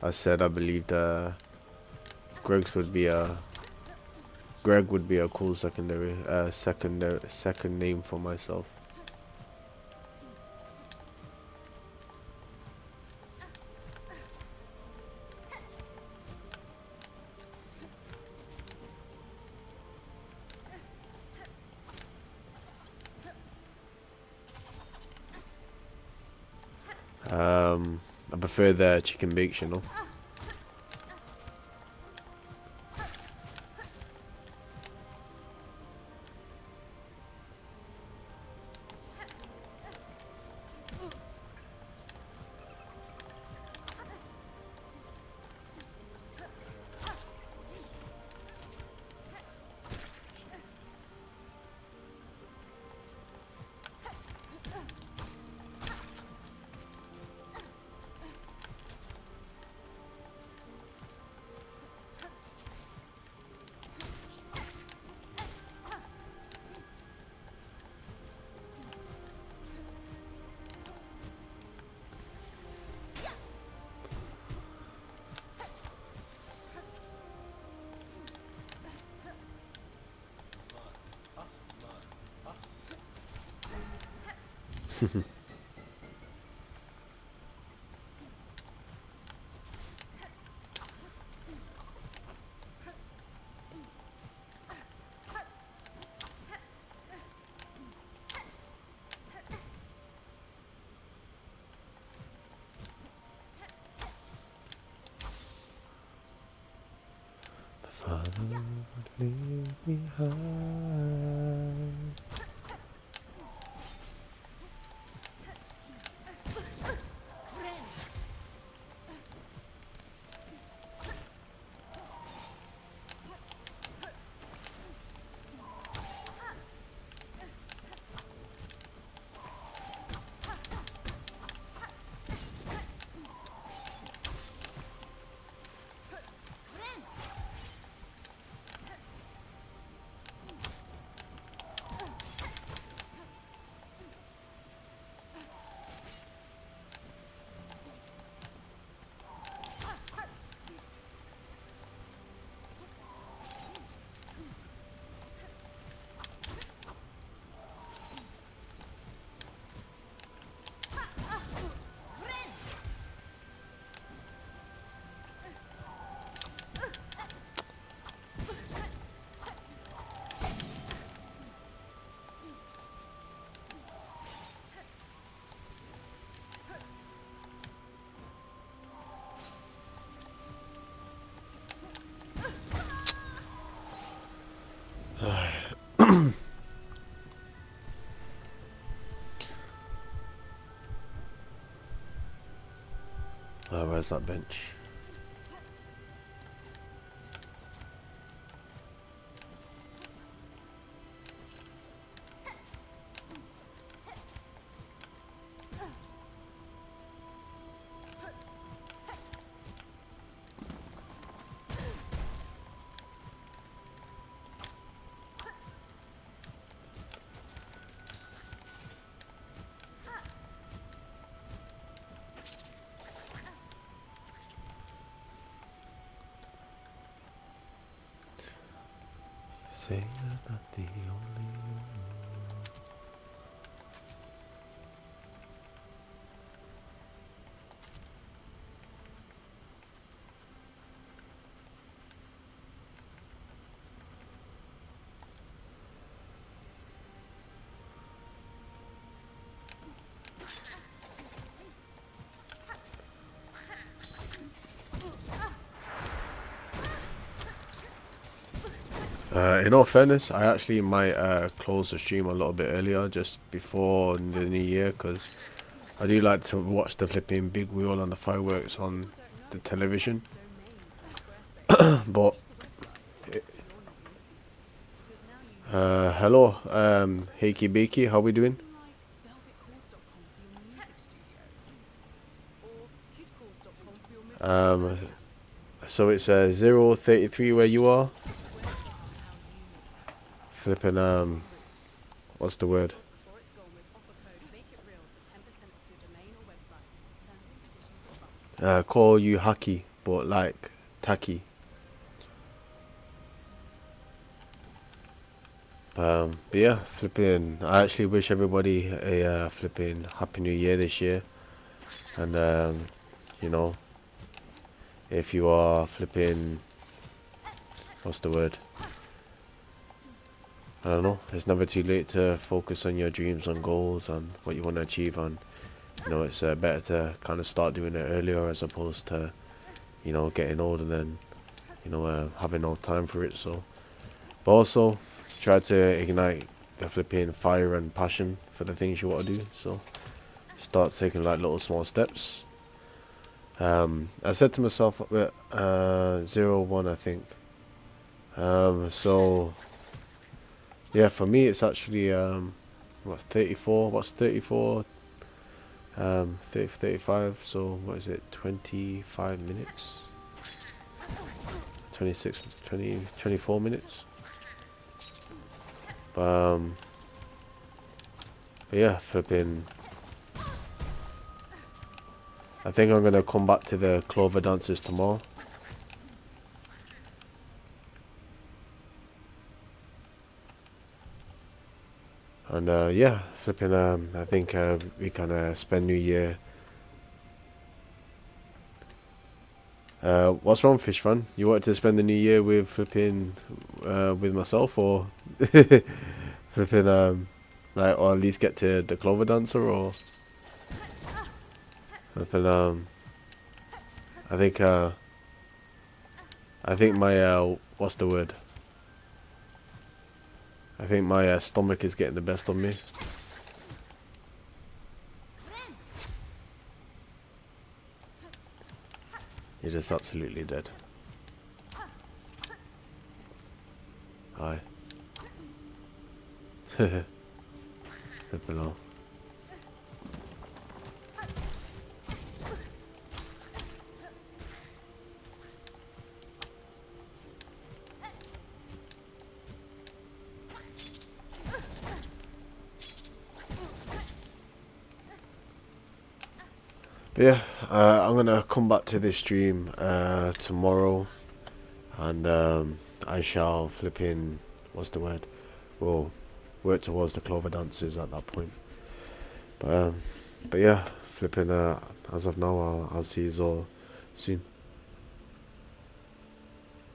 I said I believed Greg would be a cool second name for myself. I prefer the chicken bakes, you know. Father, leave me high. Where's that bench? Say you're not the only one. In all fairness, I actually might close the stream a little bit earlier, just before the new year, because I do like to watch the flipping big wheel and the fireworks on the television. But hello, Hakey Bakey, how we doing? So it's 033 where you are. Flipping what's the word? Call you hacky, but like tacky. But yeah, flipping. I actually wish everybody a flipping happy new year this year, and you know, if you are flipping, what's the word? I don't know. It's never too late to focus on your dreams and goals and what you want to achieve and You know, it's better to kind of start doing it earlier as opposed to, you know, getting old and then, you know, having no time for it. So, but also try to ignite the flipping fire and passion for the things you want to do. So start taking like little small steps. I said to myself at 0-1, I think. So yeah, for me it's actually what's 34? What's 34? 30, 35. So what is it? 25 minutes. 26, 20, 24 minutes. But yeah, flipping. I think I'm gonna come back to the clover dances tomorrow. And yeah, flipping. I think we can spend New Year. What's wrong, Fish Fan? You wanted to spend the New Year with flipping, with myself, or flipping, like, or at least get to the clover dancer, or flipping, I think, my, what's the word? I think my stomach is getting the best of me. You're just absolutely dead. Hi. Flipping off. But yeah, I'm gonna come back to this stream tomorrow, and I shall flipping, what's the word? Well, work towards the clover dances at that point. But yeah, flipping. As of now, I'll see you all soon.